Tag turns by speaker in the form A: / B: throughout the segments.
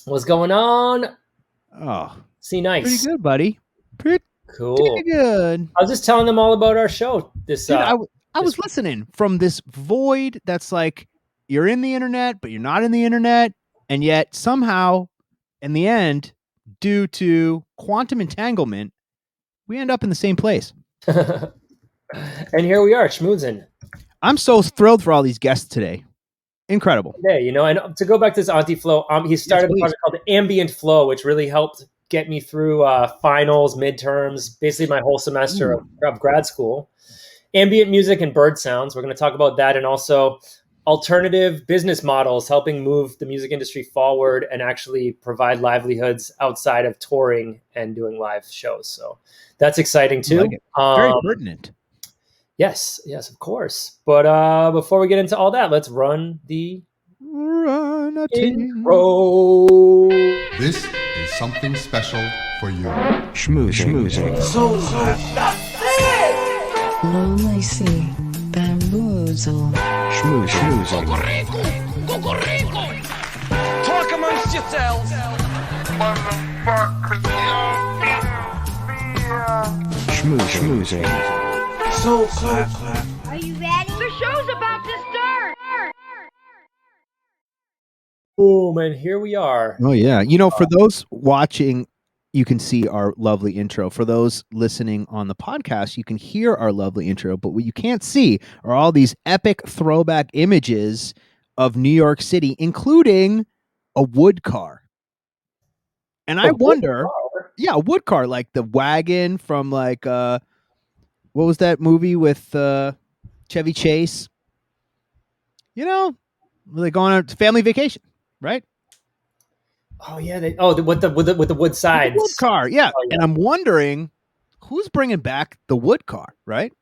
A: What's going on?
B: Oh,
A: See,
B: pretty
A: nice.
B: good, buddy. Pretty
A: Cool.
B: good.
A: I was just telling them all about our show.
B: Dude, I
A: This
B: was listening from this void that's like you're in the internet, but you're not in the internet. And yet somehow, in the end, due to quantum entanglement, we end up in the same place.
A: and here we are, schmoozing.
B: I'm so thrilled for all these guests today. Incredible.
A: Today, and to go back to this Auntie Flow, he started a
B: please.
A: project called Ambient Flow, which really helped get me through finals, midterms, basically my whole semester of grad school. Ambient music and bird sounds. We're going to talk about that, and also alternative business models helping move the music industry forward and actually provide livelihoods outside of touring and doing live shows. So that's exciting too.
B: Like very pertinent.
A: Yes, of course. But before we get into all that, let's run the intro.
C: This is something special for you.
D: Schmoozing.
E: So that's it!
F: Lonely Sea, Bamboozle.
D: Schmoozing.
E: Talk amongst yourselves.
D: Schmoozing.
E: So
G: Are you ready? The show's about to start.
A: Boom, and here we are.
B: Oh yeah. For those watching, you can see our lovely intro. For those listening on the podcast, you can hear our lovely intro, but what you can't see are all these epic throwback images of New York City, including a wood car. And I wonder, a wood car, like the wagon from like what was that movie with Chevy Chase? They're going on family vacation, right?
A: Oh yeah, with the wood sides.
B: The wood car, yeah. Oh, yeah. And I'm wondering who's bringing back the wood car, right?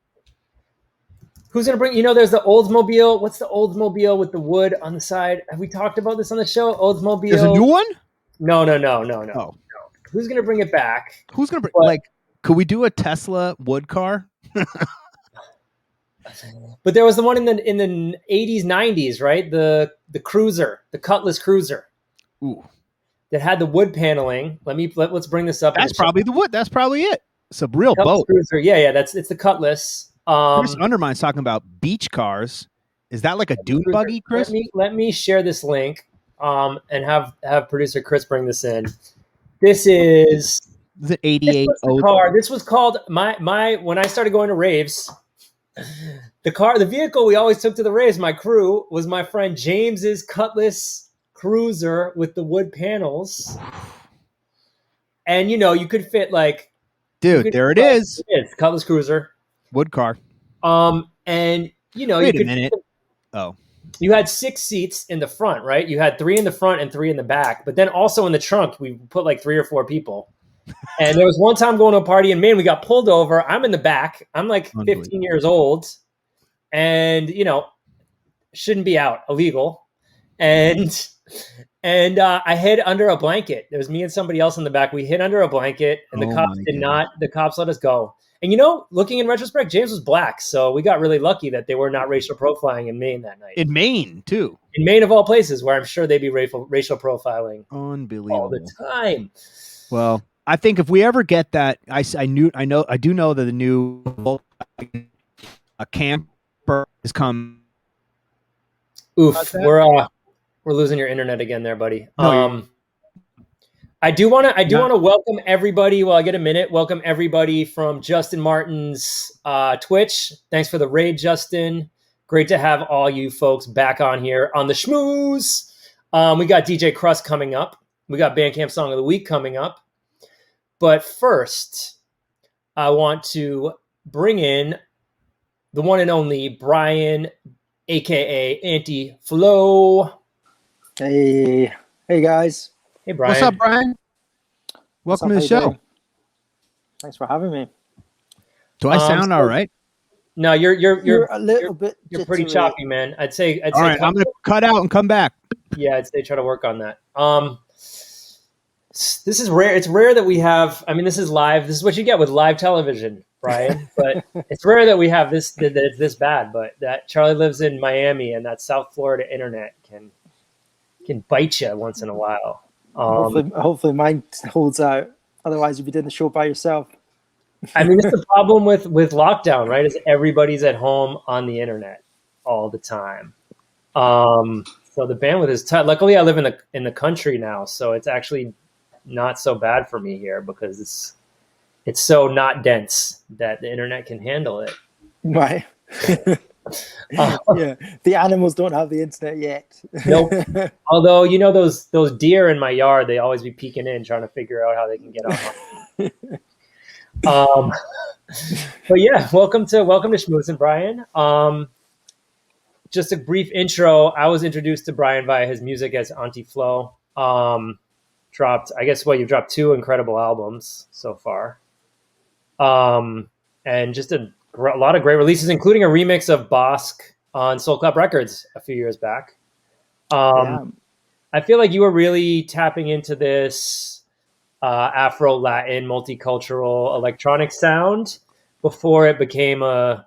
A: Who's gonna bring? There's the Oldsmobile. What's the Oldsmobile with the wood on the side? Have we talked about this on the show? Oldsmobile.
B: There's a new one?
A: No.
B: Oh.
A: Who's gonna bring it back?
B: Who's gonna bring? Could we do a Tesla wood car?
A: But there was the one in the 80s, 90s, right? The Cruiser, the Cutlass Cruiser.
B: Ooh.
A: That had the wood paneling. Let's bring this up.
B: That's probably the wood. That's probably it. It's a real boat.
A: Cruiser. Yeah. It's the Cutlass.
B: Chris Undermine's talking about beach cars. Is that like a dune buggy, Chris?
A: Let me share this link and have producer Chris bring this in. This is
B: the 88
A: car. This was called my when I started going to raves. The vehicle we always took to the raves, my crew, was my friend James's Cutlass Cruiser with the wood panels. And you could fit
B: dude, there it is.
A: It's Cutlass Cruiser.
B: Wood car.
A: And
B: wait a minute.
A: You had 6 seats in the front, right? You had 3 in the front and 3 in the back. But then also in the trunk, we put 3 or 4 people. And there was one time going to a party in Maine, we got pulled over. I'm in the back. I'm 15 years old. And, shouldn't be out, illegal. And I hid under a blanket. There was me and somebody else in the back. We hid under a blanket, and the cops let us go. And, looking in retrospect, James was black. So we got really lucky that they were not racial profiling in Maine that night.
B: In Maine, too.
A: In Maine, of all places, where I'm sure they'd be racial profiling
B: unbelievable
A: all the time.
B: Well, I think if we ever get that, I do know that the new camper is coming.
A: Oof, we're losing your internet again there, buddy.
B: No,
A: I do want to welcome everybody. While I get a minute, welcome everybody from Justin Martin's Twitch. Thanks for the raid, Justin. Great to have all you folks back on here on the Schmooze. We got DJ Krust coming up. We got Bandcamp Song of the Week coming up. But first, I want to bring in the one and only Brian, a.k.a. Anti-Flow.
H: Hey guys.
A: Hey, Brian.
B: What's up, Brian? Welcome to the show.
H: Thanks for having me.
B: Do I sound all right?
A: No, you're
H: a little bit.
A: You're pretty choppy, man. I'd say.
B: All right, I'm gonna cut out and come back.
A: Yeah, I'd say try to work on that. This is rare. It's rare that we have. I mean, this is live. This is what you get with live television, Brian. But it's rare that we have this. That it's this bad. But that Charlie lives in Miami, and that South Florida internet can bite you once in a while.
H: Hopefully mine holds out. Otherwise, you'd be doing the show by yourself.
A: I mean, it's the problem with lockdown, right? Is everybody's at home on the internet all the time. So the bandwidth is tight. Luckily, I live in the country now, so it's actually not so bad for me here because it's so not dense that the internet can handle it.
H: Right. Yeah. The animals don't have the internet yet.
A: Nope. Although those deer in my yard, they always be peeking in trying to figure out how they can get on. But yeah, welcome to Schmoozing, Brian. Just a brief intro. I was introduced to Brian via his music as Auntie Flo. You've dropped 2 incredible albums so far. And just a lot of great releases, including a remix of Bosk on Soul Club Records a few years back. I feel like you were really tapping into this Afro-Latin multicultural electronic sound before it became a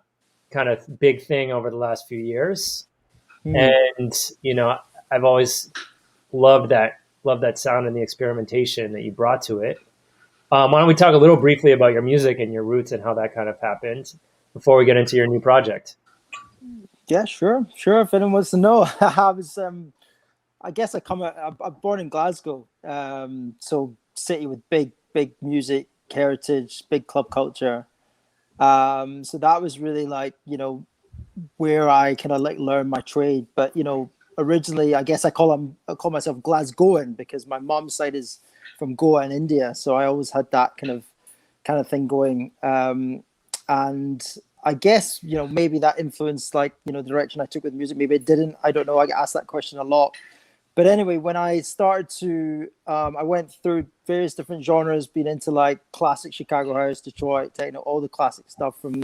A: kind of big thing over the last few years. And I've always loved that sound and the experimentation that you brought to it. Why don't we talk a little briefly about your music and your roots and how that kind of happened before we get into your new project?
H: Yeah, sure. If anyone wants to know, I was, I guess I'm born in Glasgow, so city with big music heritage, big club culture. So that was really like, where I kind of like learned my trade. But, originally, I guess I call myself Glasgowan because my mom's side is from Goa in India. So I always had that kind of thing going. And I guess, maybe that influenced like, the direction I took with music. Maybe it didn't. I don't know. I get asked that question a lot. But anyway, when I started to, I went through various different genres, being into like classic Chicago house, Detroit, techno, all the classic stuff from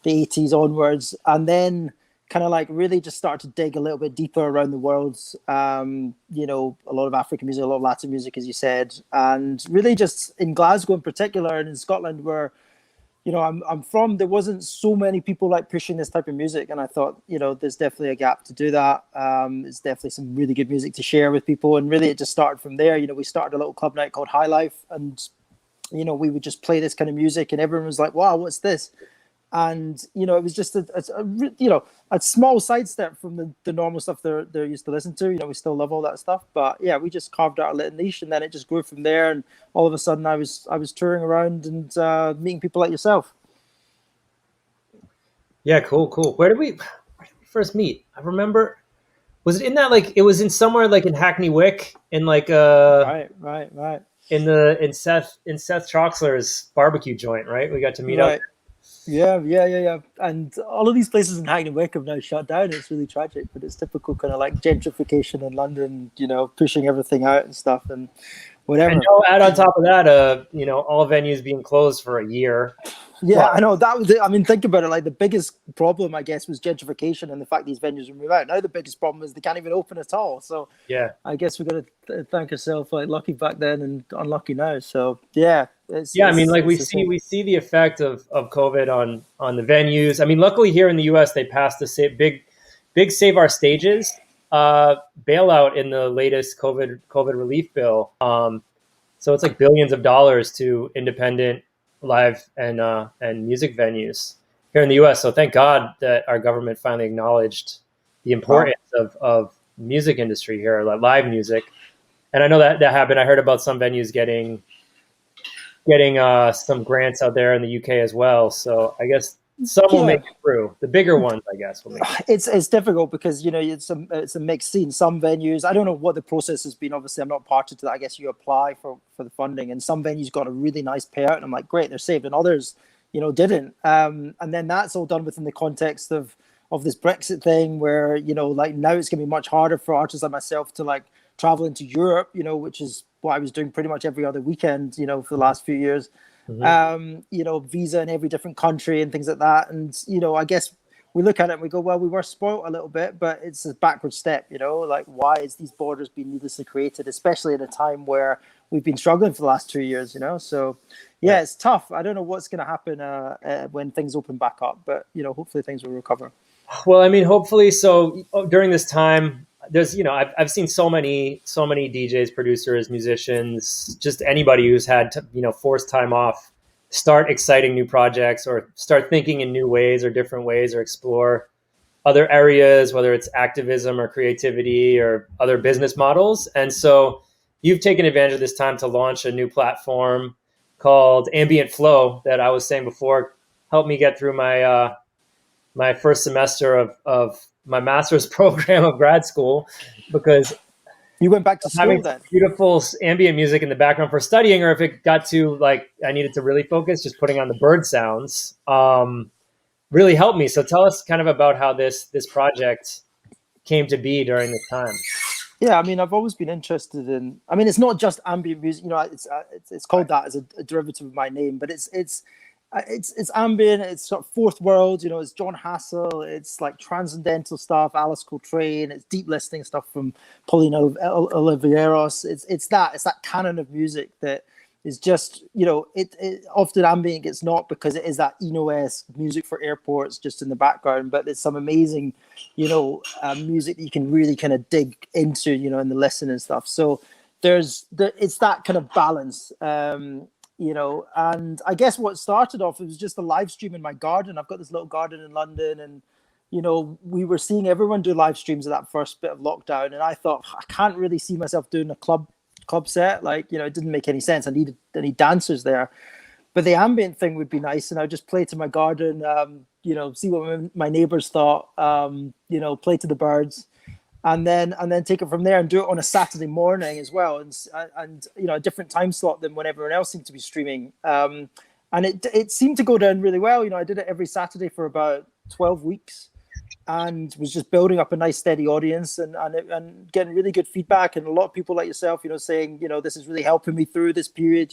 H: the 80s onwards. And then kind of like really just started to dig a little bit deeper around the world. A lot of African music, a lot of Latin music, as you said. And really just in Glasgow in particular and in Scotland where, I'm from, there wasn't so many people like pushing this type of music. And I thought, there's definitely a gap to do that. There's definitely some really good music to share with people. And really it just started from there. We started a little club night called High Life. And, we would just play this kind of music and everyone was like, wow, what's this? And, it was just a small sidestep from the normal stuff they're used to listen to. We still love all that stuff. But yeah, we just carved out a little niche and then it just grew from there. And all of a sudden I was touring around and meeting people like yourself.
A: Yeah, cool. Where did we first meet? I remember, was it in that, like, it was in somewhere like in Hackney Wick in like
H: Right.
A: in Seth Troxler's barbecue joint, right? We got to meet up.
H: Yeah. And all of these places in Hackney Wick have now shut down. It's really tragic, but it's typical kind of like gentrification in London, pushing everything out and stuff and whatever.
A: And add on top of that, all venues being closed for a year.
H: Yeah, I know that was it. I mean, think about it. Like the biggest problem, I guess, was gentrification and the fact these venues will move out. Now the biggest problem is they can't even open at all. So
A: yeah,
H: I guess we've got to thank ourselves like lucky back then and unlucky now. So yeah,
A: we see the effect of COVID on the venues. I mean, luckily here in the U.S. they passed a big Save Our Stages bailout in the latest COVID relief bill. So it's like billions of dollars to independent live and music venues here in the U.S. So thank God that our government finally acknowledged the importance of music industry here, like live music. And I know that happened. I heard about some venues getting some grants out there in the UK as well. So I guess some will make it through. The bigger ones, I guess, will make it through.
H: It's difficult because it's a mixed scene. Some venues, I don't know what the process has been. Obviously, I'm not party to that. I guess you apply for the funding, and some venues got a really nice payout, and I'm like, great, they're saved, and others, didn't. And then that's all done within the context of this Brexit thing, where like now it's gonna be much harder for artists like myself to like travel into Europe, which is what I was doing pretty much every other weekend, for the last few years. Mm-hmm. Visa in every different country and things like that. And, I guess we look at it and we go, well, we were spoiled a little bit, but it's a backward step, like why is these borders being needlessly created, especially at a time where we've been struggling for the last 2 years, So yeah, it's tough. I don't know what's going to happen when things open back up, but, hopefully things will recover.
A: Well, I mean, hopefully. So during this time, there's, I've seen so many DJs, producers, musicians, just anybody who's had to, forced time off, start exciting new projects or start thinking in new ways or different ways or explore other areas, whether it's activism or creativity or other business models. And so you've taken advantage of this time to launch a new platform called Ambient Flow that I was saying before helped me get through my first semester of my master's program of grad school, because
H: You went back to school
A: having
H: then?
A: beautiful ambient music in the background for studying, or if it got to like I needed to really focus, just putting on the bird sounds really helped me. So tell us kind of about how this project came to be during this time.
H: Yeah, I mean, I've always been interested in. I mean, it's not just ambient music. It's called that as a derivative of my name, but it's ambient. It's sort of fourth world. It's John Hassel. It's like transcendental stuff. Alice Coltrane. It's deep listening stuff from Paulina Oliveros. It's that canon of music that is just it often ambient gets not because it is that Eno-esque music for airports just in the background, but there's some amazing music that you can really kind of dig into in the listen and stuff. So it's that kind of balance. And I guess what started off, it was just a live stream in my garden. I've got this little garden in London, and we were seeing everyone do live streams of that first bit of lockdown, and I thought, I can't really see myself doing a club set. Like, it didn't make any sense. I need dancers there, but the ambient thing would be nice. And I just play to my garden, see what my neighbors thought, play to the birds, and then take it from there and do it on a Saturday morning as well. And a different time slot than when everyone else seemed to be streaming. And it seemed to go down really well. I did it every Saturday for about 12 weeks. And was just building up a nice steady audience and getting really good feedback, and a lot of people like yourself, saying, this is really helping me through this period.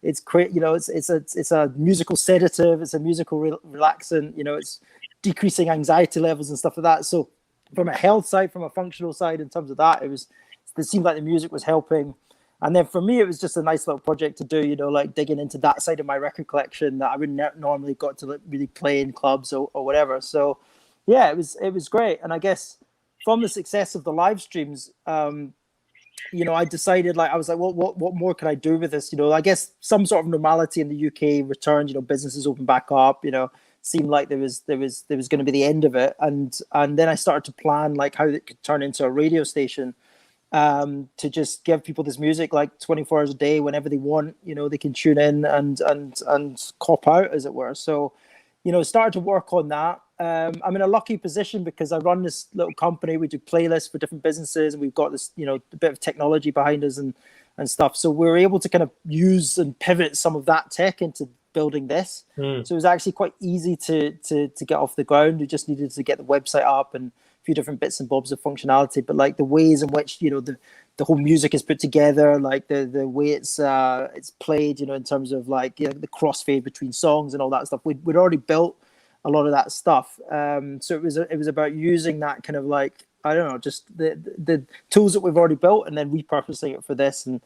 H: It's great. It's a musical sedative. It's a musical relaxant. It's decreasing anxiety levels and stuff like that. So from a health side, from a functional side, in terms of that, it seemed like the music was helping. And then for me, it was just a nice little project to do, like digging into that side of my record collection that I wouldn't normally got to really play in clubs or whatever. So yeah, it was great. And I guess from the success of the live streams, I decided, I was like, well, what more can I do with this? I guess some sort of normality in the UK returned. Businesses opened back up. Seemed like there was going to be the end of it. And then I started to plan how it could turn into a radio station, to just give people this music 24 hours a day, whenever they want. They can tune in and cop out, as it were. So, started to work on that. I'm in a lucky position because I run this little company. We do playlists for different businesses, and we've got this, a bit of technology behind us and stuff. So we're able to kind of use and pivot some of that tech into building this. So it was actually quite easy to get off the ground. We just needed to get the website up and a few different bits and bobs of functionality. But the ways in which, the whole music is put together, the way it's played, in terms of the crossfade between songs and all that stuff. We'd already built a lot of that stuff. So it was about using that kind of I don't know, just the tools that we've already built and then repurposing it for this and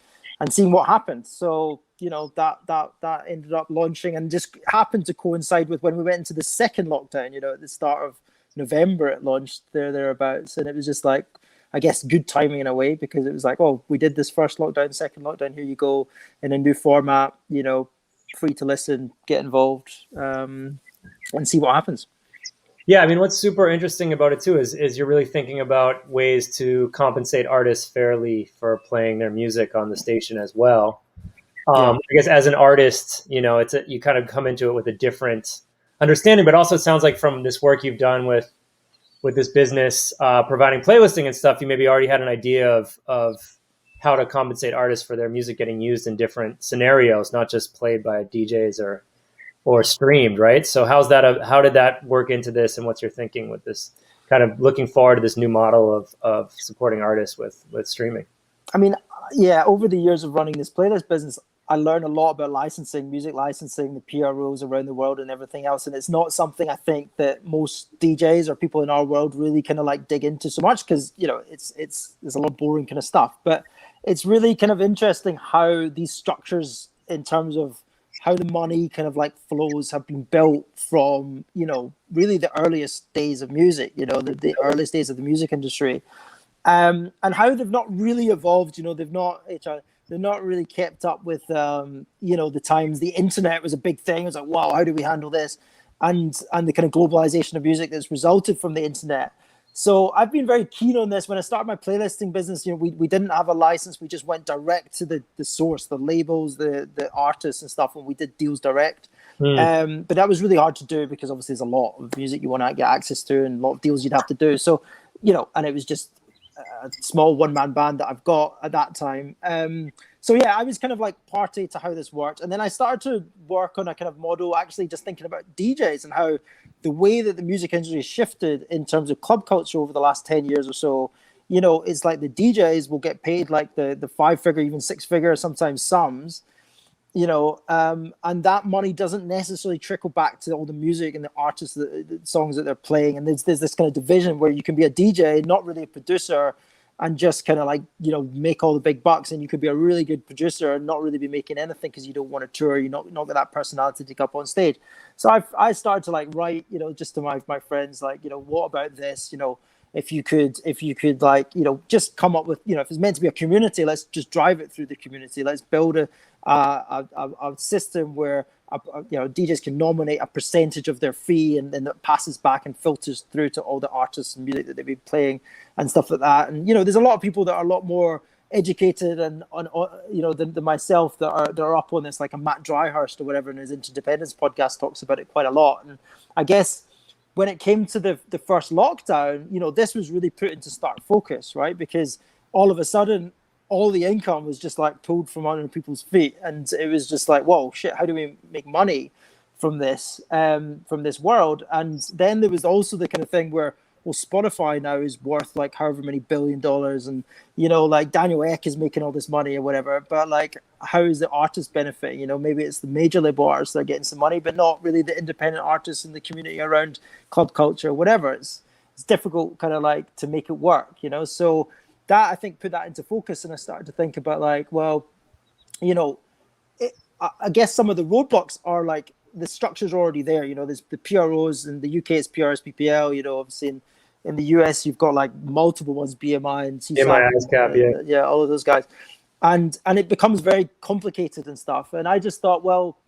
H: seeing what happens. So, that ended up launching and just happened to coincide with when we went into the second lockdown, at the start of November, it launched thereabouts. And it was just I guess good timing in a way, because it was oh, we did this first lockdown, second lockdown, here you go in a new format, free to listen, get involved, and see what happens.
A: Yeah, I mean, what's super interesting about it too is you're really thinking about ways to compensate artists fairly for playing their music on the station as well. I guess as an artist, you kind of come into it with a different understanding, but also it sounds like from this work you've done with this business, providing playlisting and stuff, you maybe already had an idea of how to compensate artists for their music getting used in different scenarios, not just played by DJs or streamed, right? So how did that work into this, and what's your thinking with this kind of looking forward to this new model of supporting artists with streaming?
H: I mean, yeah, over the years of running this playlist business, I learned a lot about licensing, music licensing, the PROs around the world and everything else. And it's not something I think that most DJs or people in our world really kind of dig into so much, because, there's a lot of boring kind of stuff. But it's really kind of interesting how these structures, in terms of how the money kind of flows, have been built from, really the earliest days of music, the earliest days of the music industry. And how they've not really evolved. They're not really kept up with the times. The internet was a big thing. It was like, wow, how do we handle this? And the kind of globalization of music that's resulted from the internet. So I've been very keen on this. When I started my playlisting business, we didn't have a license. We just went direct to the source, the labels, the artists and stuff, and we did deals direct. But that was really hard to do because obviously there's a lot of music you want to get access to and a lot of deals you'd have to do. So, and it was just a small one-man band that I've got at that time. So yeah, I was kind of like party to how this worked. And then I started to work on a kind of model, actually just thinking about DJs and how the way that the music industry has shifted in terms of club culture over the last 10 years or so. It's like the DJs will get paid like the 5-figure, even 6-figure, sometimes sums, and that money doesn't necessarily trickle back to all the music and the artists, the songs that they're playing. And there's this kind of division where you can be a DJ, not really a producer, and just kind of like, make all the big bucks. And you could be a really good producer and not really be making anything because you don't want to tour. You're not got that personality to take up on stage. So I started to like write, just to my friends, like, what about this? If you could like, just come up with, if it's meant to be a community, let's just drive it through the community. Let's build a system where DJs can nominate a percentage of their fee, and then that passes back and filters through to all the artists and music that they've been playing and stuff like that. And there's a lot of people that are a lot more educated and than myself that are up on this, like a Matt Dryhurst or whatever in his Interdependence podcast talks about it quite a lot. And I guess when it came to the first lockdown, this was really put into stark focus, right? Because all of a sudden, all the income was just like pulled from under people's feet, and it was just like, whoa, shit! How do we make money from this world? And then there was also the kind of thing where, well, Spotify now is worth like however many $1 billion, and like Daniel Ek is making all this money or whatever. But like, how is the artist benefiting? Maybe it's the major label artists that are getting some money, but not really the independent artists in the community around club culture or whatever. It's difficult kind of like to make it work, So that, I think, put that into focus, and I started to think about like, well, I guess some of the roadblocks are like the structure's already there. There's the PROs. In the UK, it's PRS, PPL. Obviously in the US, you've got like multiple ones, BMI and CSAP, yeah, all of those guys, and it becomes very complicated and stuff. And I just thought, well,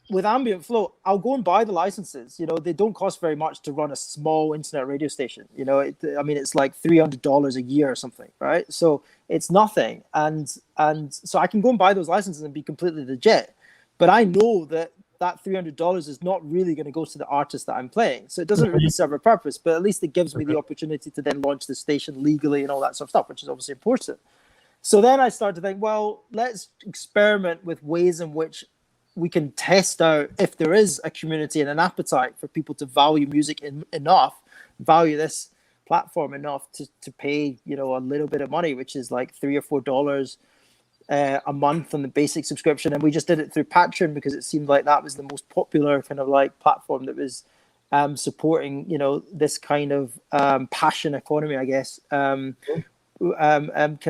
H: with Ambient Flow, I'll go and buy the licenses. They don't cost very much to run a small internet radio station. It's like $300 a year or something, right? So it's nothing, and so I can go and buy those licenses and be completely legit. But I know that $300 is not really going to go to the artist that I'm playing, so it doesn't really serve a purpose. But at least it gives me the opportunity to then launch the station legally and all that sort of stuff, which is obviously important. So then I started to think, well, let's experiment with ways in which we can test out if there is a community and an appetite for people to value music enough, value this platform enough to pay, a little bit of money, which is like $3 or $4 a month on the basic subscription. And we just did it through Patreon because it seemed like that was the most popular kind of like platform that was supporting, this kind of passion economy, I guess. Kind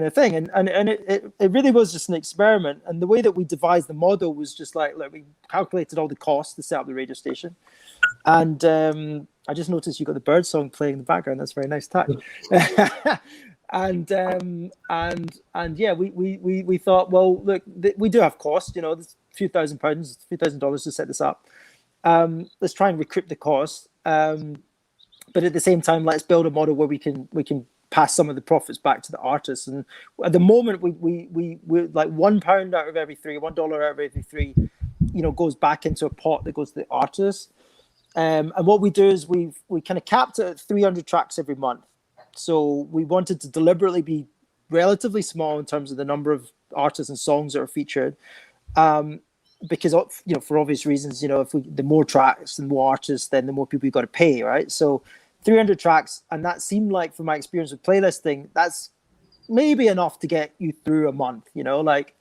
H: of thing, and it really was just an experiment. And the way that we devised the model was just like we calculated all the costs to set up the radio station, and I just noticed you got the bird song playing in the background. That's a very nice touch. and yeah, we thought, well, look, we do have costs. There's a few $1,000 to set this up. Let's try and recoup the cost, but at the same time, let's build a model where we can pass some of the profits back to the artists. And at the moment, we like £1 out of every three, $1 out of every three, goes back into a pot that goes to the artists. And what we do is we kind of capped it at 300 tracks every month. So we wanted to deliberately be relatively small in terms of the number of artists and songs that are featured. Because for obvious reasons, the more tracks and more artists, then the more people you got to pay, right? So 300 tracks, and that seemed like, from my experience with playlisting, that's maybe enough to get you through a month. Like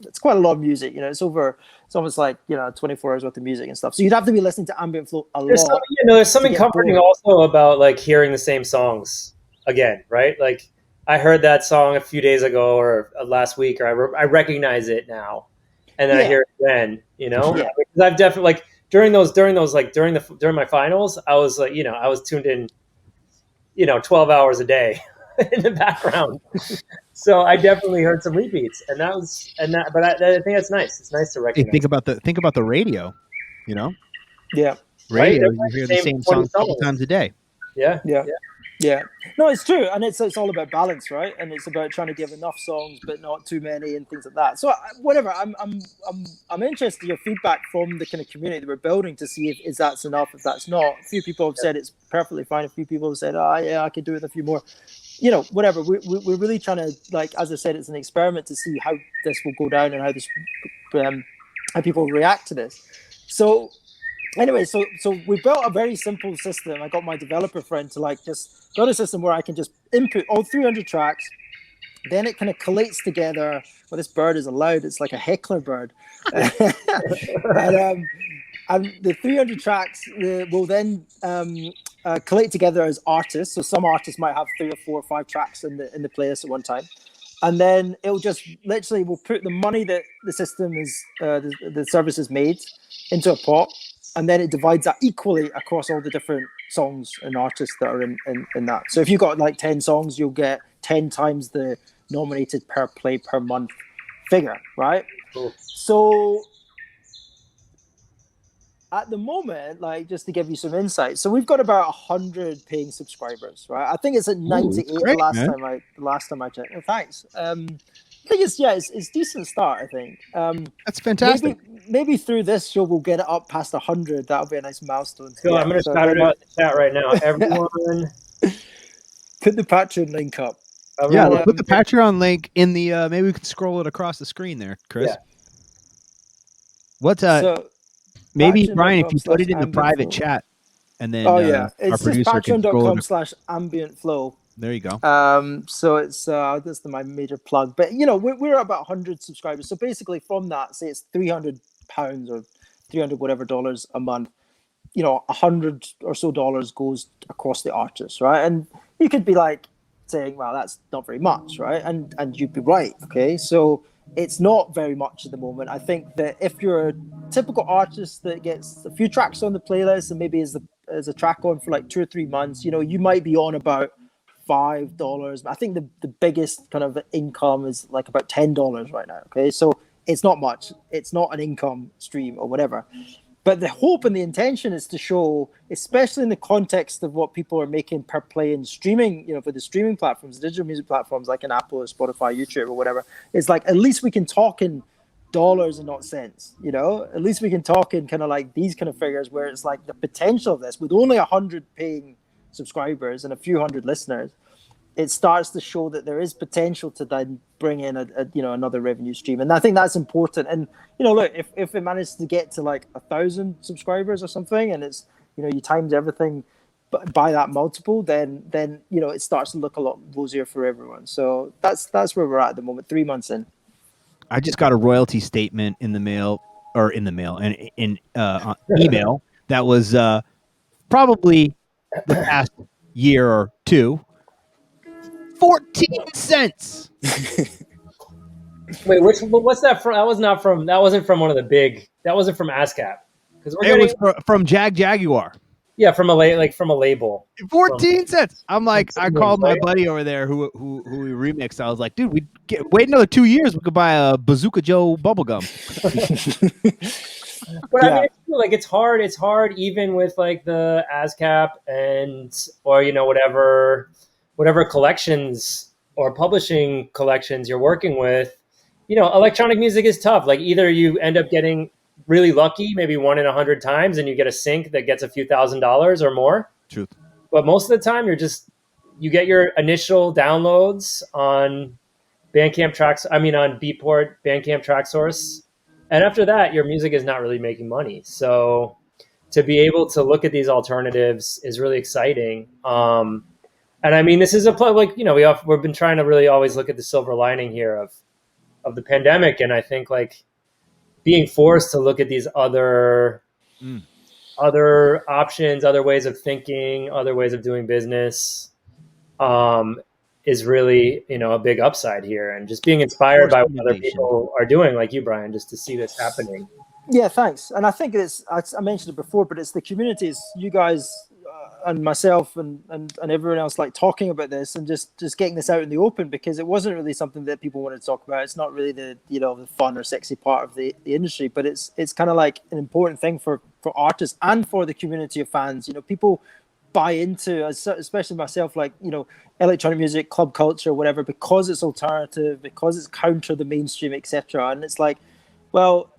H: it's quite a lot of music. It's almost like 24 hours worth of music and stuff. So you'd have to be listening to Ambient Flow a lot.
A: There's something comforting also about like hearing the same songs again, right? Like I heard that song a few days ago or last week, or I recognize it now, and then I hear it again. Because I've definitely like. During my finals, I was like, I was tuned in, 12 hours a day in the background. So I definitely heard some repeats, and but I think that's nice. It's nice to
B: Hey,
A: recognize.
B: think about the radio. You know,
H: Yeah.
A: Right?
B: radio. You hear the same
A: 20
B: song a couple
A: songs.
B: times a day.
A: Yeah.
H: Yeah. Yeah. No, it's true, and it's all about balance, right? And it's about trying to give enough songs, but not too many, and things like that. So whatever, I'm interested in your feedback from the kind of community that we're building to see if that's enough, if that's not. A few people have said it's perfectly fine. A few people have said, oh yeah, I could do with a few more. You know, whatever. We're really trying to, like, as I said, it's an experiment to see how this will go down and how this how people react to this. So anyway, so we built a very simple system. I got my developer friend to like just build a system where I can just input all 300 tracks. Then it kind of collates together. Well, this bird is allowed. It's like a heckler bird. And the 300 tracks will then collate together as artists. So some artists might have 3 or 4 or 5 tracks in the playlist at one time. And then it'll just literally, we'll put the money that the system is, the service is made into a pot. And then it divides that equally across all the different songs and artists that are in that. So if you've got like 10 songs, you'll get 10 times the nominated per play per month figure, right?
A: Cool.
H: So at the moment, like, just to give you some insight, so we've got about 100 paying subscribers, right? I think it's at 98
B: great,
H: the last time I checked. Oh, thanks. I think it's decent start, I think.
B: That's fantastic.
H: Maybe through this show we'll get it up past 100. That'll be a nice milestone.
A: So I'm going to shout it out in the chat right now. Everyone,
H: put the Patreon link up.
B: Yeah, put the Patreon link in the. Maybe we can scroll it across the screen there, Chris.
A: Yeah.
B: What's
H: so
B: maybe Brian, if you put it in the private chat, and then
H: it's
B: our producer can scroll it.
H: patreon.com/ambientflow.
B: There you go.
H: So it's that's my major plug. But you know, we're about 100 subscribers. So basically, from that, say it's £300 or 300 whatever dollars a month. You know, $100 or so goes across the artists, right? And you could be like saying, "Well, that's not very much," right? And you'd be right. Okay, so it's not very much at the moment. I think that if you're a typical artist that gets a few tracks on the playlist and maybe is a track on for like 2 or 3 months, you know, you might be on about $5. I think the biggest kind of income is like about $10 right now. Okay, so it's not much. It's not an income stream or whatever. But the hope and the intention is to show, especially in the context of what people are making per play in streaming, you know, for the streaming platforms, digital music platforms like an Apple or Spotify, YouTube or whatever, it's like at least we can talk in dollars and not cents, you know? At least we can talk in kind of like these kind of figures where it's like the potential of this with only 100 paying subscribers and a few hundred listeners, it starts to show that there is potential to then bring in another revenue stream. And I think that's important. And, you know, look, if it manages to get to like 1,000 subscribers or something, and it's, you know, you times everything by that multiple, then, you know, it starts to look a lot rosier for everyone. So that's where we're at the moment, 3 months in.
B: I just got a royalty statement in the mail and in email that was probably the past year or two. 14 cents.
A: Wait, what's that from? That wasn't from one of the big. That wasn't from ASCAP. Because
B: It was from Jaguar.
A: Yeah, from a label.
B: 14 cents. I'm like, I called my buddy over there who we remixed. I was like, dude, wait another 2 years, we could buy a Bazooka Joe bubblegum.
A: But I mean, like it's hard. It's hard even with like the ASCAP or you know whatever collections or publishing collections you're working with. You know, electronic music is tough. Like either you end up getting really lucky, maybe 1 in 100 times, and you get a sync that gets a few $1,000s or more.
B: Truth.
A: But most of the time, you get your initial downloads on Bandcamp tracks. I mean, on Beatport, Bandcamp Track Source, and after that, your music is not really making money. So to be able to look at these alternatives is really exciting. And I mean, this is like you know we've been trying to really always look at the silver lining here of the pandemic, and I think like being forced to look at these other options, other ways of thinking, other ways of doing business, is really, you know, a big upside here. And just being inspired by what other people are doing, like you, Brian, just to see this happening.
H: Yeah, thanks. And I think I mentioned it before, but it's the communities. You guys and myself and everyone else like talking about this and just getting this out in the open, because it wasn't really something that people wanted to talk about. It's not really the the fun or sexy part of the industry, but it's kind of like an important thing for artists and for the community of fans. People buy into, especially myself, like electronic music, club culture, whatever, because it's alternative, because it's counter the mainstream, etc. And it's like, well,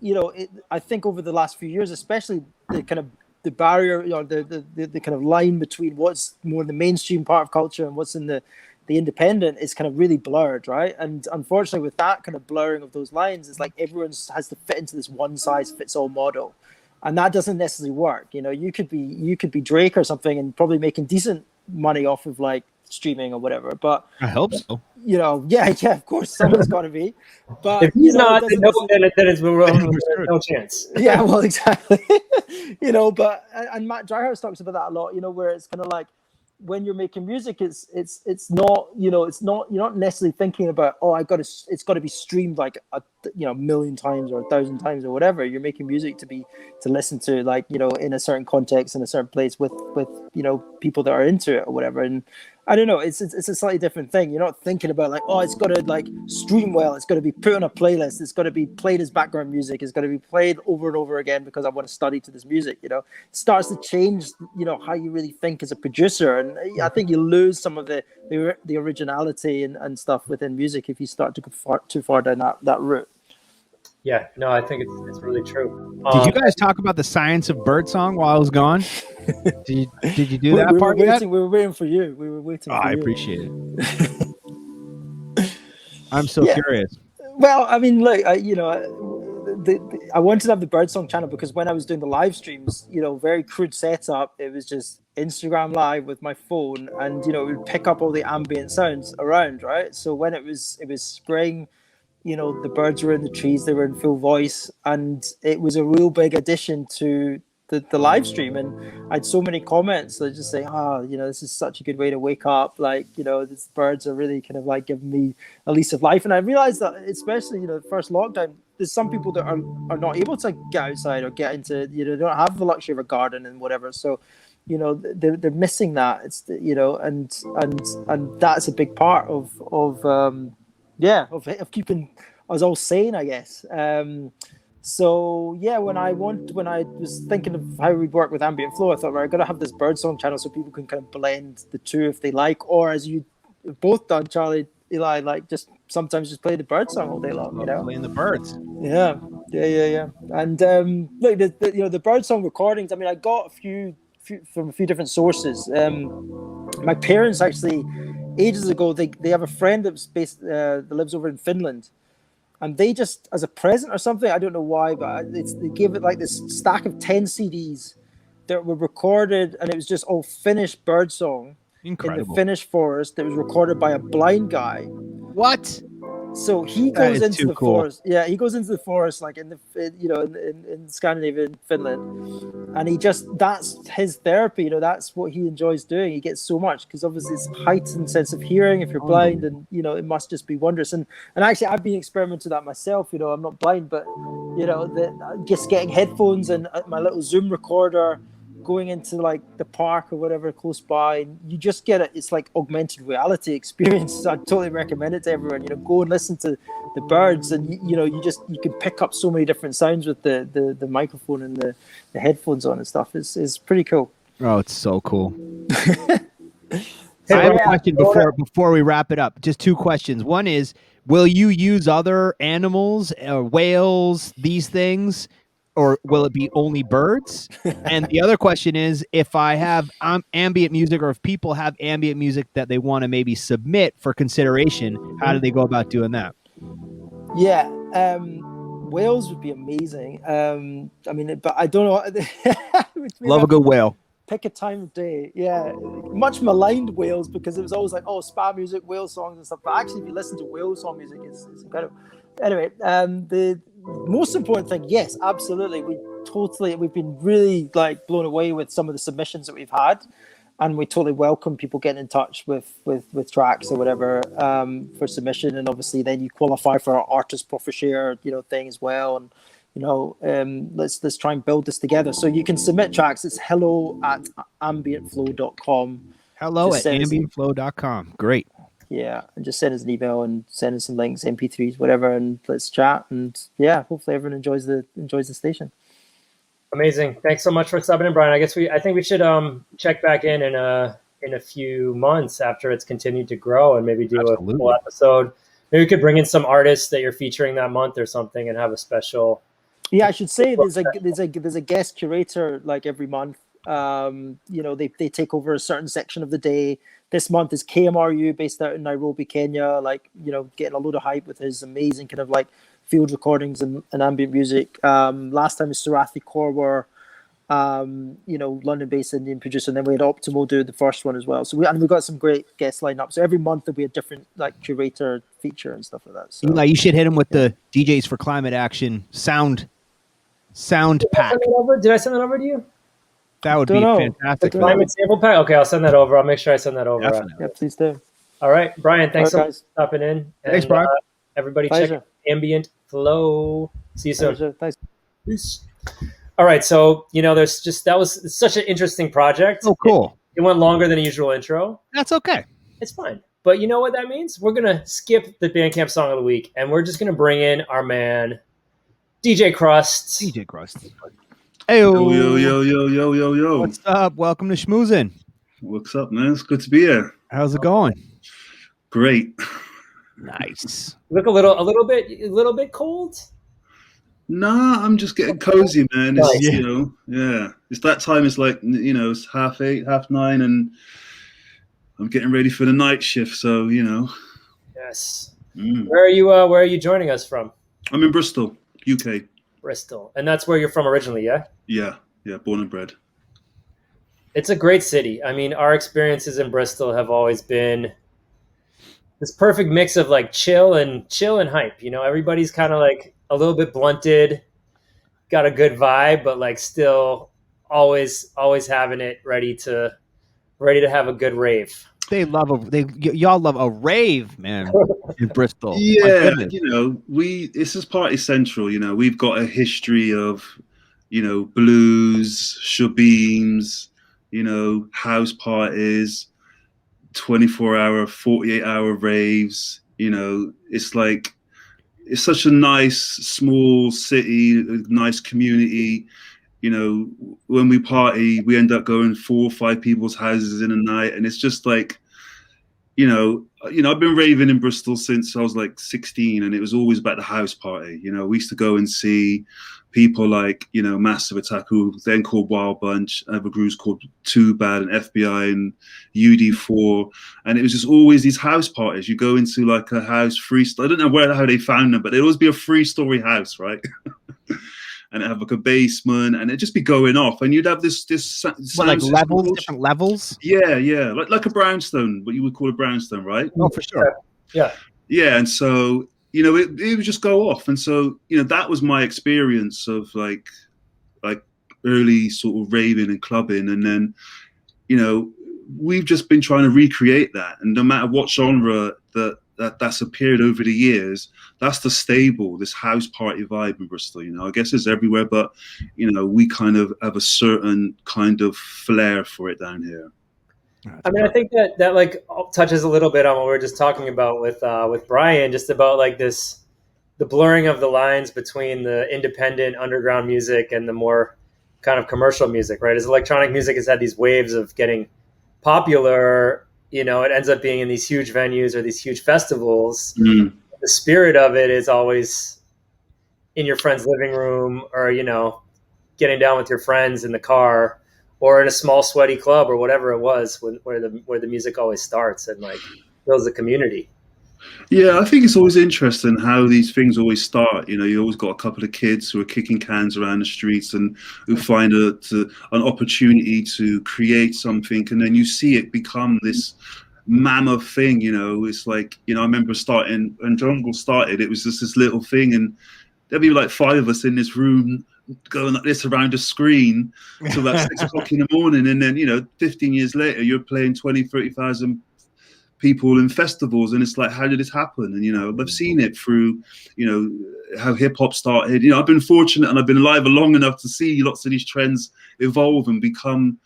H: I think over the last few years, especially the barrier, the kind of line between what's more the mainstream part of culture and what's in the independent is kind of really blurred, right? And unfortunately, with that kind of blurring of those lines, it's like everyone has to fit into this one size fits all model, and that doesn't necessarily work. You could be Drake or something and probably making decent money off of like streaming or whatever, but
B: I hope so.
H: yeah, of course, someone's got to be. But
A: if he's not,
H: it
A: then it's no chance.
H: Yeah, well, exactly. But and Matt Dryhouse talks about that a lot. Where it's kind of like when you're making music, it's not it's not, you're not necessarily thinking about, oh, it's got to be streamed like a million times or 1,000 times or whatever. You're making music to listen to, like in a certain context, in a certain place with people that are into it or whatever. And I don't know, it's a slightly different thing. You're not thinking about like, oh, it's got to like stream well, it's got to be put on a playlist, it's got to be played as background music, it's got to be played over and over again because I want to study to this music. It starts to change how you really think as a producer, and I think you lose some of the originality and stuff within music if you start to go too far down that route.
A: Yeah, no, I think it's really true.
B: Did you guys talk about the science of birdsong while I was gone? Did you do that part yet?
H: We were waiting for you. We were waiting for you.
B: I appreciate it. I'm so curious.
H: Well, I mean, look, I wanted to have the birdsong channel because when I was doing the live streams, very crude setup. It was just Instagram live with my phone, and it would pick up all the ambient sounds around, right? So when it was spring, the birds were in the trees, they were in full voice, and it was a real big addition to the live stream. And I had so many comments that just say, this is such a good way to wake up. Like, these birds are really kind of like giving me a lease of life. And I realized that, especially, the first lockdown, there's some people that are not able to get outside or get into, they don't have the luxury of a garden and whatever. So, they're missing that. It's, and that's a big part of keeping us all sane, I guess. So yeah, when I was thinking of how we'd work with ambient flow, I thought, right, I got to have this birdsong channel so people can kind of blend the two if they like, or as you both done, Charlie, Eli, like just sometimes just play the birdsong all day long.
B: Playing the birds.
H: Yeah. And look, the birdsong recordings. I mean, I got a few from a few different sources. My parents actually, ages ago, they have a friend that's based that lives over in Finland. And they just, as a present or something, I don't know why, but they gave it like this stack of 10 CDs that were recorded, and it was just all Finnish birdsong in the Finnish forest that was recorded by a blind guy.
B: What?
H: So he goes into the forest. Yeah, he goes into the forest, like in Scandinavia, Finland, and that's his therapy. That's what he enjoys doing. He gets so much because obviously it's heightened sense of hearing if you're blind, and it must just be wondrous. And actually, I've been experimenting with that myself. I'm not blind, but just getting headphones and my little Zoom recorder, going into like the park or whatever close by, and you just get it. It's like augmented reality experience. So I totally recommend it to everyone. Go and listen to the birds, and you can pick up so many different sounds with the microphone and the headphones on and stuff. It's pretty cool.
B: Oh, it's so cool. I have a question before we wrap it up. Just two questions. One is, will you use other animals, whales, these things? Or will it be only birds? And the other question is, if I have ambient music, or if people have ambient music that they want to maybe submit for consideration, how do they go about doing that?
H: Yeah, whales would be amazing. I mean, but I don't know.
B: Love a good whale.
H: Pick a time of day. Yeah, much maligned whales because it was always like, oh, spa music, whale songs and stuff. But actually, if you listen to whale song music, it's incredible. Anyway, the most important thing, yes, absolutely. We've been really like blown away with some of the submissions that we've had, and we totally welcome people getting in touch with tracks or whatever for submission. And obviously, then you qualify for our artist profit share, thing as well. And let's try and build this together. So you can submit tracks. It's hello@ambientflow.com.
B: Hello
H: Just
B: at
H: send us-
B: ambientflow.com. Great.
H: Yeah, and just send us an email and send us some links, MP3s, whatever, and let's chat. And yeah, hopefully everyone enjoys the station.
A: Amazing. Thanks so much for stopping in, Brian. I think we should check back in a few months after it's continued to grow and maybe do a full episode. Maybe we could bring in some artists that you're featuring that month or something and have a special.
H: Yeah, I should say there's a guest curator like every month. They take over a certain section of the day. This month is KMRU based out in Nairobi, Kenya, getting a load of hype with his amazing kind of like field recordings and ambient music. Last time was Sarathi Korwar, London-based Indian producer, and then we had Optimal do the first one as well. So we've got some great guests lined up. So every month there'll be a different like curator feature and stuff like that. So
B: Eli, you should hit him with the DJs for Climate Action sound pack.
A: Did I send that over to you?
B: That would be fantastic.
A: Climate sample pack? Okay, I'll send that over. I'll make sure I send that over.
H: Yeah, please do.
A: All right, Brian, thanks so much
H: guys.
A: for stopping in.
B: Thanks,
A: And,
B: Brian.
A: Everybody
H: Pleasure.
A: check Ambient Flow. See you soon.
H: Thanks.
A: Peace. All right, so that was such an interesting project.
B: Oh, cool.
A: It went longer than a usual intro.
B: That's okay.
A: It's fine. But you know what that means? We're going to skip the Bandcamp song of the week, and we're just going to bring in our man, DJ Krust.
B: DJ Krust. Hey,
I: Yo.
B: What's up? Welcome to Schmoozing.
I: What's up, man? It's good to be here.
B: How's it going?
I: Great.
B: Nice.
A: You look a little bit cold.
I: Nah, I'm just getting cozy, man.
A: Nice.
I: It's, It's that time. It's like, it's 8:30, 9:30, and I'm getting ready for the night shift. So,
A: Yes. Where are you joining us from?
I: I'm in Bristol, UK.
A: Bristol. And that's where you're from originally, yeah?
I: Yeah, born and bred.
A: It's a great city. I mean, our experiences in Bristol have always been this perfect mix of like chill and hype. Everybody's kind of like a little bit blunted, got a good vibe, but like still always having it ready to have a good rave.
B: Y'all love a rave, man, in Bristol.
I: Yeah, this is party central. We've got a history of, blues, shebeens, house parties, 24-hour, 48-hour raves. It's such a nice, small city, nice community. When we party, we end up going 4 or 5 people's houses in a night. And it's just like, I've been raving in Bristol since I was like 16, and it was always about the house party. We used to go and see people like, Massive Attack, who then called Wild Bunch, other groups called Too Bad and FBI and UD4. And it was just always these house parties. You go into like a house I don't know how they found them, but it'd always be a 3-story house, right? And it'd have like a basement, and it'd just be going off. And you'd have this
B: like levels, different levels?
I: Yeah. Like a brownstone, what you would call a brownstone, right?
B: Oh, for sure.
A: Yeah.
I: Yeah, and so it would just go off. And so, that was my experience of like early sort of raving and clubbing. And then, we've just been trying to recreate that. And no matter what genre that's appeared over the years, that's the stable, this house party vibe in Bristol. I guess it's everywhere, but, we kind of have a certain kind of flair for it down here.
A: I mean, I think that like touches a little bit on what we were just talking about with Brian, just about like the blurring of the lines between the independent underground music and the more kind of commercial music, right? As electronic music has had these waves of getting popular, it ends up being in these huge venues or these huge festivals. The spirit of it is always in your friend's living room, or, getting down with your friends in the car, or in a small sweaty club, or whatever it was, where the music always starts and like builds a community.
I: Yeah, I think it's always interesting how these things always start. You always got a couple of kids who are kicking cans around the streets and who find an opportunity to create something, and then you see it become this mammoth thing. It's like, I remember starting, when Jungle started, it was just this little thing, and there'd be like 5 of us in this room going like this around a screen till about 6 o'clock in the morning. And then, 15 years later, you're playing 20, 30,000 people in festivals, and it's like, how did this happen? And I've seen it through how hip hop started. I've been fortunate and I've been alive long enough to see lots of these trends evolve and become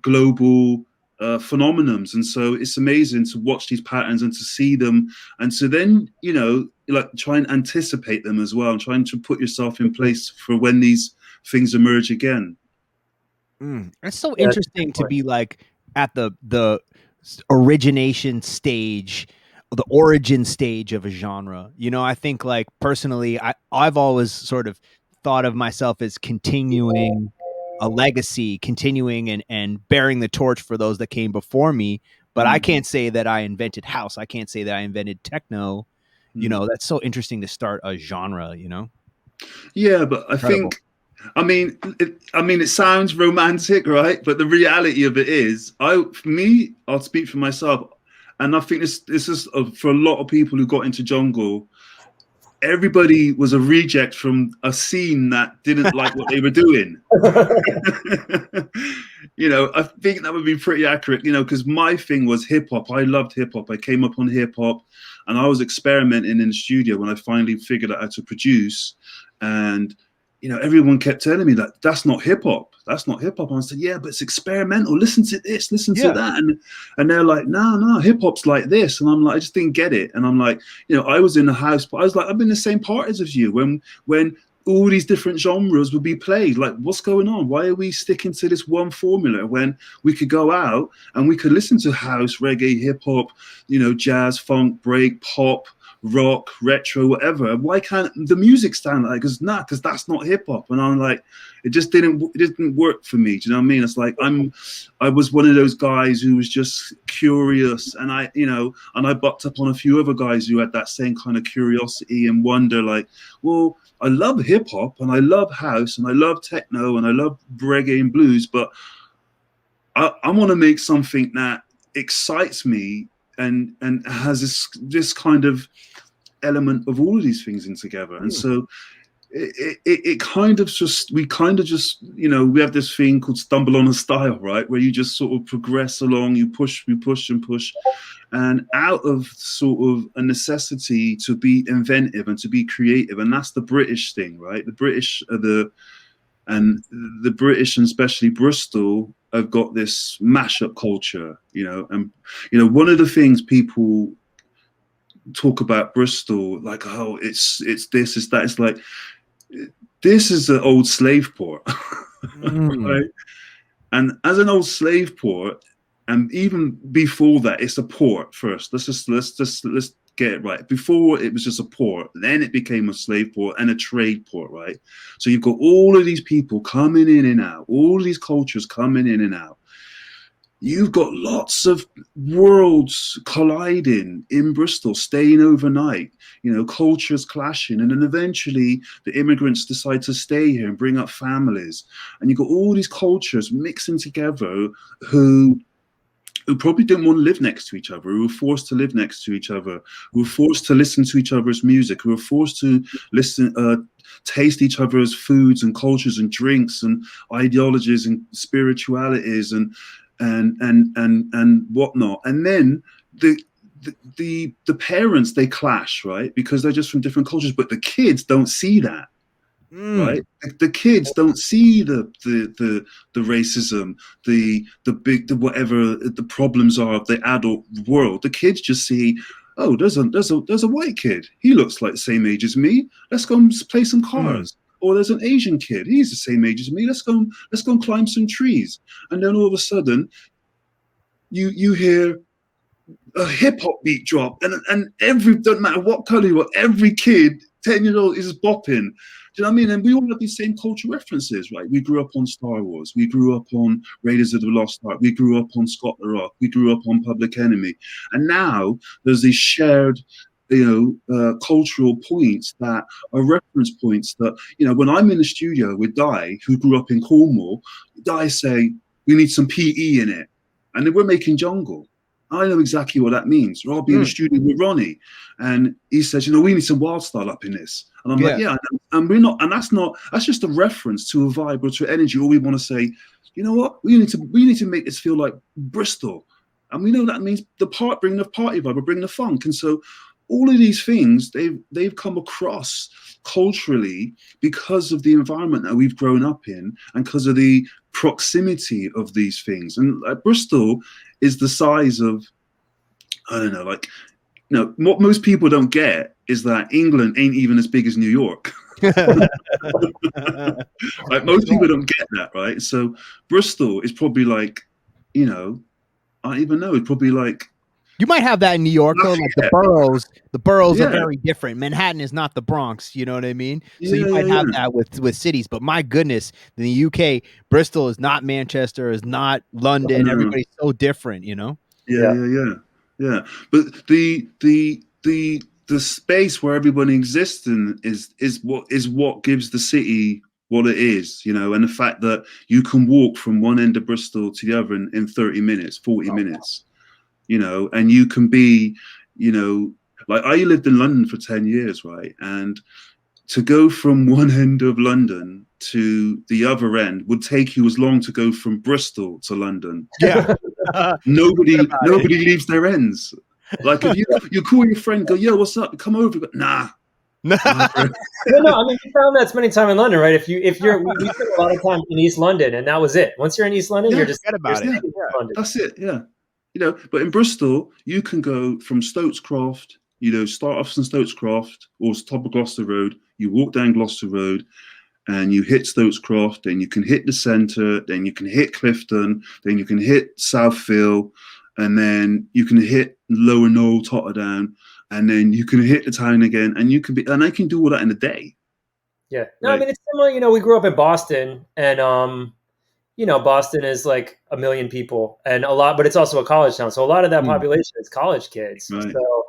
I: global phenomenons. And so it's amazing to watch these patterns and to see them, and to then like try and anticipate them as well, and trying to put yourself in place for when these things emerge again.
B: It's so interesting to be like at the origination stage, the origin stage of a genre. I think, like, personally, I've always sort of thought of myself as continuing a legacy, continuing and bearing the torch for those that came before me. But I can't say that I invented house. I can't say that I invented techno. That's so interesting to start a genre.
I: Yeah, but
B: Incredible.
I: I mean, it sounds romantic, right? But the reality of it is, I'll speak for myself, and I think this is for a lot of people who got into jungle. Everybody was a reject from a scene that didn't like what they were doing. I think that would be pretty accurate. Because my thing was hip hop. I loved hip hop. I came up on hip hop, and I was experimenting in the studio when I finally figured out how to produce. And everyone kept telling me that that's not hip hop. That's not hip hop. And I said, yeah, but it's experimental. Listen to this, listen to that. And they're like, no, hip hop's like this. And I'm like, I just didn't get it. And I'm like, I was in the house, but I was like, I've been in the same parties as you when all these different genres would be played. Like, what's going on? Why are we sticking to this one formula when we could go out and we could listen to house, reggae, hip hop, jazz, funk, break, pop, rock, retro, whatever? Why can't the music stand like? Because that's not hip hop. And I'm like, it didn't work for me. Do you know what I mean? It's like I was one of those guys who was just curious, and I bucked up on a few other guys who had that same kind of curiosity and wonder, like, well, I love hip hop and I love house and I love techno and I love reggae and blues, but I want to make something that excites me and has this kind of element of all of these things in together. And so it kind of just we have this thing called stumble on a style, right, where you just sort of progress along, you push and push, and out of sort of a necessity to be inventive and to be creative. And that's the British thing, right? The British and especially Bristol have got this mashup culture, and one of the things people talk about Bristol, like, oh, it's this, it's that. It's like, this is an old slave port, right? And as an old slave port, and even before that, it's a port first. Let's get it right. Before it was just a port, then it became a slave port and a trade port, right? So you've got all of these people coming in and out, all these cultures coming in and out. You've got lots of worlds colliding in Bristol, staying overnight, cultures clashing. And then eventually the immigrants decide to stay here and bring up families. And you've got all these cultures mixing together who probably didn't want to live next to each other, who were forced to live next to each other, who were forced to listen to each other's music, who were forced to taste each other's foods and cultures and drinks and ideologies and spiritualities and whatnot. And then the parents, they clash, right? Because they're just from different cultures, but the kids don't see that. Right, the kids don't see the racism, the whatever the problems are of the adult world. The kids just see, oh, there's a white kid. He looks like the same age as me. Let's go and play some cars. Or there's an Asian kid. He's the same age as me. Let's go and climb some trees. And then all of a sudden, you hear a hip hop beat drop, and doesn't matter what color you are, every kid, 10-year-old, is bopping. Do you know what I mean? And we all have these same cultural references, right? We grew up on Star Wars. We grew up on Raiders of the Lost Ark. We grew up on Scott the Rock. We grew up on Public Enemy. And now there's these shared, cultural points that are reference points that, when I'm in the studio with Di, who grew up in Cornwall, Di say, we need some PE in it. And then we're making jungle. I know exactly what that means. Or I'll be in the studio with Ronnie, and he says, we need some wild style up in this. And I'm like, yeah, and we're not, and that's just a reference to a vibe or to energy. Or we want to say, you know what, we need to make this feel like Bristol. And we know that means bring the party vibe, or bring the funk. And so all of these things, they've come across culturally because of the environment that we've grown up in and because of the proximity of these things. And Bristol is the size of, I don't know, like, what most people don't get is that England ain't even as big as New York. Like, most people don't get that, right? So Bristol is probably like, I don't even know. It's probably like,
B: you might have that in New York, though. Like the boroughs,
I: Yeah.
B: are very different. Manhattan is not the Bronx. You know what I mean? So you
I: Yeah,
B: might
I: yeah,
B: have
I: yeah.
B: that with cities. But my goodness, in the UK, Bristol is not Manchester, is not London.
I: No.
B: Everybody's so different. You know?
I: Yeah. But the space where everybody exists in is what gives the city what it is, and the fact that you can walk from one end of Bristol to the other in 30 minutes, 40 minutes, and you can be, like, I lived in London for 10 years, right? And to go from one end of London to the other end would take you as long to go from Bristol to London.
B: Yeah.
I: Nobody leaves their ends. Like, if you call your friend, go, yo, what's up? Come over. Go, nah.
A: No, I mean, you found that spending time in London, right? We spent a lot of time in East London, and that was it. Once you're in East London, you're just
B: forget about it.
A: London.
I: That's it. Yeah. But in Bristol, you can go from Stokescroft, start off in Stokescroft or top of Gloucester Road. You walk down Gloucester Road and you hit Stokescroft, then you can hit the centre, then you can hit Clifton, then you can hit Southfield, and then you can hit Lower Knoll, Totterdown, and then you can hit the town again, and I can do all that in a day.
A: Yeah. No, right. I mean, it's similar. We grew up in Boston, and Boston is like 1 million people and a lot, but it's also a college town. So a lot of that population is college kids. Right. So,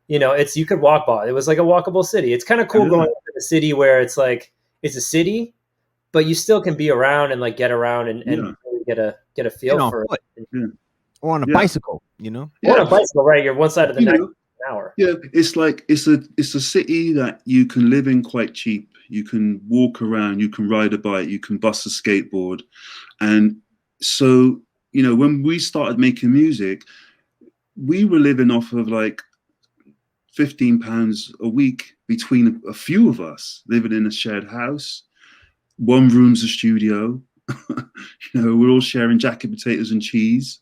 A: you could walk by. It was like a walkable city. It's kind of cool growing up in a city where it's like, it's a city, but you still can be around and like get around and really get a feel for it.
B: Or on a bicycle,
A: Or on a bicycle, right? You're one side of the night. Hour.
I: Yeah, it's like it's a city that you can live in quite cheap. You can walk around, you can ride a bike, you can bust a skateboard. And so, when we started making music, we were living off of like £15 a week between a few of us, living in a shared house. One room's a studio. We're all sharing jacket potatoes and cheese.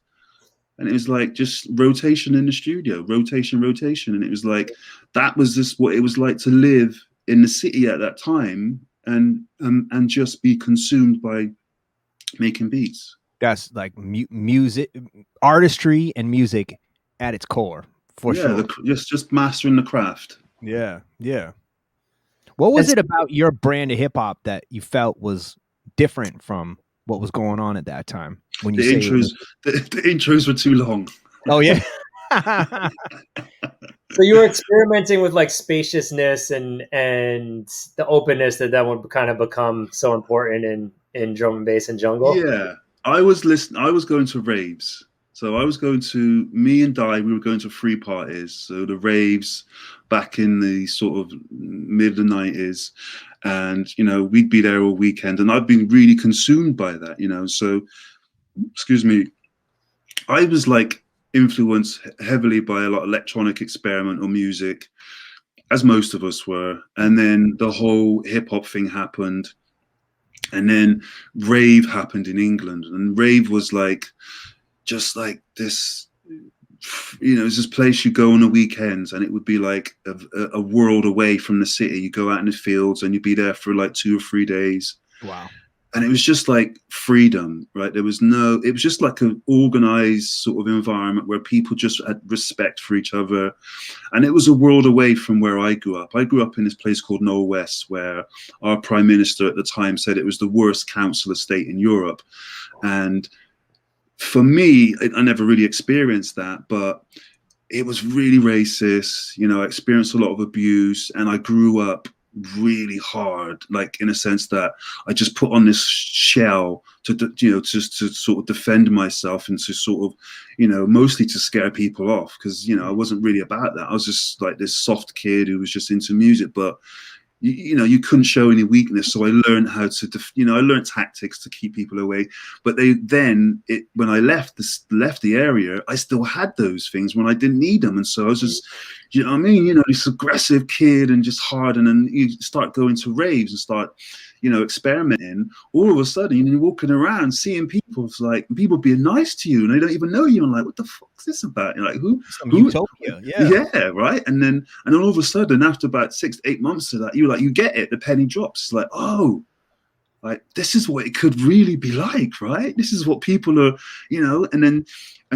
I: And it was like just rotation in the studio, rotation. And it was like, that was just what it was like to live in the city at that time and just be consumed by making beats.
B: That's like music, artistry and music at its core, for sure.
I: Just mastering the craft.
B: Yeah. What was it about your brand of hip hop that you felt was different from what was going on at that time? When you
I: the intros were too long.
B: Oh yeah.
A: So you were experimenting with like spaciousness and the openness that would kind of become so important in drum and bass and jungle.
I: Yeah, I was going to raves. So I was going to, me and Di, we were going to free parties. So the raves back in the sort of mid the 90s. And, we'd be there all weekend. And I've been really consumed by that, So, excuse me, I was like influenced heavily by a lot of electronic experimental music, as most of us were. And then the whole hip hop thing happened. And then rave happened in England. And rave was like, just like this, it's this place you go on the weekends and it would be like a world away from the city. You go out in the fields and you'd be there for like 2 or 3 days.
B: Wow.
I: And it was just like freedom, right? It was just like an organized sort of environment where people just had respect for each other. And it was a world away from where I grew up. I grew up in this place called Knoll West, where our prime minister at the time said it was the worst council estate in Europe. And for me, I never really experienced that, but it was really racist. I experienced a lot of abuse, and I grew up really hard, like in a sense that I just put on this shell to sort of defend myself and to sort of, mostly to scare people off because, I wasn't really about that. I was just like this soft kid who was just into music, but you couldn't show any weakness. So I learned how to, I learned tactics to keep people away. But when I left the area, I still had those things when I didn't need them. And so I was just, you know what I mean? This aggressive kid and just hard. And then you start going to raves and start, experimenting. All of a sudden, you're walking around seeing people being nice to you and they don't even know you. And like, what the fuck is this about? You're like, who?
B: Utopia,
I: yeah, right. And then all of a sudden, after about 6 to 8 months of that, you get it. The penny drops. It's like, oh, like this is what it could really be like, right? This is what people are, and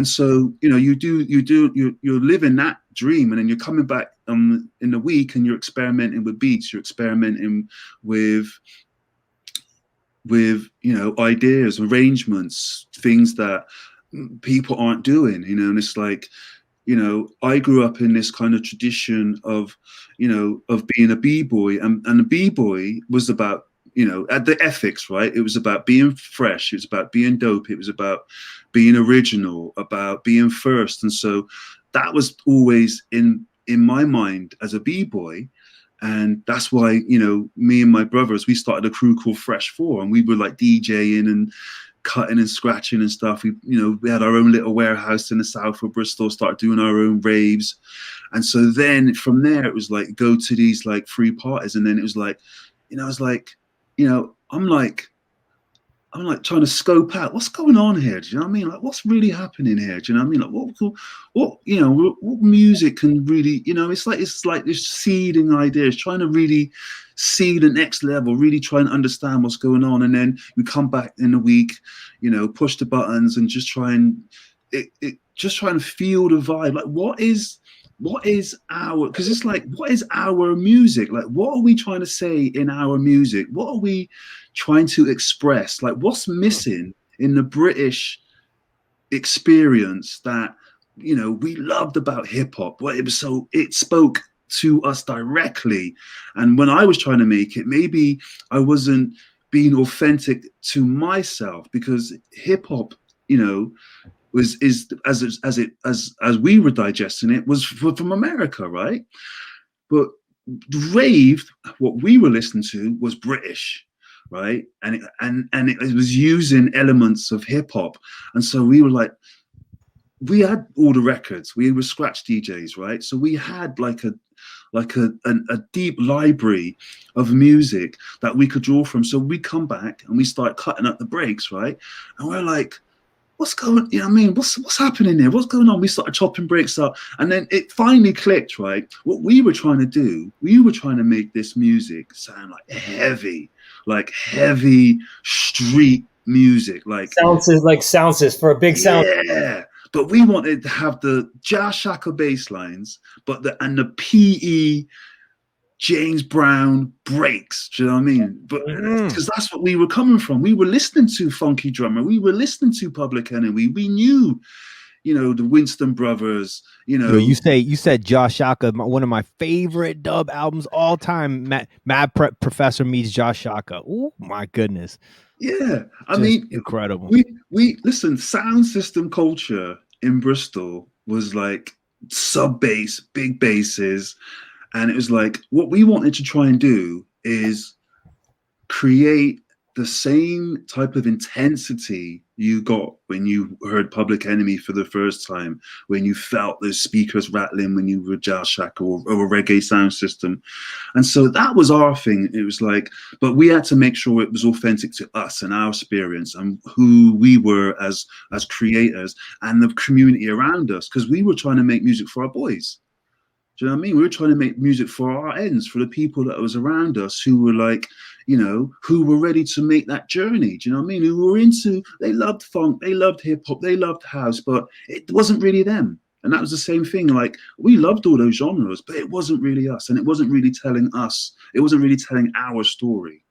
I: so you're living that dream, and then you're coming back in the week and you're experimenting with beats, you're experimenting with ideas, arrangements, things that people aren't doing, and it's like, I grew up in this kind of tradition of being a b-boy, and a b-boy was about, at the ethics, right? It was about being fresh. It was about being dope. It was about being original, about being first. And so that was always in my mind as a b-boy. And that's why, me and my brothers, we started a crew called Fresh 4, and we were like DJing and cutting and scratching and stuff. We had our own little warehouse in the south of Bristol, started doing our own raves. And so then from there, it was like, go to these like free parties. And then it was like, I'm like trying to scope out what's going on here. Do you know what I mean? Like, what's really happening here? Do you know what I mean? Like, what music can really, it's like this seeding ideas, trying to really see the next level, really try and understand what's going on. And then we come back in a week, push the buttons and just try and feel the vibe. Like, what is our, because it's like, what is our music? Like, what are we trying to say in our music? What are we trying to express? Like, what's missing in the British experience that, we loved about hip hop? Well, it spoke to us directly. And when I was trying to make it, maybe I wasn't being authentic to myself, because hip hop, as we were digesting it, was from America, right? But rave, what we were listening to, was British, right? And it was using elements of hip hop, and so we were like, we had all the records, we were scratch DJs, right? So we had like a deep library of music that we could draw from. So we come back and we start cutting up the breaks, right? And we're like, what's going, what's happening here? What's going on? We started chopping breaks up, and then it finally clicked, right? What we were trying to do, we were trying to make this music sound like heavy street music, like
A: sounds for a big sound.
I: Yeah, but we wanted to have the Jazz Shaka bass lines, and the PE James Brown breaks. Do you know what I mean? But because that's what we were coming from. We were listening to Funky Drummer. We were listening to Public Enemy. We knew, the Winston Brothers.
B: You said Josh Shaka, one of my favorite dub albums all time. Mad Professor meets Josh Shaka. Oh my goodness.
I: Yeah, I mean,
B: incredible.
I: We listen. Sound system culture in Bristol was like sub bass, big basses. And it was like, what we wanted to try and do is create the same type of intensity you got when you heard Public Enemy for the first time, when you felt those speakers rattling, when you were Jazz Shack or a reggae sound system. And so that was our thing. It was like, but we had to make sure it was authentic to us and our experience and who we were as creators and the community around us, because we were trying to make music for our boys. Do you know what I mean? We were trying to make music for our ends, for the people that was around us who were like, who were ready to make that journey. Do you know what I mean? Who were they loved funk, they loved hip hop, they loved house, but it wasn't really them. And that was the same thing. Like, we loved all those genres, but it wasn't really us. And it wasn't really telling us. It wasn't really telling our story.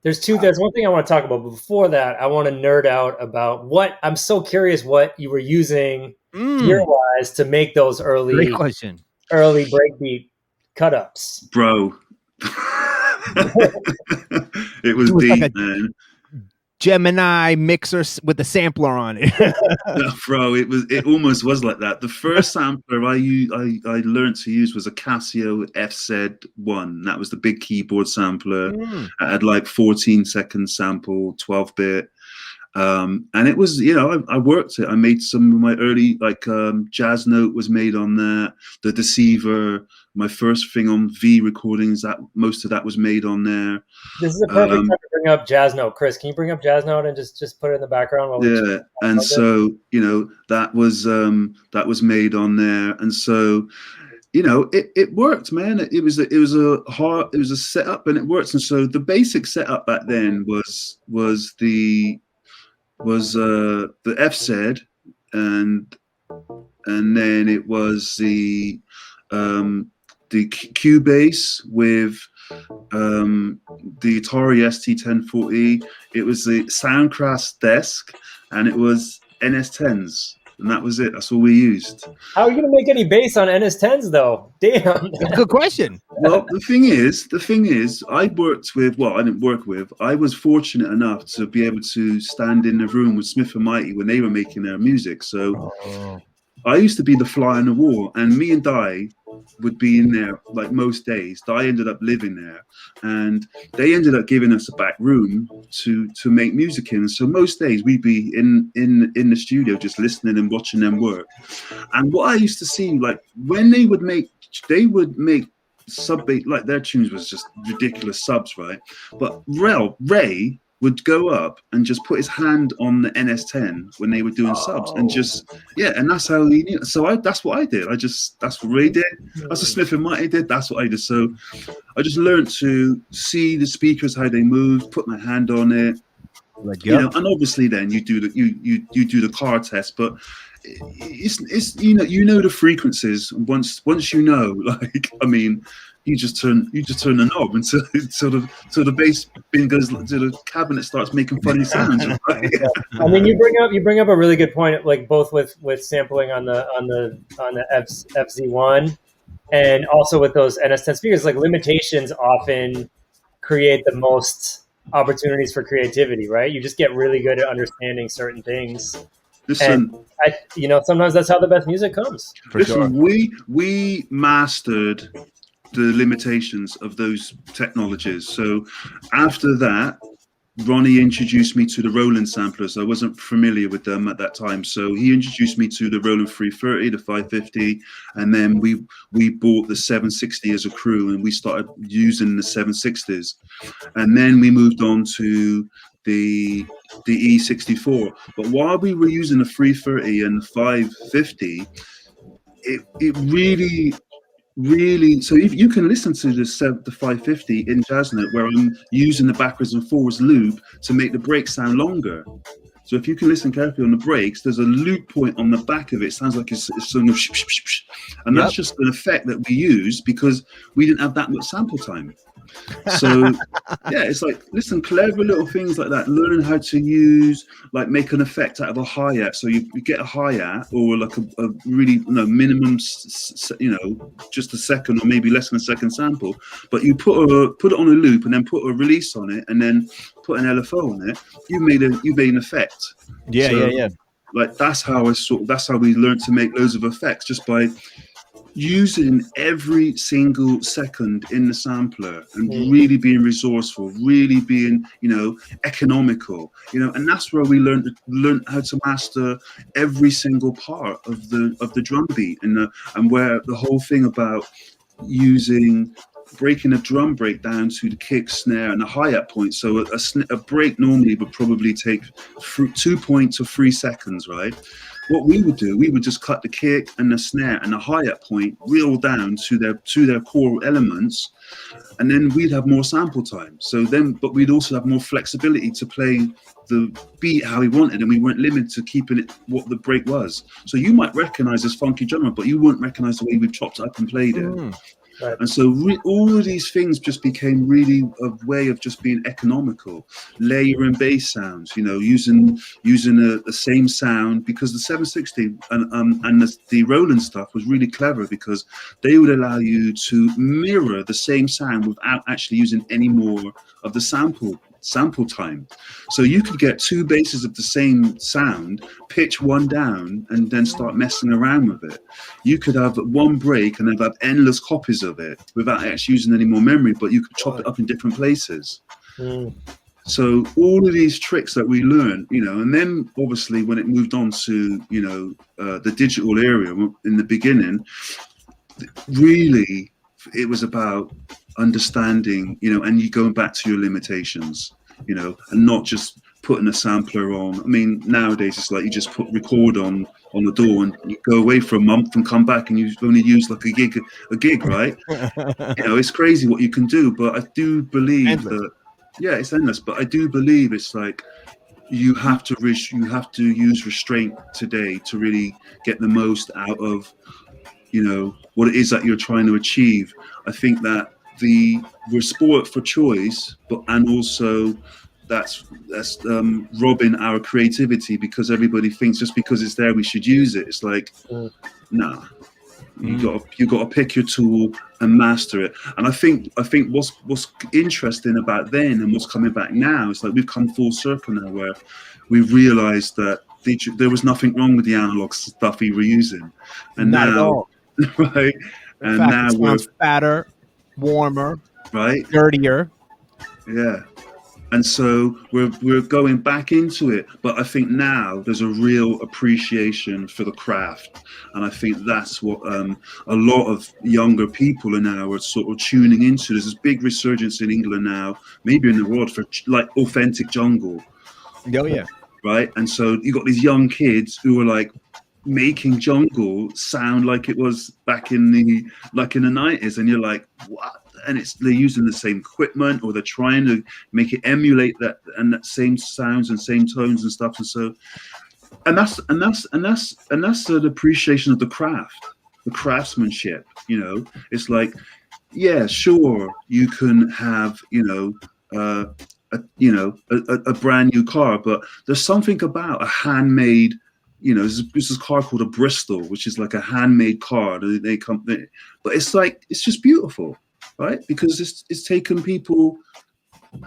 A: There's one thing I want to talk about, but before that, I want to nerd out about I'm so curious what you were using gear-wise to make those
B: Great question.
A: early breakbeat cut-ups.
I: Bro. It was deep, man.
B: Gemini mixer with a sampler on it.
I: Yeah, bro, it almost was like that. The first sampler I learned to use was a Casio FZ1. That was the big keyboard sampler. It had like 14-second sample, 12-bit. And it was, I worked it. I made some of my early, Jazz Note was made on that. The Deceiver, my first thing on V recordings, that most of that was made on there.
A: This is a perfect time to bring up Jazz Note. Chris, can you bring up Jazz Note and just put it in the background while we
I: yeah, and so that was made on there, and so it worked, man. It was a setup, and it worked. And so the basic setup back then was the FZ, and then it was the Cubase with the Atari ST1040. It was the Soundcraft desk, and it was NS10s, and that was it. That's all we used.
A: How are you gonna make any bass on NS10s though? Damn.
B: Good question.
I: Well, the thing is, I didn't work with. I was fortunate enough to be able to stand in the room with Smith and Mighty when they were making their music. So I used to be the fly on the wall, and me and Di would be in there like most days. Di ended up living there, and they ended up giving us a back room to make music in. And so most days we'd be in the studio just listening and watching them work. And what I used to see, like when they would make sub, like their tunes was just ridiculous subs, right? But Ray would go up and just put his hand on the NS10 when they were doing subs, and and that's how he knew. So that's what I did. That's what Ray did. That's what Smith and Mighty did. That's what I did. So I just learned to see the speakers, how they moved, put my hand on it. And obviously then you do the car test, but it's the frequencies. Once you just turn the knob until the bass bin goes to the cabinet, starts making funny sounds. Right?
A: I mean, you bring up a really good point, like both with sampling on the FZ1 and also with those NS10 speakers. Like limitations often create the most opportunities for creativity, right? You just get really good at understanding certain things.
I: Listen,
A: and sometimes that's how the best music comes.
I: Listen, we mastered the limitations of those technologies. So after that, Ronnie introduced me to the Roland samplers. I wasn't familiar with them at that time, so he introduced me to the Roland 330, the 550, and then we bought the 760 as a crew, and we started using the 760s, and then we moved on to the E64. But while we were using the 330 and the 550, it really, so if you can listen to the 550 in Jazz Note, where I'm using the backwards and forwards loop to make the break sound longer. So if you can listen carefully on the breaks, there's a loop point on the back of it. It sounds like it's sort of and that's just an effect that we use because we didn't have that much sample time. So it's like, listen, clever little things like that, learning how to use, like make an effect out of a hi-hat. So you get a hi-hat or like a really minimum, just a second or maybe less than a second sample, but you put it on a loop and then put a release on it and then put an LFO on it. You made an effect. Yeah. Like that's how we learned to make loads of effects, just by using every single second in the sampler and really being resourceful, really being, economical, and that's where we learned how to master every single part of the drum beat, and where the whole thing about breaking a drum break down to the kick, snare, and the hi-hat point. So a break normally would probably take 2 to 3 seconds, right? What we would do, we would just cut the kick and the snare and the hi-hat point real down to their core elements, and then we'd have more sample time. But we'd also have more flexibility to play the beat how we wanted, and we weren't limited to keeping it what the break was. So you might recognize this funky drummer, but you wouldn't recognize the way we chopped it up and played it. Right. And so all of these things just became really a way of just being economical, layering bass sounds, using the same sound, because the 760 and the Roland stuff was really clever because they would allow you to mirror the same sound without actually using any more of the sample sample time. So you could get 2 basses of the same sound, pitch one down, and then start messing around with it. You could have one break and have endless copies of it without actually using any more memory, but you could chop it up in different places. So all of these tricks that we learned, and then obviously when it moved on to, the digital area in the beginning, really it was about understanding, and you going back to your limitations, and not just putting a sampler on. I mean, nowadays it's like you just put record on the door and you go away for a month and come back and you've only used like a gig, right? It's crazy what you can do, but I do believe that, yeah, it's endless, but I do believe it's like you have to use restraint today to really get the most out of what it is that you're trying to achieve. I think that we're sport for choice, and also that's robbing our creativity, because everybody thinks just because it's there we should use it. It's like, nah. You got to pick your tool and master it. And I think what's interesting about then and what's coming back now is like we've come full circle now, where we've realised that there was nothing wrong with the analog stuff we were using, and
B: Not at
I: now,
B: all.
I: right?
B: In
I: And
B: fact,
I: now
B: it sounds fatter, warmer,
I: right,
B: dirtier.
I: Yeah. And so we're going back into it, but I think now there's a real appreciation for the craft, and I think that's what a lot of younger people are now are sort of tuning into. There's this big resurgence in England now, maybe in the world, for like authentic jungle.
B: Oh yeah,
I: right. And so you got these young kids who are like making jungle sound like it was back in the 90s, and you're like, what? And they're using the same equipment, or they're trying to make it emulate that and that same sounds and same tones and stuff. And so, and that's an appreciation of the craft, the craftsmanship. It's like, yeah, sure, you can have a brand new car, but there's something about a handmade. There's this car called a Bristol, which is like a handmade car. They come, but it's just beautiful. Right, because it's taken people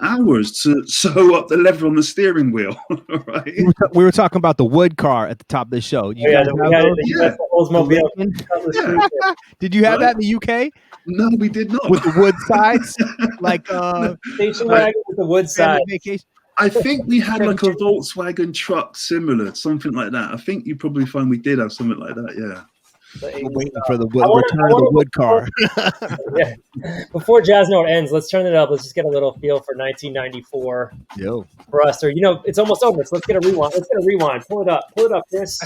I: hours to sew up the lever on the steering wheel. Right,
B: we were talking about the wood car at the top of the show.
A: Did you have
B: that in the UK?
I: No, we did not.
B: With the wood sides, like
A: station wagon with the wood sides.
I: I think we had like a Volkswagen truck similar, something like that. I think you probably find we did have something like that. Yeah.
B: We're waiting for the return of the wood car.
A: Yeah. Before Jazz Note ends, let's turn it up. Let's just get a little feel for 1994.
B: Yo.
A: For us, or it's almost over. So let's get a rewind. Pull it up, Chris.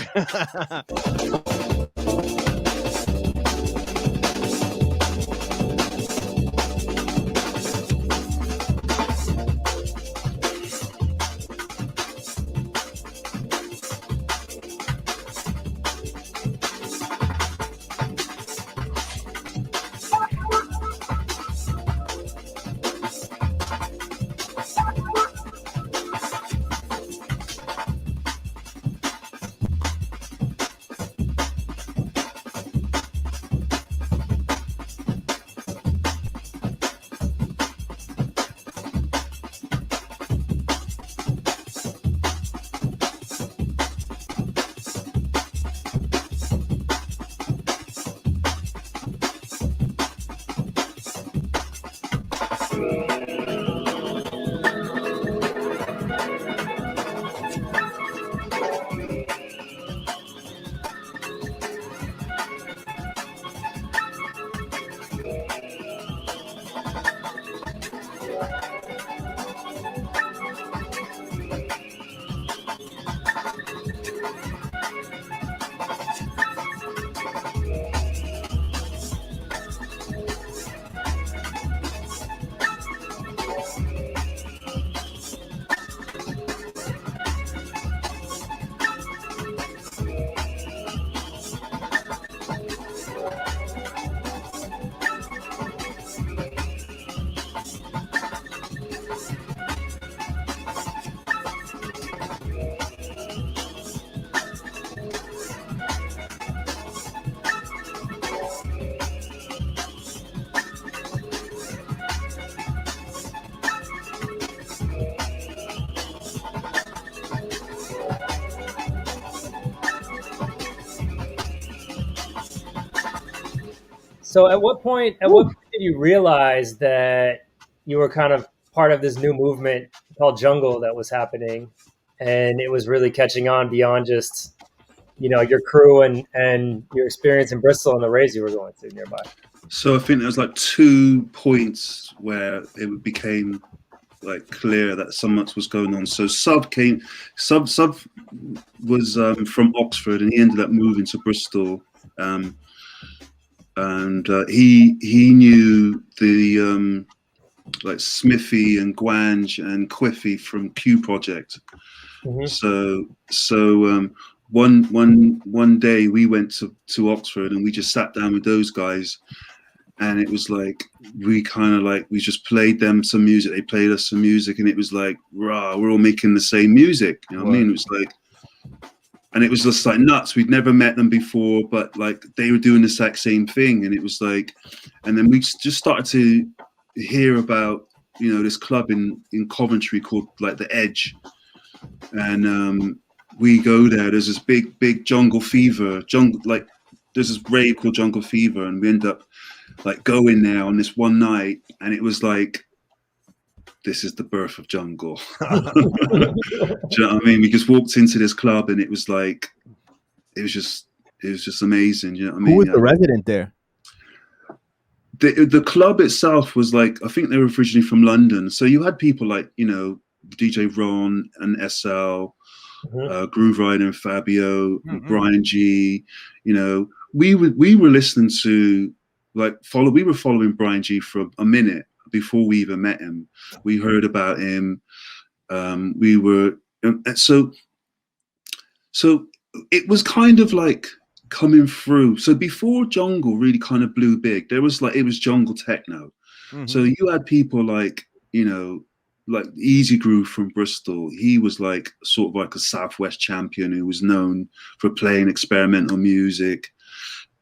A: So at what point did you realize that you were kind of part of this new movement called jungle that was happening, and it was really catching on beyond just your crew and your experience in Bristol and the raves you were going to nearby?
I: So I think there was like 2 points where it became like clear that so much was going on. So Sub was from Oxford, and he ended up moving to Bristol. And he knew the like Smithy and Gwange and Quiffy from Q Project.
A: Mhm.
I: So one day we went to Oxford, and we just sat down with those guys, and it was like we just played them some music, they played us some music, and it was like, rah, we're all making the same music, you know what I mean? It was like, and it was just like nuts. We'd never met them before, but like they were doing the exact same thing, and it was like, and then we just started to hear about this club in Coventry called like the Edge, and we go there. There's this big jungle fever, like there's this rave called Jungle Fever, and we end up like going there on this one night, and it was like, this is the birth of jungle. Do you know what I mean? We just walked into this club, and it was like, it was just amazing. You know what I mean?
B: Who was the resident there?
I: The club itself was like, I think they were originally from London, so you had people like DJ Ron and SL, Groove Rider and Fabio, and Brian G. We were listening to we were following Brian G for a minute before we even met him. We heard about him. We were so it was kind of like coming through. So before jungle really kind of blew big, there was like, it was jungle techno. So you had people like like Easy Groove from Bristol. He was like sort of like a Southwest champion who was known for playing experimental music.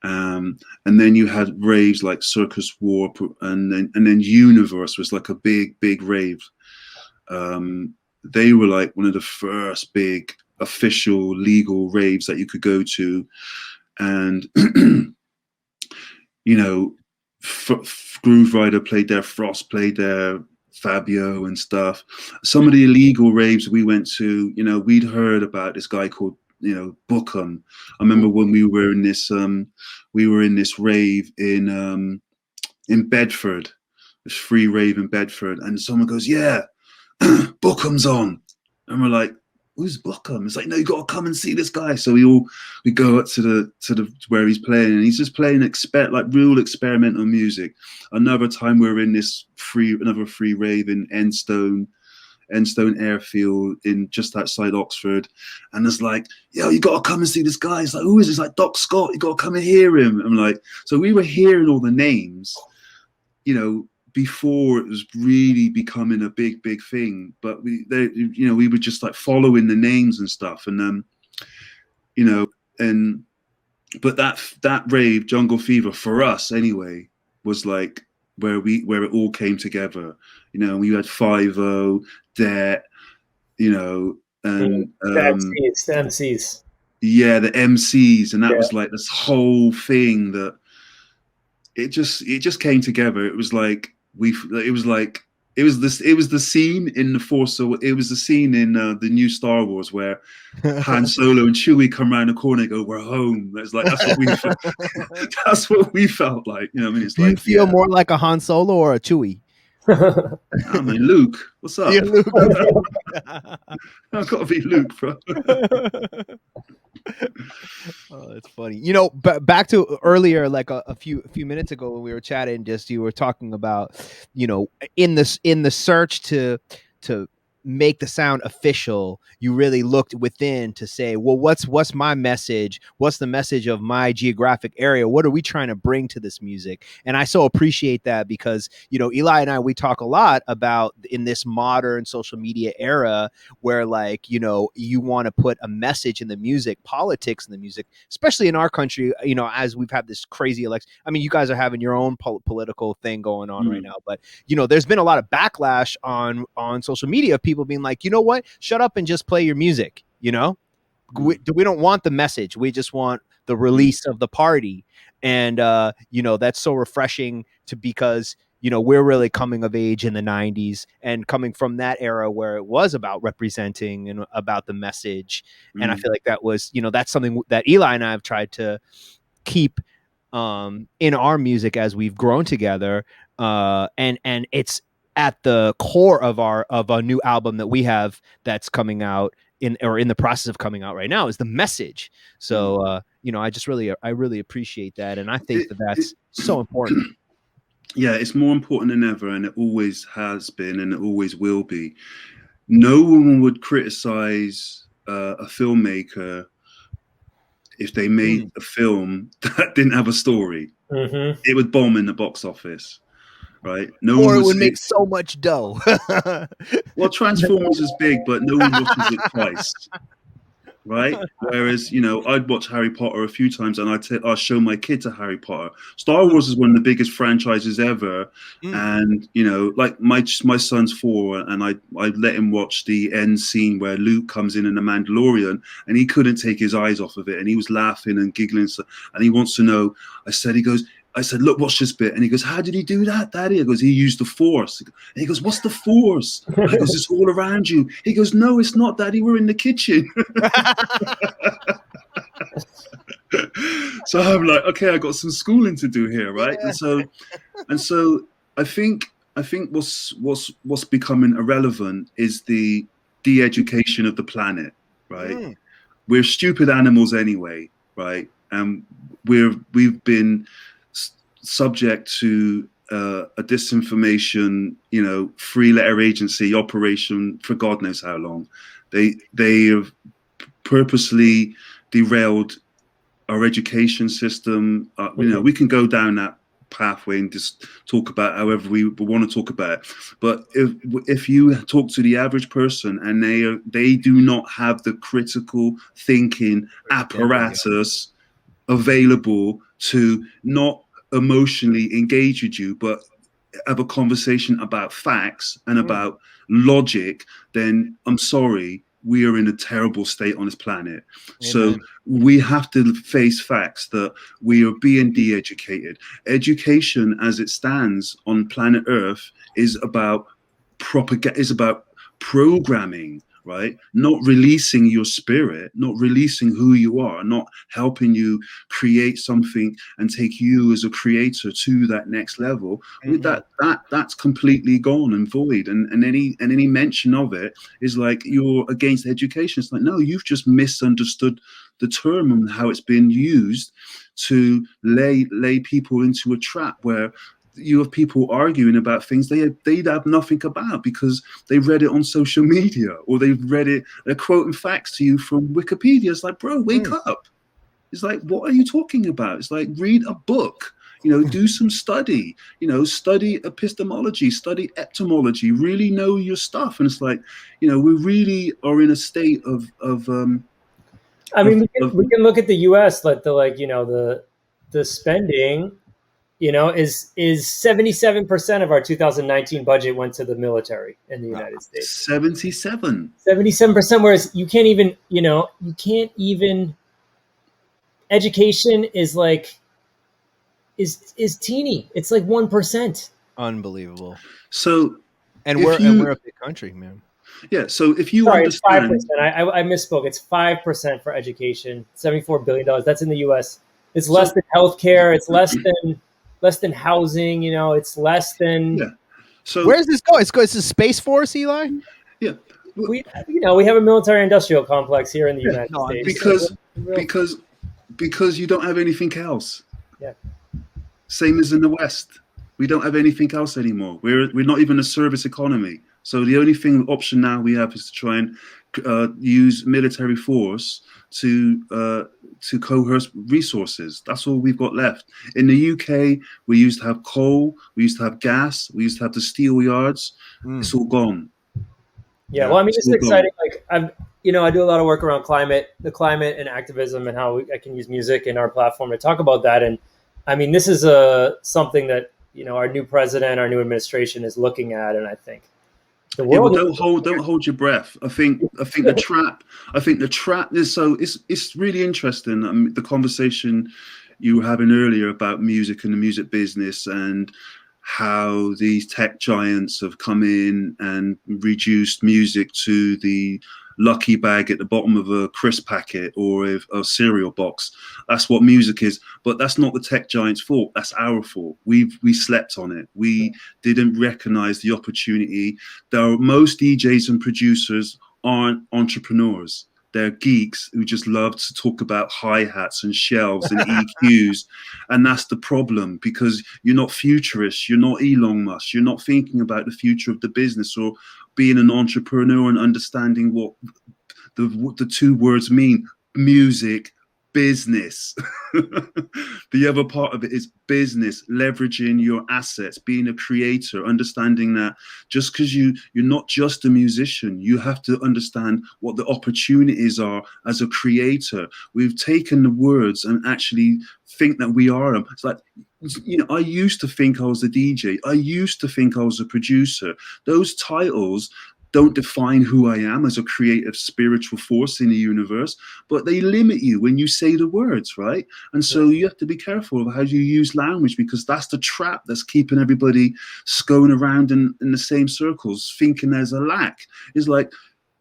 I: And then you had raves like Circus Warp, and then Universe was like a big rave. They were like one of the first big official legal raves that you could go to, and Groove Rider played there, Frost played there, Fabio and stuff. Some of the illegal raves we went to, we'd heard about this guy called Bookham. I remember when we were in this rave in Bedford, this free rave in Bedford, and someone goes, yeah, Bookham's on, and we're like, who's Bookham? It's like, no, you got to come and see this guy. So we go up to the where he's playing, and he's just playing real experimental music. Another time we were in this another free rave in Enstone Airfield in just outside Oxford, and it's like, yo, you got to come and see this guy. It's like, who is this? Like Doc Scott, you got to come and hear him. I'm like, so we were hearing all the names, before it was really becoming a big thing, but we were just like following the names and stuff, and but that rave Jungle Fever for us anyway was like where it all came together. We had 5-0, Det, and
A: the MCs.
I: Yeah, the MCs, and that was like this whole thing that it just came together. It was like it was the scene in the scene in the new Star Wars where Han Solo and Chewie come around the corner and go, we're home. It's like, that's what we felt. That's what we felt like. I mean, it's
B: Do you feel more like a Han Solo or a Chewie?
I: I mean, Luke, what's up?
B: Yeah, Luke.
I: I've got to be Luke, bro.
B: Oh, that's funny. Back to earlier, like a few minutes ago when we were chatting, you were talking about, in the search to make the sound official, you really looked within to say, well, what's my message? What's the message of my geographic area? What are we trying to bring to this music? And I so appreciate that because, Eli and I, we talk a lot about in this modern social media era where like, you want to put a message in the music, politics in the music, especially in our country, as we've had this crazy election. I mean, you guys are having your own political thing going on right now, but there's been a lot of backlash on social media of people being like, you know what, shut up and just play your music. We don't want the message. We just want the release of the party. And that's so refreshing because we're really coming of age in the 90s and coming from that era where it was about representing and about the message. And I feel like that was, that's something that Eli and I have tried to keep in our music as we've grown together. And it's at the core of a new album that we have that's coming out in the process of coming out right now is the message. So, I really appreciate that. And I think that's so important.
I: Yeah, it's more important than ever, and it always has been, and it always will be. No one would criticize a filmmaker if they made a film that didn't have a story. It would bomb in the box office, right?
B: Or it would make so much dough.
I: Well, Transformers is big, but no one watches it twice, right? Whereas, I'd watch Harry Potter a few times, and I'll show my kids a Harry Potter. Star Wars is one of the biggest franchises ever, and like my son's 4, and I let him watch the end scene where Luke comes in The Mandalorian, and he couldn't take his eyes off of it, and he was laughing and giggling, and he wants to know. I said, look, watch this bit. And he goes, how did he do that, Daddy? I goes, he used the Force. And he goes, what's the Force? I goes, it's all around you. He goes, no, it's not, Daddy. We're in the kitchen. So I'm like, okay, I got some schooling to do here, right? Yeah. And so I think what's becoming irrelevant is the de-education of the planet, right? We're stupid animals anyway, right? And we've been subject to a disinformation, 3-letter agency operation for God knows how long. They have purposely derailed our education system. We can go down that pathway and just talk about however we want to talk about it. But if you talk to the average person and they do not have the critical thinking apparatus available to not emotionally engage with you, but have a conversation about facts and about logic, then I'm sorry, we are in a terrible state on this planet. Amen. So we have to face facts that we are being de-educated. Education as it stands on planet Earth is about programming, right? Not releasing your spirit, not releasing who you are, not helping you create something and take you as a creator to that next level. With that's completely gone and void. And any mention of it is like you're against education. It's like, no, you've just misunderstood the term and how it's been used to lay people into a trap where you have people arguing about things they have nothing about because they read it on social media or they've read it. They're quoting facts to you from Wikipedia. It's like, bro, wake up. It's like, what are you talking about? It's like, read a book, do some study, study epistemology, study etymology, really know your stuff. And it's like, we really are in a state of
A: I mean, we can look at the U.S. The spending, is 77% of our 2019 budget went to the military in the United States.
I: 77%.
A: Whereas you can't even, education is teeny. It's like 1%.
B: Unbelievable.
I: So,
B: we're a big country, man.
I: Yeah. So if you understand,
A: it's 5%. I misspoke. It's 5% for education. $74 billion. That's in the U.S. It's less than healthcare. It's less than housing. It's less than.
I: Yeah. So
B: where does this go? It's the Space Force, Eli.
I: Yeah.
A: We have a military-industrial complex here in the United States
I: because you don't have anything else.
A: Yeah.
I: Same as in the West, we don't have anything else anymore. We're not even a service economy. So the only option now we have is to try and use military force to coerce resources. That's all we've got left. In the UK, we used to have coal, we used to have gas, we used to have the steel yards. It's all gone.
A: Yeah, well, I mean, it's exciting. Like I do a lot of work around the climate and activism, and how I can use music in our platform to talk about that. And I mean, this is something that our new president, our new administration is looking at, and I think The
I: Yeah, well,
A: world.
I: don't hold your breath. I think the trap is so it's really interesting. The conversation you were having earlier about music and the music business and how these tech giants have come in and reduced music to the lucky bag at the bottom of a crisp packet or a cereal box. That's what music is. But that's not the tech giants' fault. That's our fault. We slept on it. We didn't recognize the opportunity. Most DJs and producers aren't entrepreneurs. They're geeks who just love to talk about hi-hats and shelves and EQs. And that's the problem, because you're not futurist. You're not Elon Musk. You're not thinking about the future of the business or being an entrepreneur and understanding what the two words mean: music, business. The other part of it is business, leveraging your assets, being a creator, understanding that just because you're not just a musician, you have to understand what the opportunities are as a creator. We've taken the words and actually think that we are them. It's like, I used to think I was a DJ. I used to think I was a producer. Those titles don't define who I am as a creative spiritual force in the universe, but they limit you when you say the words, right? And so you have to be careful of how you use language, because that's the trap that's keeping everybody going around in the same circles, thinking there's a lack. It's like,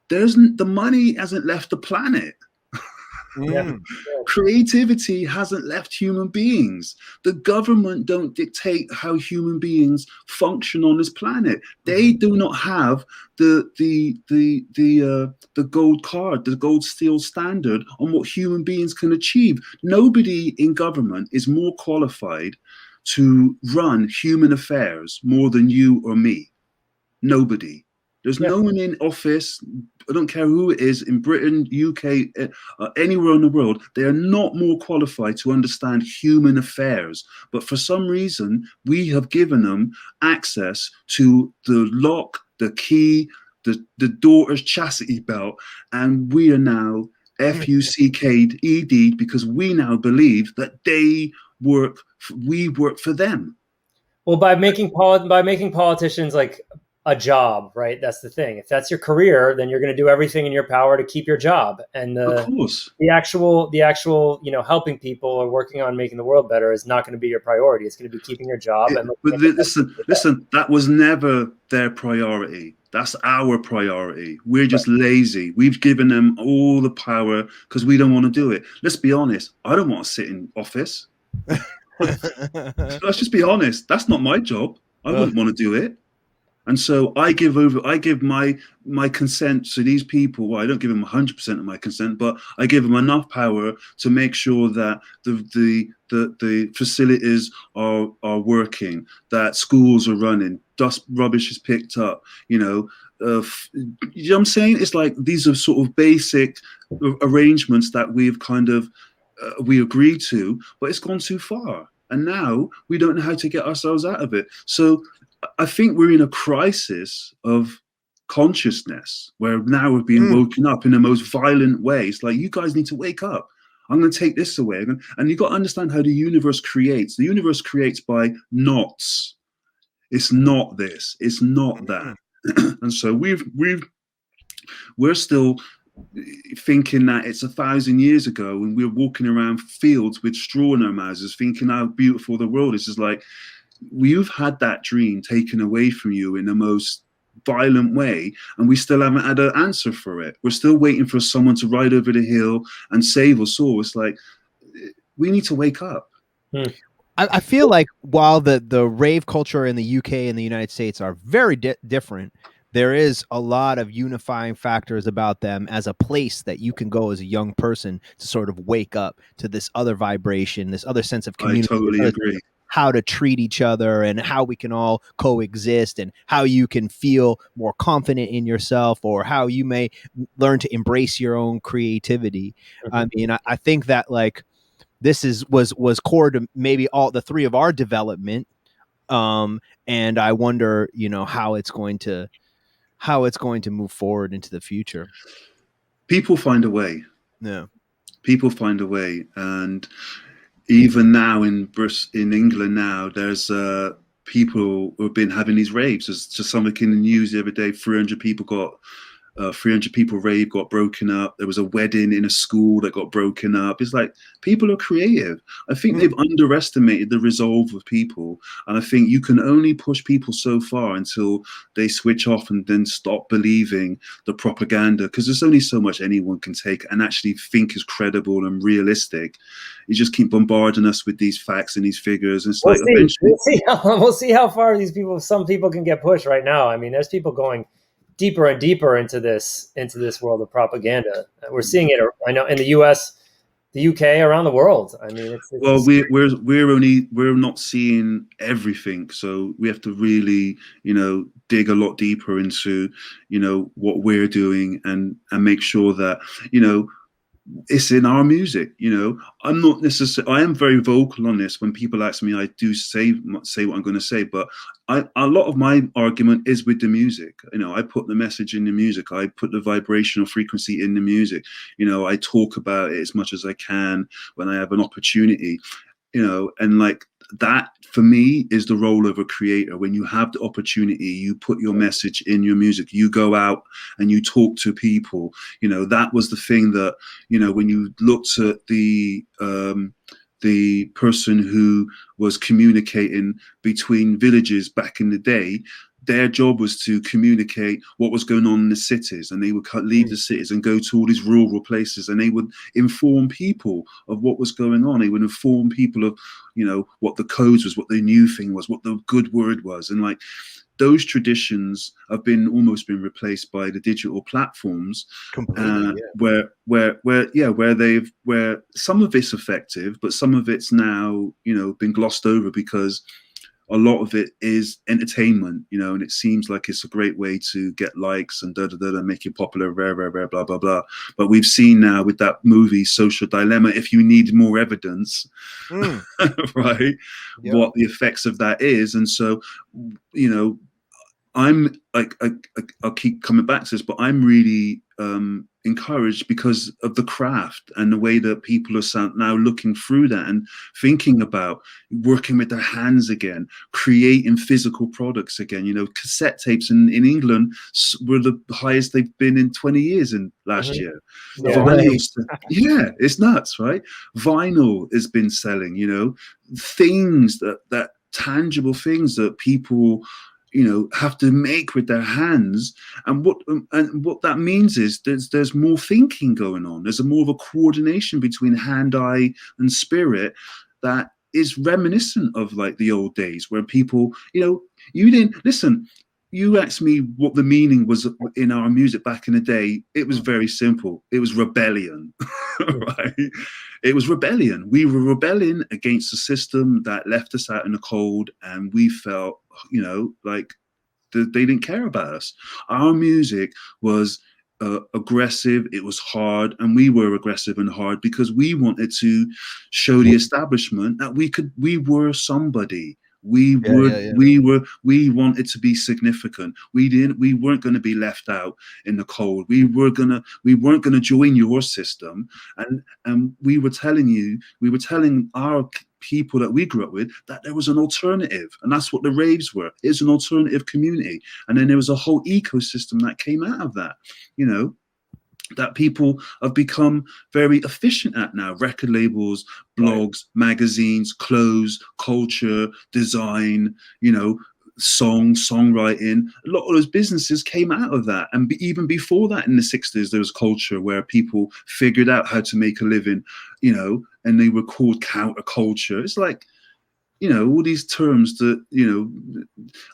I: the money hasn't left the planet. Creativity hasn't left human beings. The government don't dictate how human beings function on this planet. They do not have the gold card, the gold steel standard on what human beings can achieve. Nobody in government is more qualified to run human affairs more than you or me. Nobody. There's no one in office, I don't care who it is, in Britain, UK, anywhere in the world, they are not more qualified to understand human affairs. But for some reason, we have given them access to the lock, the key, the daughter's chastity belt, and we are now FUCKED because we now believe that we work for them.
A: Well, by making politicians like a job, right? That's the thing. If that's your career, then you're going to do everything in your power to keep your job. And
I: of course,
A: the actual, helping people or working on making the world better is not going to be your priority. It's going to be keeping your job.
I: But listen, that was never their priority. That's our priority. We're just lazy. We've given them all the power because we don't want to do it. Let's be honest. I don't want to sit in office. Let's just be honest. That's not my job. I wouldn't want to do it. And so I give my consent to these people. Well, I don't give them 100% of my consent, but I give them enough power to make sure that the facilities are working, that schools are running, rubbish is picked up. You know what I'm saying? It's like these are sort of basic arrangements that we've kind of we agreed to, but it's gone too far. And now we don't know how to get ourselves out of it. So I think we're in a crisis of consciousness where now we're being woken up in the most violent way. It's like, you guys need to wake up. I'm going to take this away. And you've got to understand how the universe creates. The universe creates by knots. It's not this. It's not that. And so we're still thinking that it's 1,000 years ago and we're walking around fields with straw in our mouths thinking how beautiful the world is. It's like, you've had that dream taken away from you in the most violent way, and we still haven't had an answer for it. We're still waiting for someone to ride over the hill and save us all. It's like, we need to wake up.
B: I feel like while the rave culture in the UK and the United States are very different, there is a lot of unifying factors about them as a place that you can go as a young person to sort of wake up to this other vibration, this other sense of community.
I: I totally agree.
B: How to treat each other and how we can all coexist and how you can feel more confident in yourself or how you may learn to embrace your own creativity. I mean, I think that like this was core to maybe all the three of our development. And I wonder, how it's going to move forward into the future.
I: People find a way.
B: Yeah.
I: People find a way. And even now in England now, there's people who have been having these raves. There's just something in the news the other day, 300 people rave got broken up. There was a wedding in a school that got broken up. It's like, people are creative. I think they've underestimated the resolve of people. And I think you can only push people so far until they switch off and then stop believing the propaganda, because there's only so much anyone can take and actually think is credible and realistic. You just keep bombarding us with these facts and these figures. And it's
A: We'll
I: like,
A: see.
I: eventually,
A: We'll see how far some people can get pushed right now. I mean, there's people going deeper and deeper into this world of propaganda. We're seeing it, I know, in the US, the UK, around the world. I mean, it's
I: well, we're not seeing everything, so we have to really, dig a lot deeper into, what we're doing, and make sure that, it's in our music. I'm not necessarily, I am very vocal on this. When people ask me, I do say what I'm going to say, but a lot of my argument is with the music. I put the message in the music. I put the vibrational frequency in the music. I talk about it as much as I can when I have an opportunity, and like, that for me is the role of a creator. When you have the opportunity, you put your message in your music, you go out and you talk to people. That was the thing that, when you looked at the person who was communicating between villages back in the day, their job was to communicate what was going on in the cities, and they would leave the cities and go to all these rural places, and they would inform people of what was going on. They would inform people of, what the codes was, what the new thing was, what the good word was. And like, those traditions have almost been replaced by the digital platforms,
B: Completely,
I: where some of it's effective, but some of it's now, been glossed over, because a lot of it is entertainment, and it seems like it's a great way to get likes and and make it popular, rare, blah, blah, blah. But we've seen now with that movie, Social Dilemma, if you need more evidence, right, what the effects of that is. And so, I'm like, I'll keep coming back to this, but I'm really encouraged because of the craft and the way that people are now looking through that and thinking about working with their hands again, creating physical products again. Cassette tapes in England were the highest they've been in 20 years in last year.
A: Yeah.
I: Vinyl, yeah, it's nuts, right? Vinyl has been selling, things that tangible things that people have to make with their hands. And what that means is there's more thinking going on. There's more of a coordination between hand, eye, and spirit that is reminiscent of like the old days, where people, you didn't listen. You asked me what the meaning was in our music back in the day. It was very simple. It was rebellion, right? It was rebellion. We were rebelling against a system that left us out in the cold, and we felt, like they didn't care about us. Our music was aggressive. It was hard, and we were aggressive and hard because we wanted to show the establishment that we were somebody. We wanted to be significant. We weren't going to be left out in the cold. We weren't going to join your system. And we were telling our people that we grew up with that there was an alternative, and that's what the raves were. It's an alternative community. And then there was a whole ecosystem that came out of that, that people have become very efficient at now. Record labels, blogs, magazines, clothes, culture, design, songwriting. A lot of those businesses came out of that. And even before that, in the 60s, there was culture where people figured out how to make a living, and they were called counterculture. It's like, all these terms that,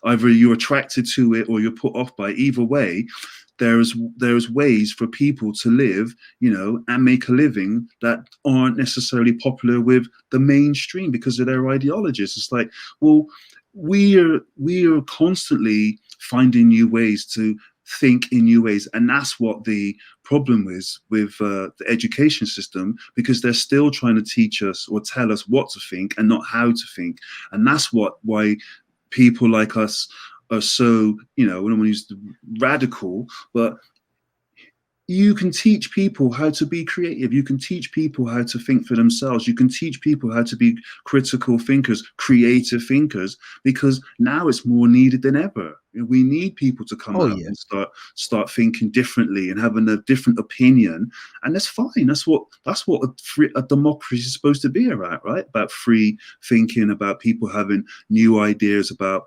I: either you're attracted to it or you're put off by. Either way, there's ways for people to live, and make a living that aren't necessarily popular with the mainstream because of their ideologies. It's like, well, we are constantly finding new ways to think in new ways, and that's what the problem is with the education system, because they're still trying to teach us or tell us what to think and not how to think. And that's why people like us are so, I don't want to use the radical, but you can teach people how to be creative. You can teach people how to think for themselves. You can teach people how to be critical thinkers, creative thinkers, because now it's more needed than ever. We need people to come out and start thinking differently and having a different opinion, and that's fine. That's what a democracy is supposed to be about, right? About free thinking, about people having new ideas about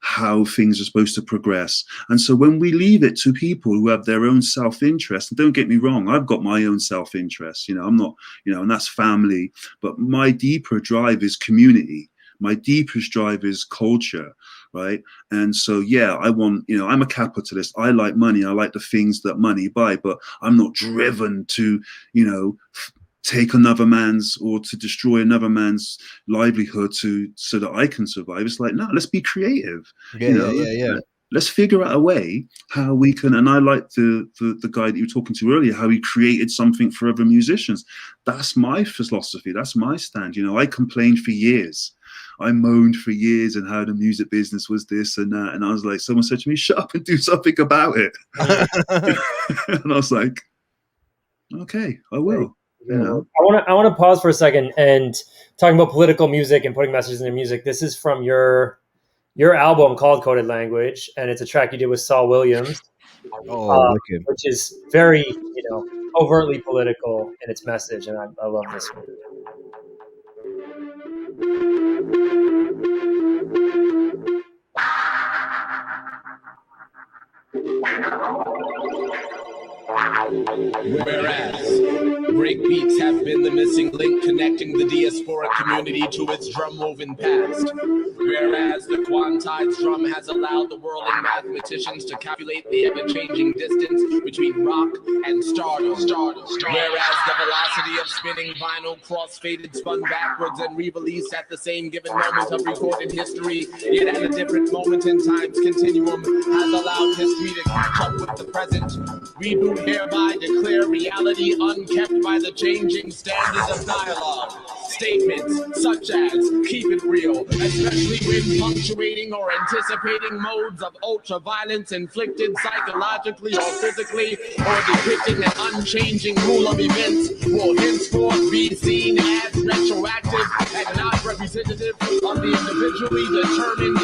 I: how things are supposed to progress. And so when we leave it to people who have their own self-interest, and don't get me wrong, I've got my own self-interest, I'm not, and that's family, but my deeper drive is community. My deepest drive is culture, right? And so, yeah, I want, I'm a capitalist. I like money. I like the things that money buy, but I'm not driven to, take another man's or to destroy another man's livelihood so that I can survive. It's like, no, let's be creative.
B: Yeah.
I: Let's figure out a way how we can. And I like the guy that you were talking to earlier, how he created something for other musicians. That's my philosophy. That's my stand. I complained for years. I moaned for years and how the music business was this and that. And I was like, someone said to me, shut up and do something about it. And I was like, okay, I will.
A: I want to pause for a second and talking about political music and putting messages in their music. This is from your album called Coded Language, and it's a track you did with Saul Williams, which is very overtly political in its message, and I love this one.
J: Whereas breakbeats have been the missing link connecting the diaspora community to its drum-woven past. Whereas the quantized drum has allowed the whirling mathematicians to calculate the ever-changing distance between rock and stardom. Whereas the velocity of spinning vinyl cross-faded, spun backwards and re-released at the same given moment of recorded history, yet at a different moment in time's continuum, has allowed history to catch up with the present. We do hereby declare reality unkept by the changing standards of dialogue. Statements such as keep it real, especially when punctuating or anticipating modes of ultra-violence inflicted psychologically or physically, or depicting an unchanging rule of events, will henceforth be seen as retroactive and not representative of the individually determined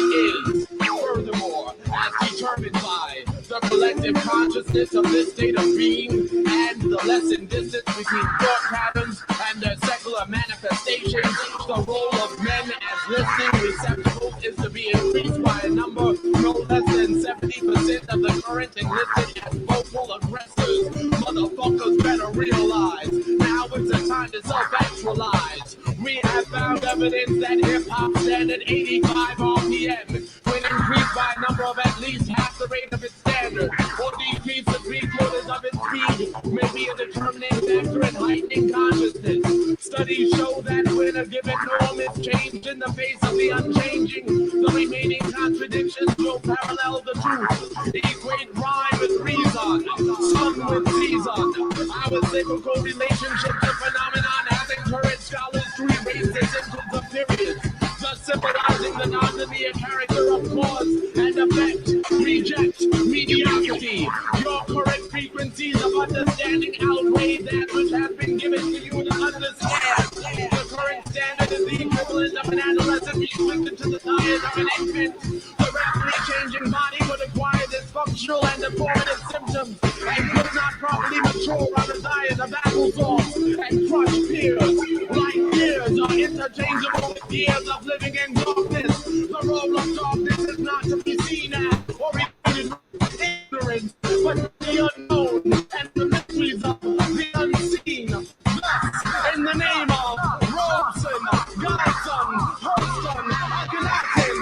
J: is. Furthermore, as determined by the collective consciousness of this state of being and the lessened distance between thought patterns and their secular manifestations, the role of men as listening receptacles is to be increased by a number no less than 70% of the current enlisted as vocal aggressors. Motherfuckers better realize, now is the time to self-actualize. We have found evidence that hip-hop stand at 85 RPM when increased by a number of at least half the rate of its standard, or decrease to 3/4 of its speed, may be a determining factor in heightening consciousness. Studies show that when a given norm is changed in the face of the unchanging, the remaining contradictions will parallel the truth. Equate rhyme with reason, sun with season. Our cyclical relationship to phenomenon has encouraged scholars to erase the symptoms of periods, thus symbolizing the non-linear character of cause and effect. Reject mediocrity. Your current frequencies of understanding outweigh that which has been given to you to understand. The current standard is the equivalent of an adolescent restricted to the diet of an infant. The rapidly changing body would acquire dysfunctional and deformative symptoms and could not properly mature on a diet of applesauce and crushed pears. Like pears are interchangeable with years of living in darkness. The role of darkness is not to be seen as or repeated with ignorance, but the unknown and the mysteries of the unseen. Thus, in the name of Robeson, Godson, Hurston, Akhenaten,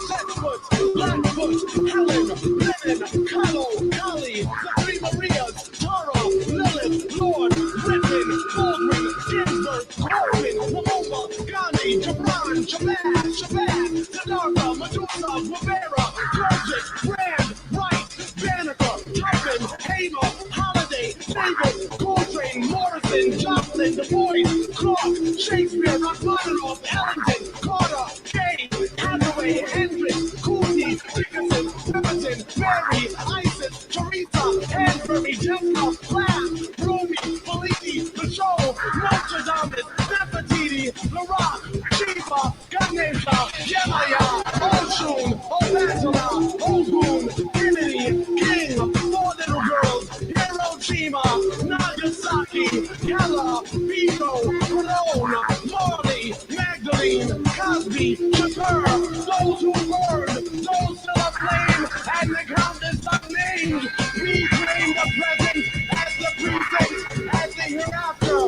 J: Setchfoot, Blackfoot, Helen, Lennon, Carlo, Golly, the Three Marias, Taro, Lilith, Lord, Griffin, Baldwin, Ginsburg, Corbin, Wamoma, Gandhi, Gibran, Shabbat, Tadarka, Medusa, Rivera, Georgic, Brand, Wright, Banneker, Turpin, Hamer, Holiday, Davis, Coltrane, Morrison, Joplin, Du Bois, Clark, Shakespeare, Rachmaninoff, Ellington, Carter, Kay, Hathaway, Hendrix, Cooley, Dickinson, Pemberton, Berry, Isis, Murray, Jelka, Flash, Romy, Fellini, the show, Nostradamus, Nefertiti, The Rock, Chifa, Ganesha, Yemaya, Oshun, Obangela, Ogun, Kennedy, King, Four Little Girls, Hiroshima, Nagasaki, Kella, Vigo, Corona, Marley, Magdalene, Cosby, Shakur, those who burned, those still aflame, and the countless unnamed. We claim the present as the precinct, as the hereafter.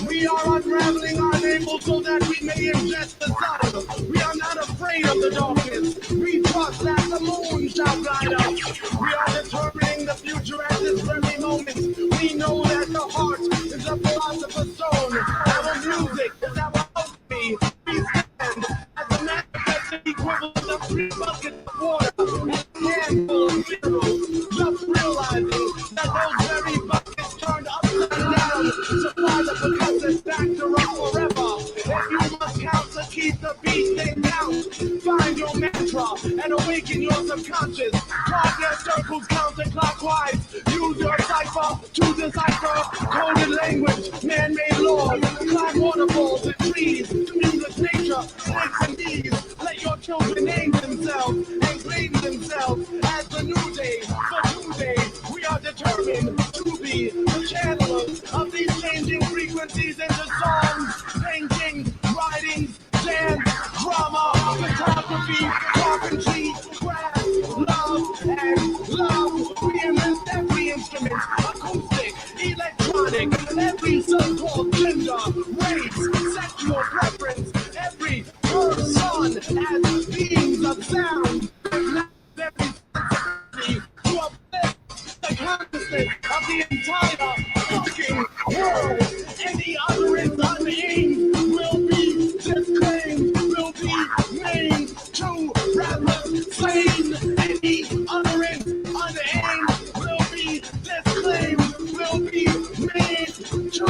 J: We are unraveling our label so that we may ingest the sun. We are not afraid of the darkness. We trust that the moon shall guide us. We are determining the future at this very moment. We know that the heart is a philosopher's stone. Our music is our alchemy. We stand as a manifested equivalent of 3 buckets of water and a handful of minerals. Just realizing that those very buckets turned upside down supply the percussive factor of forever. If you must count to keep the beat, then count. Find your mantra and awaken your subconscious. Carve their circles counterclockwise. Use your cipher to decipher coded language, man-made laws, climb waterfalls and trees, commune with nature, snakes and bees. Let your children name themselves and claim themselves as the new day. For today, we are determined to be the channelers of these changing frequencies into songs, paintings, writings, dance, drama, photography, carpentry, craft, love, and love. We invent every instrument, acoustic, electronic, every so-called gender, race, sexual preference, every person as beings of sound. Every sensibility to uplift the consciousness of the entire fucking world. Any utterance unaimed will be disclaimed, will be named to rappers slain. Any utterance unaimed will be disclaimed, will be made to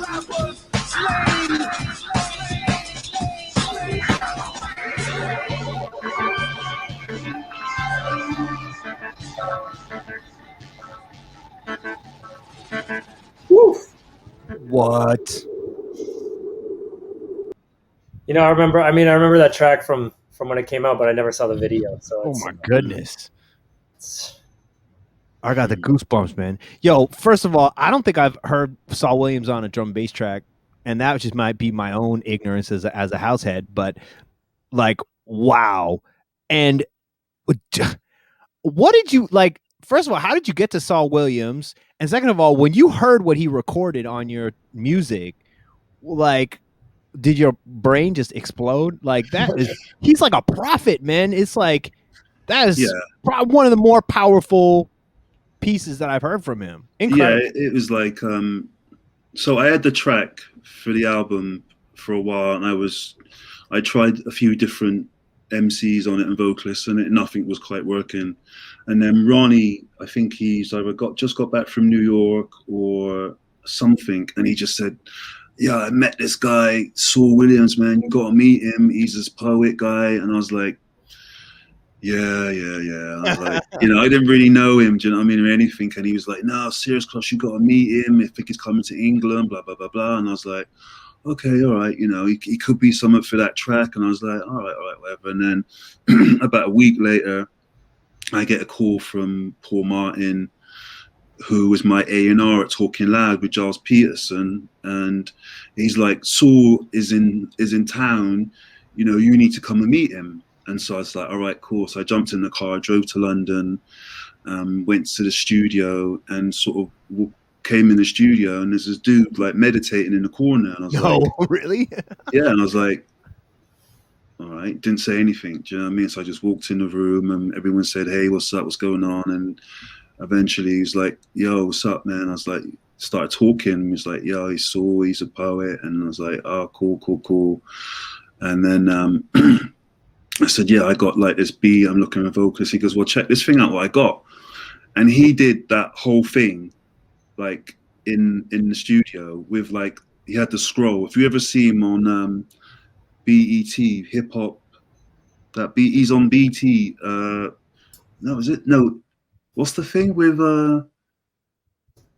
J: rappers slain.
A: Woof.
B: What?
A: You know, I remember that track from when it came out, but I never saw the video. So
B: Oh my goodness.
A: it's-
B: I got the goosebumps, man. Yo, first of all, I don't think I've heard Saul Williams on a drum and bass track, and that just might be my own ignorance as a house head, but like, wow. And what did you like? First of all, how did you get to Saul Williams? And second of all, when you heard what he recorded on your music, like, did your brain just explode? Like that is, he's like a prophet, man. It's like that is probably one of the more powerful pieces that I've heard from him. Incredible.
I: Yeah, it was like so I had the track for the album for a while, and I tried a few different MCs on it and vocalists, and nothing was quite working. And then Ronnie, I think he's either just got back from New York or something, and he just said, "Yeah, I met this guy, Saul Williams, man. You got to meet him. He's this poet guy." And I was like, yeah. I was like, I didn't really know him, do you know what I mean, or anything. And he was like, "No, serious, Krust, you got to meet him. I think he's coming to England, blah, blah, blah, blah." And I was like, okay, all right, he could be something for that track. And I was like, all right, whatever. And then about a week later, I get a call from Paul Martin, who was my A&R at Talking Loud with Giles Peterson. And he's like, "Saul is in town, you need to come and meet him." And so I was like, all right, cool. So I jumped in the car, drove to London, went to the studio, and sort of came in the studio, and there's this dude like meditating in the corner. And I was like,
B: really?
I: Yeah. And I was like, all right, didn't say anything. Do you know what I mean? So I just walked in the room, and everyone said, "Hey, what's up? What's going on?" And eventually he's like, "Yo, what's up, man?" I was like, started talking. He was like, "Yo, he's Saul, he's a poet." And I was like, "Oh, cool. And then I said, "Yeah, I got like this beat. I'm looking at a vocalist." He goes, "Well, check this thing out, what I got." And he did that whole thing like in the studio with like, he had the scroll. If you ever see him on BET, hip hop, that beat, he's on BT. No, is it? No. What's the thing with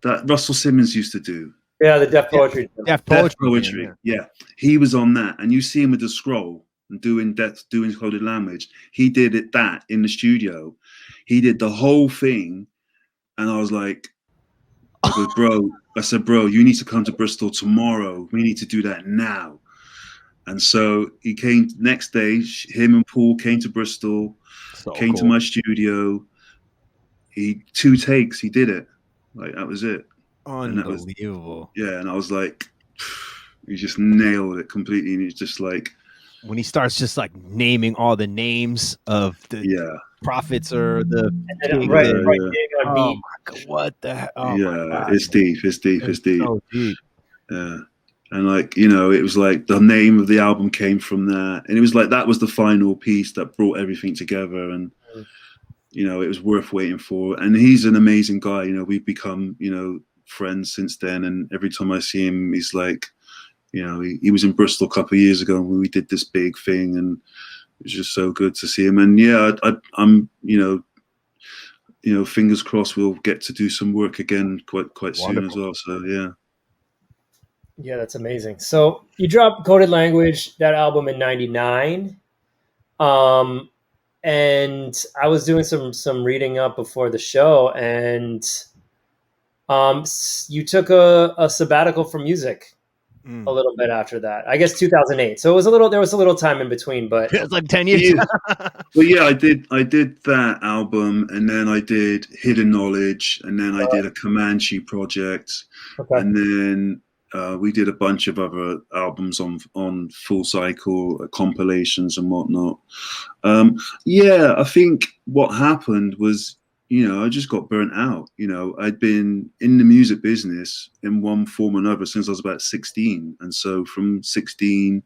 I: that Russell Simmons used to do.
A: Yeah, the Deaf Poetry.
B: Deaf
I: Deaf
B: poetry.
I: poetry. Yeah. He was on that, and you see him with the scroll and doing coded language. He did that in the studio. He did the whole thing, and I was like, I go, bro. I said, bro, you need to come to Bristol tomorrow. We need to do that now. And so he came next day. Him and Paul came to Bristol, came to my studio. 2 takes. He did it. Like that was it.
B: Unbelievable.
I: And I was like, he just nailed it completely. And he's just like,
B: when he starts just like naming all the names of the prophets or the
A: right,
B: oh my God, what the hell? Oh my God,
I: it's deep. It's deep. It's deep.
B: So deep.
I: Yeah. And like, you know, it was like the name of the album came from that. And it was like that was the final piece that brought everything together. And you know, it was worth waiting for. And he's an amazing guy. You know, we've become, you know, friends since then. And every time I see him, he's like, you know, he was in Bristol a couple of years ago and we did this big thing, and it was just so good to see him. And yeah, I'm, you know, fingers crossed we'll get to do some work again quite soon as well. So yeah.
A: Yeah, that's amazing. So you dropped Coded Language, that album, in '99. And I was doing some reading up before the show, and you took a sabbatical from music a little bit after that. I guess 2008. So there was a little time in between, but
B: it's like 10 years.
I: Well, yeah, I did that album, and then I did Hidden Knowledge, and then I did a Comanche project, and then we did a bunch of other albums on Full Cycle compilations and whatnot. Yeah, I think what happened was, you know, I just got burnt out. You know, I'd been in the music business in one form or another since I was about 16. And so from 16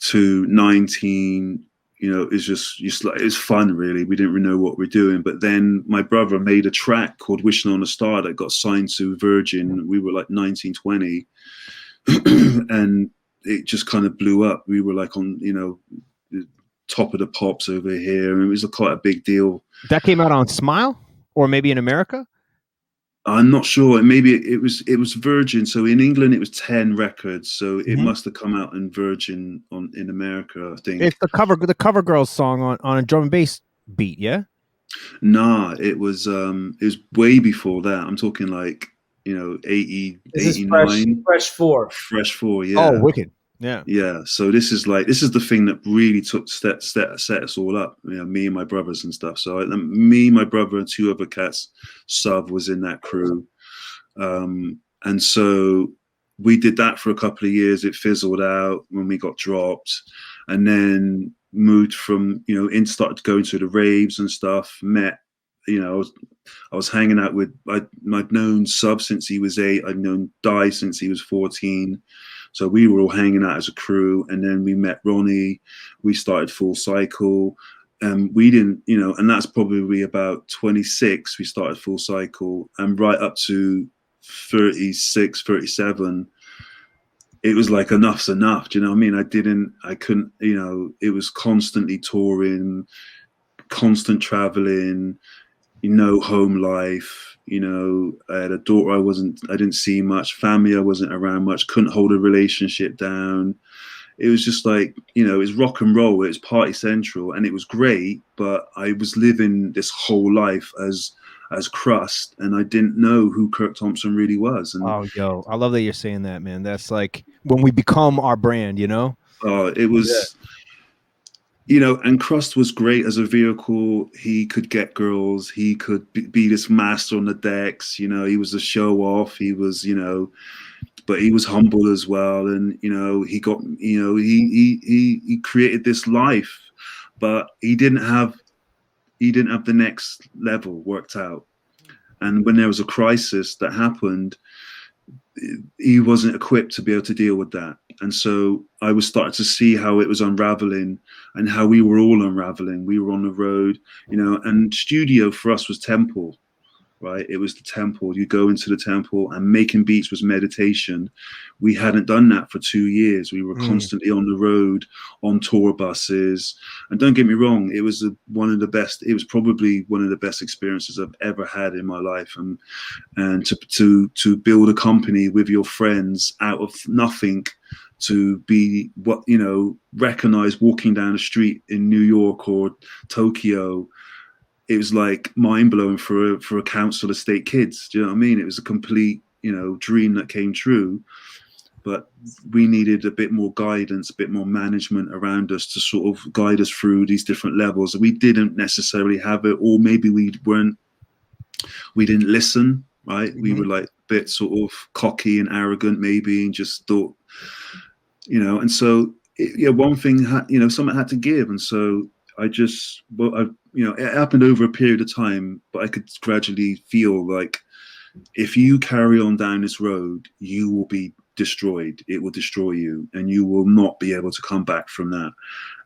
I: to 19, you know, it's just like, it's fun, really. We didn't really know what we're doing. But then my brother made a track called Wishing on a Star that got signed to Virgin. We were like 19, 20. And it just kind of blew up. We were like on, you know, top of the pops over here. And it was quite a big deal.
B: That came out on Smile, or maybe in America?
I: I'm not sure. Maybe it was Virgin. So in England it was 10 records. So it must have come out in Virgin in America, I think.
B: It's the Cover Girls song on a drum and bass beat, yeah?
I: Nah, it was way before that. I'm talking like, you know, 80,
A: this
I: 89.
A: Fresh 4.
I: Fresh 4, yeah.
B: Oh, wicked. Yeah.
I: Yeah. So this is the thing that really set us all up, you know, me and my brothers and stuff. So me, my brother, and 2 other cats, Sub was in that crew. And so we did that for a couple of years. It fizzled out when we got dropped, and then moved from, you know, started going to the raves and stuff. Met, you know, I was hanging out with, I'd known Sub since he was 8. I'd known Di since he was 14. So we were all hanging out as a crew, and then we met Ronnie. We started Full Cycle. We didn't, you know, and that's probably about 26. We started Full Cycle, and right up to 36, 37, it was like enough's enough. Do you know what I mean? I couldn't, you know, it was constantly touring, constant traveling, you know, home life. You know, I had a daughter I didn't see much, family I wasn't around much, couldn't hold a relationship down. It was just like, you know, it was rock and roll, it was party central, and it was great, but I was living this whole life as Krust, and I didn't know who Kirk Thompson really was. And
B: oh, yo, I love that you're saying that, man. That's like when we become our brand, you know?
I: It was, you know, and Krust was great as a vehicle. He could get girls. He could be this master on the decks. You know, he was a show off. He was, you know, but he was humble as well. And, you know, he got, you know, he created this life, but he didn't have the next level worked out. And when there was a crisis that happened, he wasn't equipped to be able to deal with that. And so I was starting to see how it was unraveling, and how we were all unraveling. We were on the road, you know, and studio for us was temple. right? It was the temple. You go into the temple, and making beats was meditation. We hadn't done that for 2 years. We were constantly on the road, on tour buses. And don't get me wrong, it was one of the best. It was probably one of the best experiences I've ever had in my life. And to build a company with your friends out of nothing, to be recognized walking down the street in New York or Tokyo. It was like mind blowing for a council estate kids. Do you know what I mean? It was a complete, dream that came true. But we needed a bit more guidance, a bit more management around us to sort of guide us through these different levels. We didn't necessarily have it, or maybe we didn't listen, right? We were like a bit sort of cocky and arrogant, maybe, and just thought, and so, one thing, something had to give. And so it happened over a period of time, but I could gradually feel like if you carry on down this road, you will be destroyed. It will destroy you, and you will not be able to come back from that.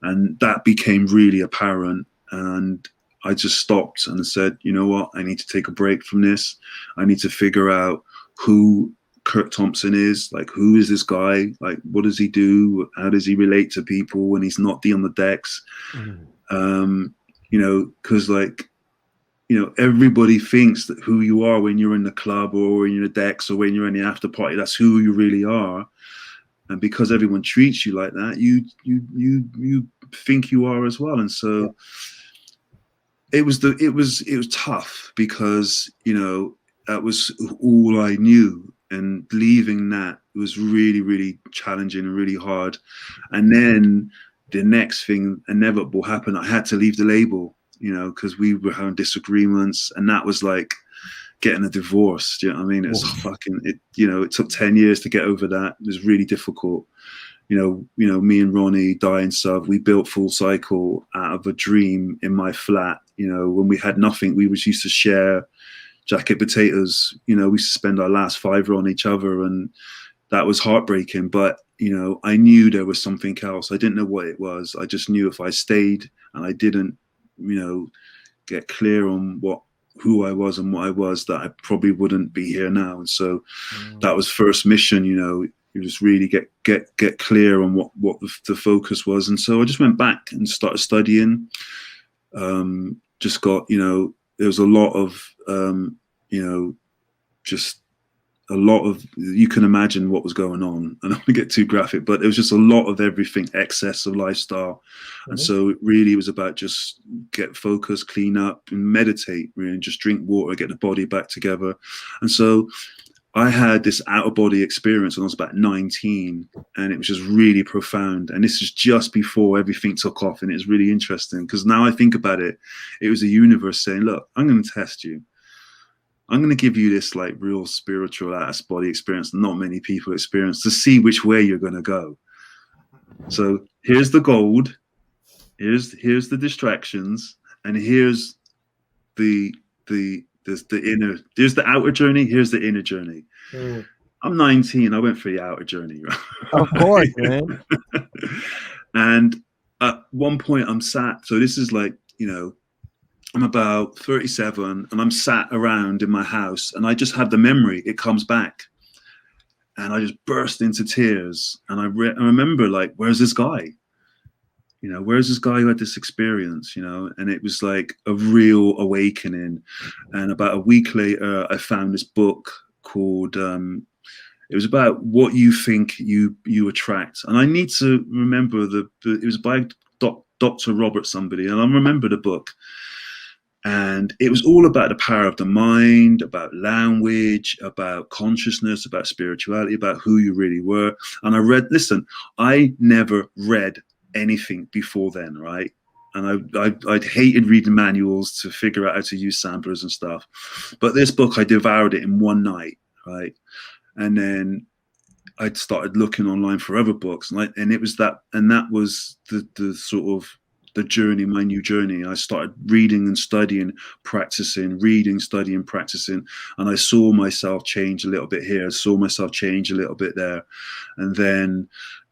I: And that became really apparent. And I just stopped and said, you know what? I need to take a break from this. I need to figure out who Kurt Thompson is. Like, who is this guy? Like, what does he do? How does he relate to people when he's not on the decks? Because everybody thinks that who you are when you're in the club or when you're in the decks or when you're in the after party, that's who you really are. And because everyone treats you like that, you think you are as well. And so it was tough, because that was all I knew, and leaving that was really, really challenging and really hard. And then the next thing inevitable happened. I had to leave the label, because we were having disagreements, and that was like getting a divorce. Do you know what I mean? It was it took 10 years to get over that. It was really difficult. Me and Ronnie, Di and Sub, we built Full Cycle out of a dream in my flat. When we had nothing, we used to share jacket potatoes. We used to spend our last fiver on each other, and that was heartbreaking. But I knew there was something else. I didn't know what it was. I just knew if I stayed and I didn't, get clear on who I was and what I was, that I probably wouldn't be here now. And so that was first mission. You just really get clear on what the focus was. And so I just went back and started studying. Just got, there was a lot of, just a lot of, you can imagine what was going on. I don't want to get too graphic, but it was just a lot of everything, excess of lifestyle. And so it really was about just get focused, clean up, and meditate, really, and just drink water, get the body back together. And so I had this out-of-body experience when I was about 19, and it was just really profound. And this is just before everything took off, and it's really interesting, because now I think about it, it was the universe saying, look, I'm going to test you. I'm going to give you this like real spiritual out-of-body experience not many people experience, to see which way you're going to go. So here's the gold, here's the distractions, and here's the inner, there's the outer journey, here's the inner journey. I'm 19, I went for the outer journey.
B: Of course, man.
I: And at one point I'm sat, so this is like, I'm about 37, and I'm sat around in my house, and I just had the memory, it comes back, and I just burst into tears. And I remember, like, where's this guy? Where's this guy who had this experience, and it was like a real awakening. And about a week later, I found this book called, it was about what you think you attract. And I need to remember it was by Dr. Robert somebody, and I remember the book. And it was all about the power of the mind, about language, about consciousness, about spirituality, about who you really were. And I never read anything before then, right? And I'd hated reading manuals to figure out how to use samplers and stuff. But this book, I devoured it in one night, right? And then I started looking online for other books, and it was that was the sort of the journey, my new journey. I started reading and studying, practicing, reading, studying, practicing, and I saw myself change a little bit here, I saw myself change a little bit there. And then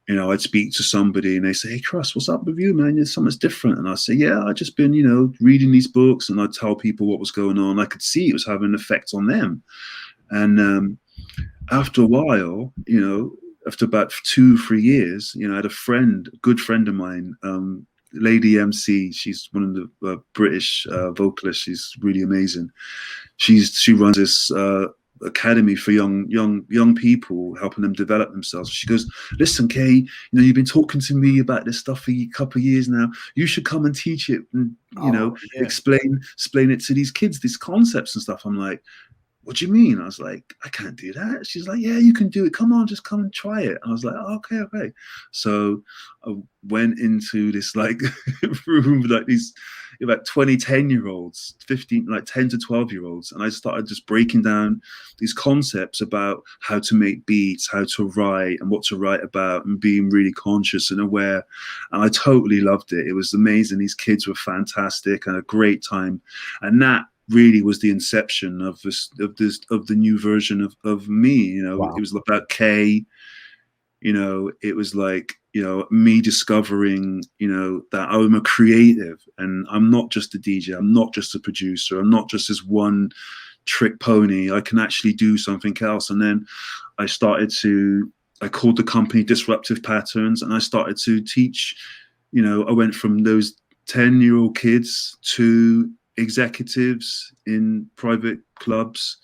I: you know, I'd speak to somebody and they say, "Hey, Krust, what's up with you, man? There's something's different." And I say, "Yeah, I just been, you know, reading these books," and I'd tell people what was going on. I could see it was having an effect on them. And after a while, you know, after about 2, 3 years, you know, I had a good friend of mine, Lady MC. She's one of the British vocalists. She's really amazing. She runs this academy for young people, helping them develop themselves. She goes, "Listen, Kay, you know, you've been talking to me about this stuff for a couple of years now. You should come and teach it, and you know, explain it to these kids, these concepts and stuff." I'm like, "What do you mean?" I was like, "I can't do that." She's like, "Yeah, you can do it. Come on, just come and try it." I was like, oh, okay. So I went into this like room with like these about 20 10-year-olds, 15, like 10 to 12-year-olds. And I started just breaking down these concepts about how to make beats, how to write and what to write about, and being really conscious and aware. And I totally loved it. It was amazing. These kids were fantastic and a great time. And that really was the inception of the new version of me. You know, It was about Kay. You know, it was like, you know, me discovering, you know, that I'm a creative and I'm not just a DJ, I'm not just a producer, I'm not just this one trick pony. I can actually do something else. And then I called the company Disruptive Patterns, and I started to teach. You know, I went from those 10-year-old kids to executives in private clubs,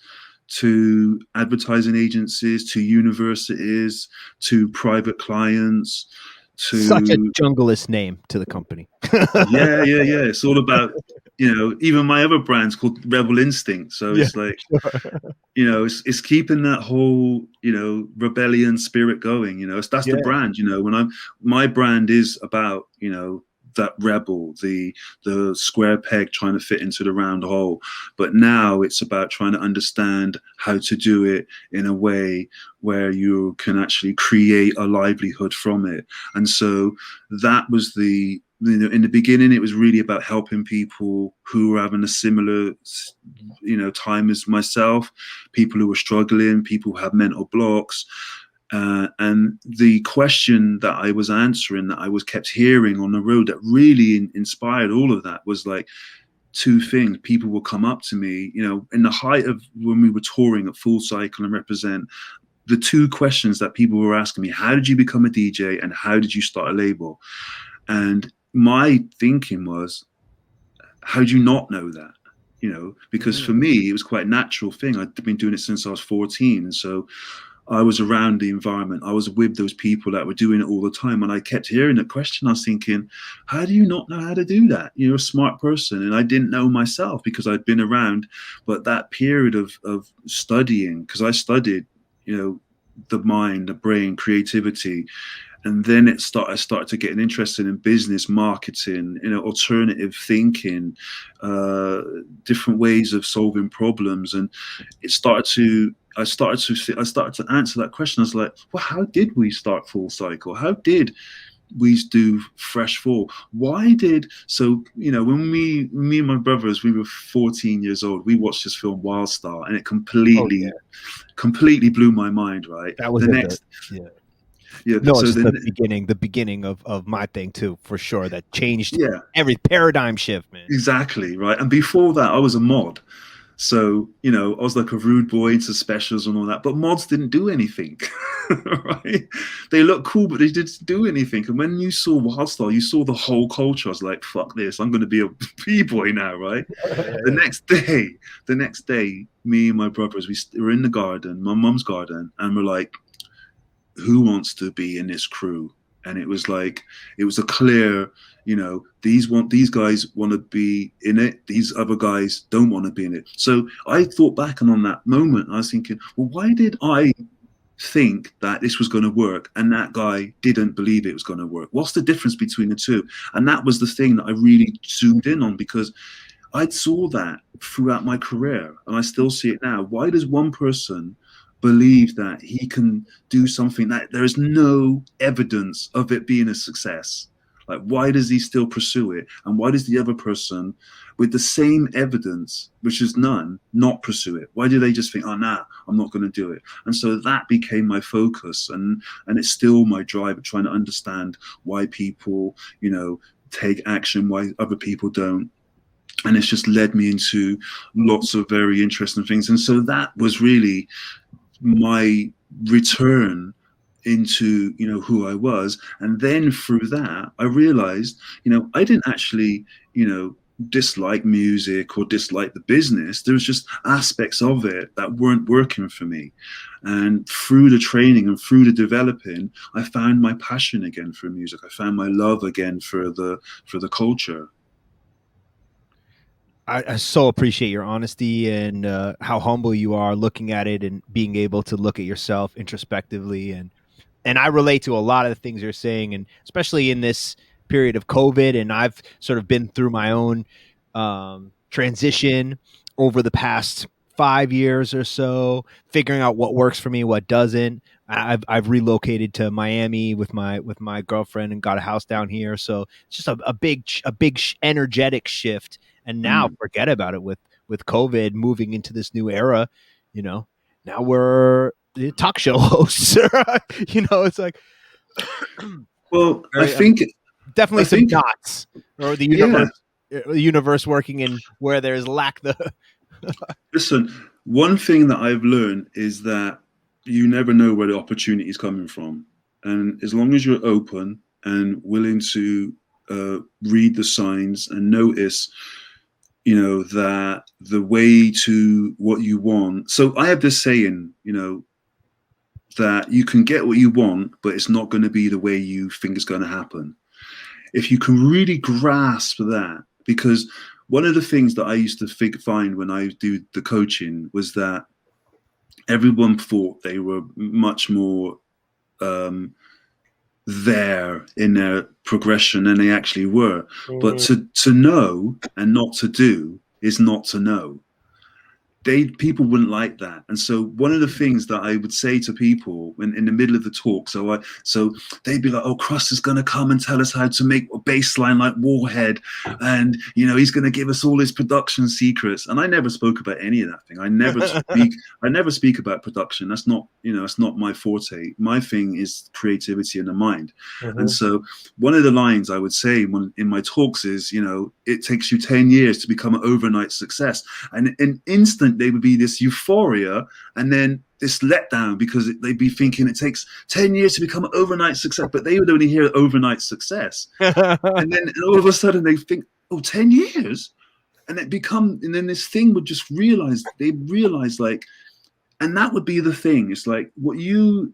I: to advertising agencies, to universities, to private clients, to
B: such a junglist name to the company.
I: yeah. It's all about, you know, even my other brand's called Rebel Instinct. So it's like, you know, it's keeping that whole, you know, rebellion spirit going. You know, that's the brand. You know, my brand is about, you know, that rebel, the square peg trying to fit into the round hole. But now it's about trying to understand how to do it in a way where you can actually create a livelihood from it. And so that was you know, in the beginning, it was really about helping people who were having a similar, you know, time as myself, people who were struggling, people who had mental blocks. And the question that I was answering, that I was kept hearing on the road, that really inspired all of that, was like two things. People will come up to me, you know, in the height of when we were touring at Full Cycle and Represent, the two questions that people were asking me: how did you become a DJ, and how did you start a label? And my thinking was, how do you not know that? You know, because for me, it was quite a natural thing. I'd been doing it since I was 14. And so I was around the environment. I was with those people that were doing it all the time. And I kept hearing that question. I was thinking, how do you not know how to do that? You're a smart person. And I didn't know myself because I'd been around. But that period of studying, because I studied, you know, the mind, the brain, creativity. And then I started to get an interest in business, marketing, you know, alternative thinking, different ways of solving problems. And I started to answer that question. I was like, well, how did we start Full Cycle? How did we do Fresh Fall? So, you know, when me and my brothers, we were 14 years old, we watched this film Wildstar, and it completely blew my mind, right?
B: That was the beginning of my thing too, for sure. That changed every paradigm shift, man.
I: Exactly, right. And before that, I was a mod. So, you know, I was like a rude boy into specials and all that, but mods didn't do anything, right? They looked cool, but they didn't do anything. And when you saw Wildstar, you saw the whole culture. I was like, fuck this, I'm going to be a b-boy now, right? The next day, me and my brothers, we were in the garden, my mum's garden, and we're like, who wants to be in this crew? And it was like, it was a clear, you know, these guys want to be in it, these other guys don't want to be in it. So I thought back, and on that moment, I was thinking, well, why did I think that this was going to work and that guy didn't believe it was going to work? What's the difference between the two? And that was the thing that I really zoomed in on, because I saw that throughout my career, and I still see it now. Why does one person believe that he can do something that there is no evidence of it being a success? Like, why does he still pursue it? And why does the other person with the same evidence, which is none, not pursue it? Why do they just think, oh, nah, I'm not going to do it? And so that became my focus. And it's still my drive of trying to understand why people, take action, why other people don't. And it's just led me into lots of very interesting things. And so that was really my return into who I was. And then through that I realized I didn't actually dislike music or dislike the business. There was just aspects of it that weren't working for me, and through the training and through the developing, I found my passion again for music. I found my love again for the culture.
B: I so appreciate your honesty and how humble you are looking at it and being able to look at yourself introspectively. And I relate to a lot of the things you're saying, and especially in this period of COVID. And I've sort of been through my own transition over the past 5 years or so, figuring out what works for me, what doesn't. I've relocated to Miami with my girlfriend and got a house down here. So it's just a big energetic shift. And now forget about it with COVID moving into this new era. Now we're talk show hosts. It's like,
I: well, I think
B: definitely some dots, or the universe working in where there's lack.
I: Listen, one thing that I've learned is that you never know where the opportunity is coming from, and as long as you're open and willing to read the signs and notice that the way to what you want. So I have this saying, that you can get what you want, but it's not going to be the way you think it's going to happen. If you can really grasp that, because one of the things that I used to find when I do the coaching was that everyone thought they were much more there in their progression than they actually were. But to know and not to do is not to know. People wouldn't like that. And so one of the things that I would say to people when in the middle of the talk, so they'd be like, oh, Krust is going to come and tell us how to make a bass line like Warhead. And, he's going to give us all his production secrets. And I never spoke about any of that thing. I never speak about production. That's not, that's not my forte. My thing is creativity in the mind. And so one of the lines I would say in my talks is, it takes you 10 years to become an overnight success. And an instant, they would be this euphoria and then this letdown, because they'd be thinking it takes 10 years to become an overnight success, but they would only hear overnight success. and then all of a sudden they think, 10 years? And then this thing would just they'd realize like, and that would be the thing. It's like what you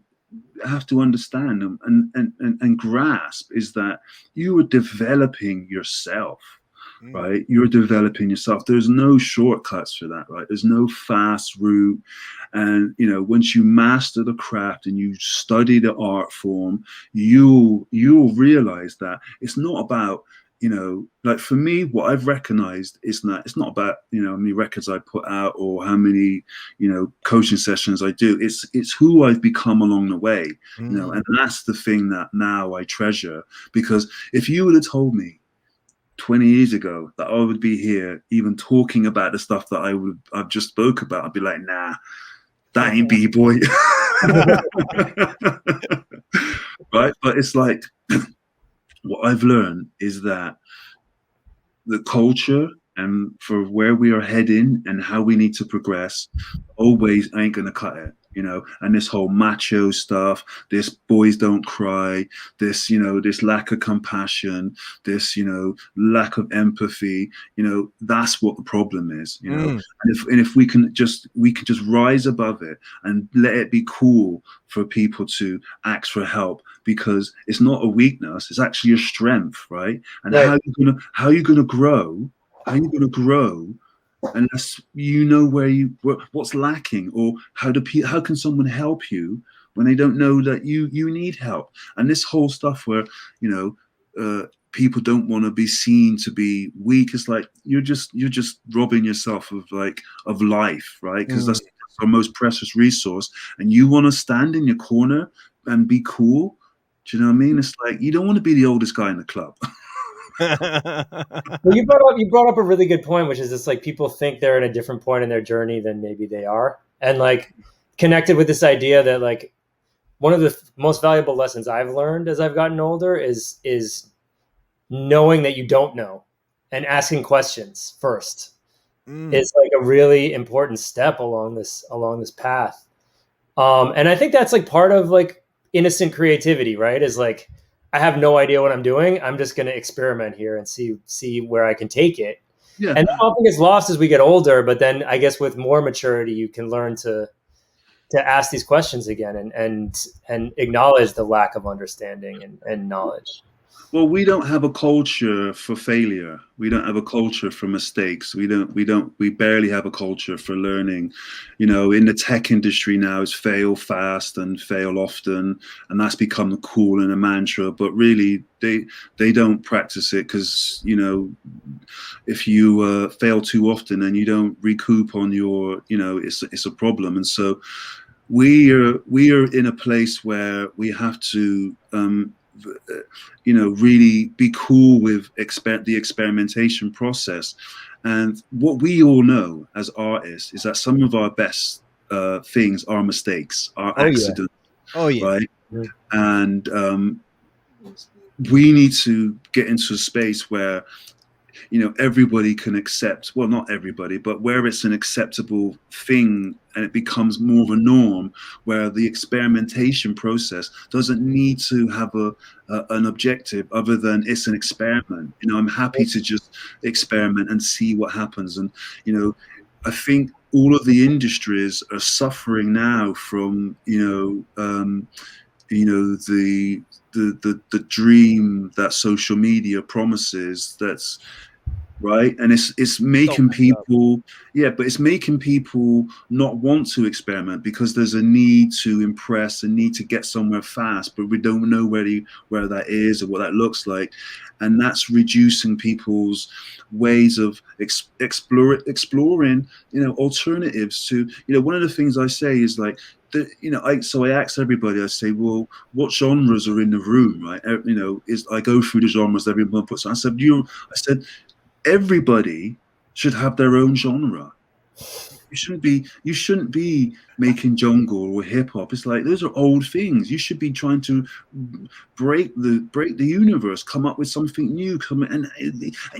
I: have to understand and grasp is that you are developing yourself. Right, you're developing yourself. There's no shortcuts for that, right? There's no fast route. And once you master the craft and you study the art form, you'll realize that it's not about like for me, what I've recognized is that it's not about how many records I put out or how many coaching sessions I do. It's who I've become along the way, and that's the thing that now I treasure. Because if you would have told me 20 years ago that I would be here even talking about the stuff that I've just spoke about, I'd be like, nah, that ain't B-boy. Right? But it's like what I've learned is that the culture and for where we are heading and how we need to progress always ain't gonna cut it. And this whole macho stuff, this boys don't cry, this, this lack of compassion, this, lack of empathy, that's what the problem is, And if we can just rise above it and let it be cool for people to ask for help, because it's not a weakness, it's actually a strength, right? And right. How are you gonna grow? How are you gonna grow unless what's lacking, or how can someone help you when they don't know that you need help? And this whole stuff where people don't want to be seen to be weak, it's like you're just robbing yourself of life, right? Because that's our most precious resource, and you want to stand in your corner and be cool. Do you know what I mean? It's like you don't want to be the oldest guy in the club.
A: Well, you brought up a really good point, which is this like people think they're at a different point in their journey than maybe they are, and like connected with this idea that like one of the most valuable lessons I've learned as I've gotten older is knowing that you don't know and asking questions first is like a really important step along this path. And I think that's like part of like innocent creativity, right? Is like I have no idea what I'm doing. I'm just going to experiment here and see where I can take it.
I: Yeah.
A: And that often gets lost as we get older. But then I guess with more maturity, you can learn to ask these questions again and acknowledge the lack of understanding and knowledge.
I: Well, we don't have a culture for failure. We don't have a culture for mistakes. We barely have a culture for learning. You know, in the tech industry now, it's fail fast and fail often, and that's become the cool and a mantra. But really, they don't practice it because, you know, if you fail too often and you don't recoup on your, you know, it's a problem. And so we are in a place where we have to you know, really be cool with the experimentation process. And what we all know as artists is that some of our best things are mistakes, are accidents, right?
A: Mm-hmm.
I: And we need to get into a space where, you know, everybody can accept, well, not everybody, but where it's an acceptable thing and it becomes more of a norm, where the experimentation process doesn't need to have an objective other than it's an experiment. You know, I'm happy to just experiment and see what happens. And, you know, I think all of the industries are suffering now from, the dream that social media promises. That's right, and it's making people, but it's making people not want to experiment because there's a need to impress, a need to get somewhere fast, but we don't know where that is or what that looks like, and that's reducing people's ways of exploring, you know, alternatives to, you know, one of the things I say is like, I ask everybody, I say, well, what genres are in the room, right? You know, I go through the genres everyone puts on. I said, everybody should have their own genre. You shouldn't be making jungle or hip hop. It's like those are old things. You should be trying to break the universe, come up with something new, and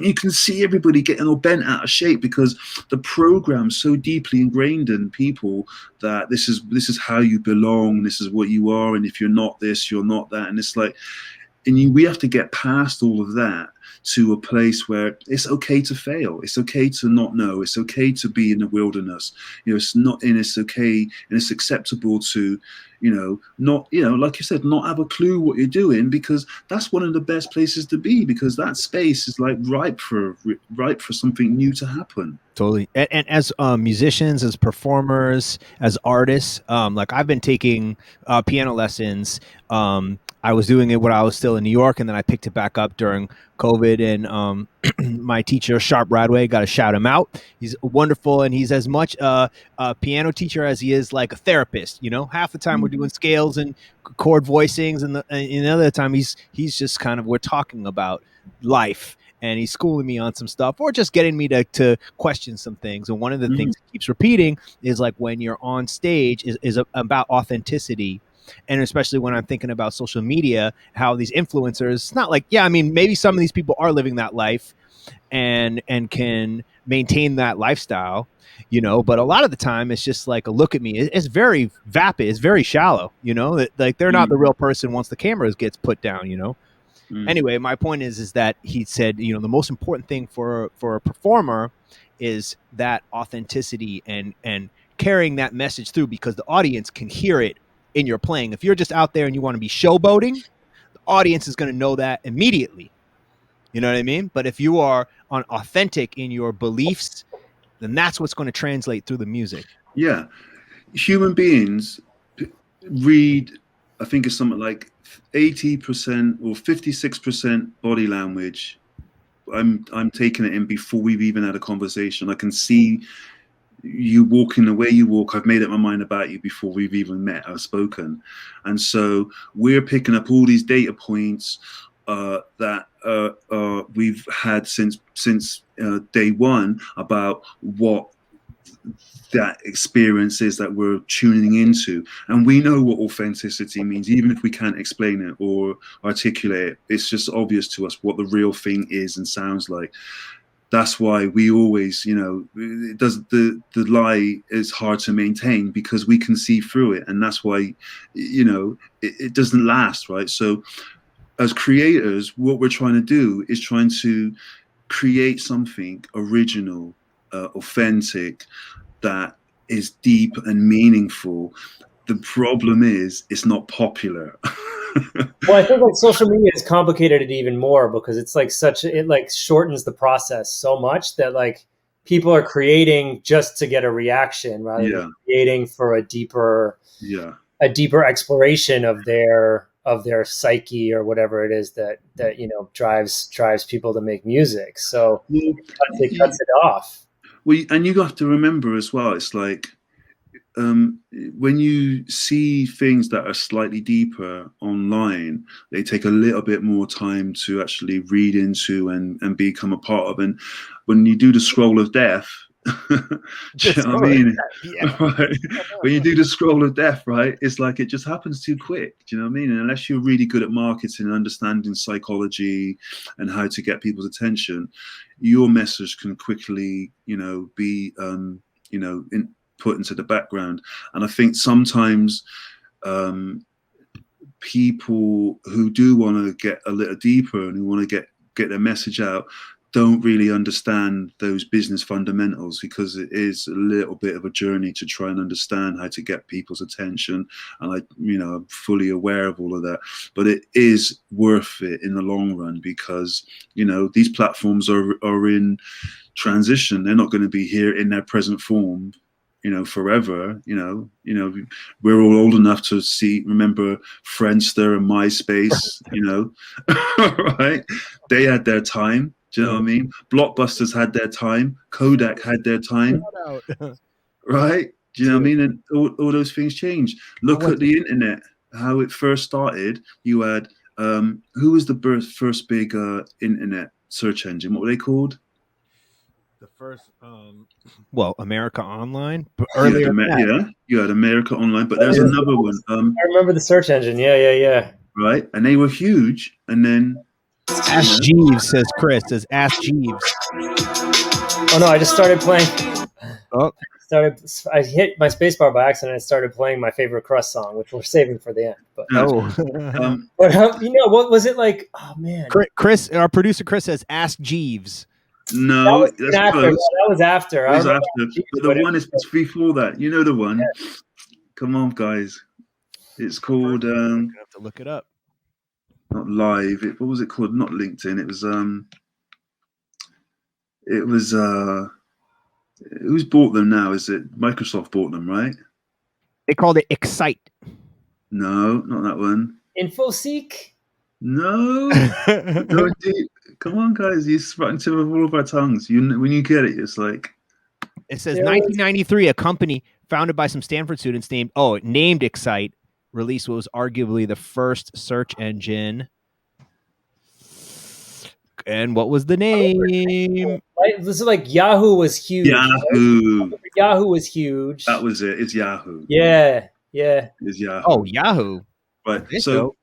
I: you can see everybody getting all bent out of shape because the program's so deeply ingrained in people that this is how you belong, this is what you are, and if you're not this, you're not that. And it's like, we have to get past all of that to a place where it's okay to fail. It's okay to not know. It's okay to be in the wilderness. You know, it's okay and it's acceptable to, not, like you said, not have a clue what you're doing, because that's one of the best places to be, because that space is like ripe for something new to happen.
B: Totally. And as musicians, as performers, as artists, like I've been taking piano lessons. I was doing it when I was still in New York, and then I picked it back up during COVID. And my teacher, Sharp Bradway, got to shout him out. He's wonderful, and he's as much a piano teacher as he is like a therapist. You know, half the time we're doing scales and chord voicings, and the other time he's just kind of, we're talking about life. And he's schooling me on some stuff, or just getting me to question some things. And one of the things he keeps repeating is like, when you're on stage is about authenticity. And especially when I'm thinking about social media, how these influencers, it's not like, I mean, maybe some of these people are living that life and can maintain that lifestyle, but a lot of the time it's just like a look at me. It's very vapid. It's very shallow, like they're not the real person once the camera gets put down, Anyway, my point is that he said, the most important thing for a performer is that authenticity and carrying that message through, because the audience can hear it in your playing. If you're just out there and you want to be showboating, the audience is going to know that immediately. You know what I mean? But if you are authentic in your beliefs, then that's what's going to translate through the music.
I: Yeah. Human beings read, I think it's something like 80% or 56% body language. I'm taking it in before we've even had a conversation. I can see you walking the way you walk. I've made up my mind about you before we've even met or spoken. And so we're picking up all these data points that we've had since day one about what that experience is that we're tuning into. And we know what authenticity means, even if we can't explain it or articulate it. It's just obvious to us what the real thing is and sounds like. That's why we always, it does the lie is hard to maintain because we can see through it, and that's why, it doesn't last, right? So, as creators, what we're trying to do is trying to create something original, authentic, that is deep and meaningful. The problem is, it's not popular.
A: Well, I think like social media has complicated it even more because it's like it like shortens the process so much that like people are creating just to get a reaction rather than creating for a deeper exploration of their psyche or whatever it is that drives people to make music. So it cuts it off.
I: Well, and you have to remember as well, it's like when you see things that are slightly deeper online, they take a little bit more time to actually read into and become a part of. And when you do the scroll of death, do you know what I mean? Yeah. Right? When you do the scroll of death, right, it's like it just happens too quick. Do you know what I mean? And unless you're really good at marketing and understanding psychology and how to get people's attention, your message can quickly, be, put into the background. And I think sometimes people who do want to get a little deeper and who want to get their message out don't really understand those business fundamentals, because it is a little bit of a journey to try and understand how to get people's attention. And I'm fully aware of all of that, but it is worth it in the long run, because these platforms are in transition. They're not going to be here in their present form forever. We're all old enough to remember Friendster and MySpace, right? They had their time. Do you know what I mean? Blockbusters had their time. Kodak had their time. Right? Do you know what I mean? And all those things changed. Look at the internet, how it first started. You had, who was the first big internet search engine? What were they called?
B: The first, America Online. Earlier,
I: you had America Online, but there's another one.
A: I remember the search engine. Yeah.
I: Right, and they were huge. And then
B: Ask Jeeves, says Chris. Says Ask Jeeves.
A: Oh no, I just started playing. Oh, I hit my spacebar by accident. And started playing my favorite Krust song, which we're saving for the end. But what was it like? Oh man,
B: Chris, our producer Chris says Ask Jeeves.
I: No, that's
A: after.
I: close.
A: That was after.
I: It was after. But the one is before that. You know the one. Yeah. Come on, guys. It's called.
B: I have to look it up.
I: Not Live. What was it called? Not LinkedIn. It was. Who's bought them now? Is it Microsoft bought them, right?
B: They called it Excite.
I: No, not that one.
A: InfoSeek.
I: No. No, indeed. Come on, guys! You're right on tip of all of our tongues. When you get it, it's like.
B: It says 1993, a company founded by some Stanford students named Excite released what was arguably the first search engine. And what was the name?
A: This is like Yahoo was huge.
I: Yahoo.
A: Right? Yahoo was huge.
I: That was it. It's Yahoo.
A: Yeah.
I: It's Yahoo.
B: Oh, Yahoo.
I: Right. So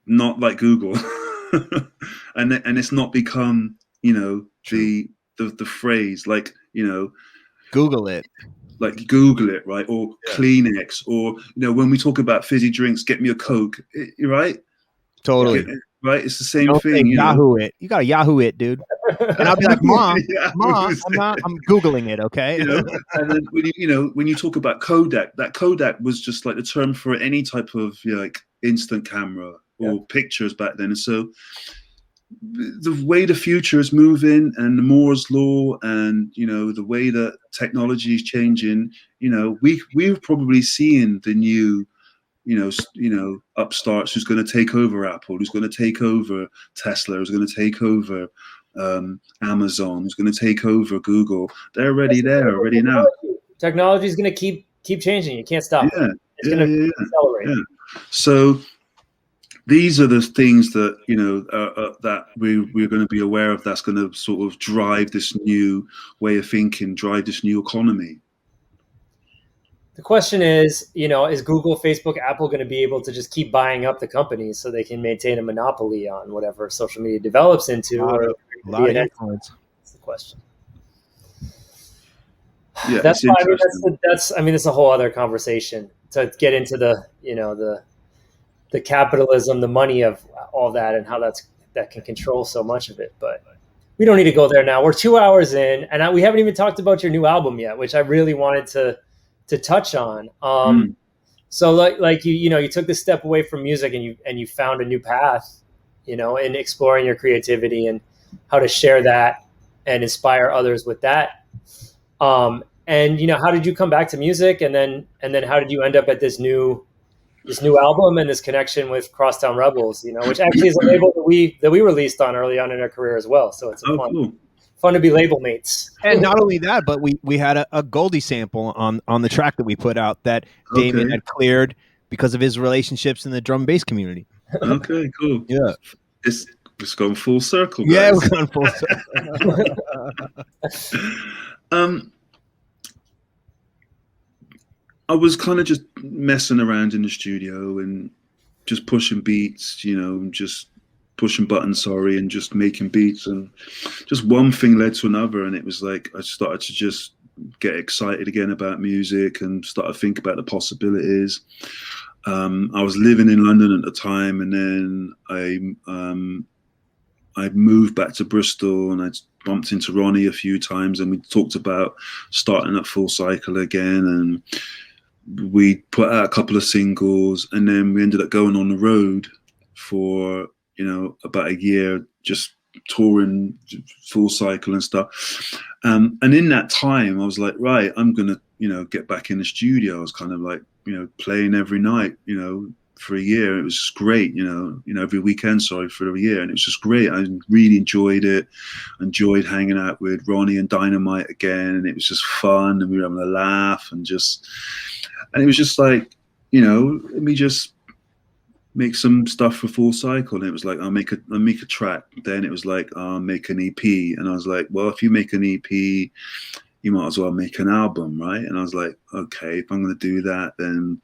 I: not like Google. and it's not become, the phrase like,
B: Google it.
I: Like Google it, right? Or Kleenex, or when we talk about fizzy drinks, get me a Coke, right?
B: Totally.
I: Right? It's the same thing.
B: Yahoo it. You got to Yahoo it, dude. And I'll be like, Mom, I'm Googling it, okay?
I: And then when you talk about Kodak, that Kodak was just like the term for any type of like instant camera or pictures back then. And so the way the future is moving and the Moore's law and the way that technology is changing, we're probably seeing the new upstarts who's going to take over Apple, who's going to take over Tesla, who's going to take over Amazon, who's going to take over Google. They're already there, already now.
A: Technology is going to keep changing. You can't stop
I: Yeah,
A: it. It's going to accelerate.
I: yeah. So these are the things that that we're going to be aware of. That's going to sort of drive this new way of thinking, drive this new economy.
A: The question is, is Google, Facebook, Apple going to be able to just keep buying up the companies so they can maintain a monopoly on whatever social media develops into?
B: A lot of influence.
A: That's the question.
I: Yeah,
A: that's
I: it's
A: why,
I: interesting.
A: that's a whole other conversation to get into the capitalism, the money of all that, and how that can control so much of it. But we don't need to go there now. We're 2 hours in, and we haven't even talked about your new album yet, which I really wanted to touch on. So like you took this step away from music and you found a new path, in exploring your creativity and how to share that and inspire others with that. And how did you come back to music, and then how did you end up at this new album and this connection with Crosstown Rebels, which actually is a label that we released on early on in our career as well. So it's fun to be label mates.
B: And not only that, but we had a Goldie sample on the track that we put out that Damien had cleared because of his relationships in the drum and bass community.
I: Okay, cool.
B: Yeah.
I: It's gone full circle, guys.
B: Yeah, we're gone full circle.
I: I was kind of just messing around in the studio and just pushing beats, just pushing buttons, and just making beats, and just one thing led to another, and it was like I started to just get excited again about music and start to think about the possibilities. I was living in London at the time, and then I moved back to Bristol, and I bumped into Ronnie a few times, and we talked about starting at Full Cycle again, and we put out a couple of singles, and then we ended up going on the road for about a year, just touring Full Cycle and stuff. And in that time, I was like, right, I'm gonna get back in the studio. I was kind of like playing every night, for a year. It was just great, every weekend, for a year, and it was just great. I really enjoyed it. Enjoyed hanging out with Ronnie and Dynamite again, and it was just fun, and we were having a laugh, and it was just like, let me just make some stuff for Full Cycle. And it was like, I'll make a track. Then it was like, I'll make an EP. And I was like, well, if you make an EP, you might as well make an album, right? And I was like, okay, if I'm going to do that, then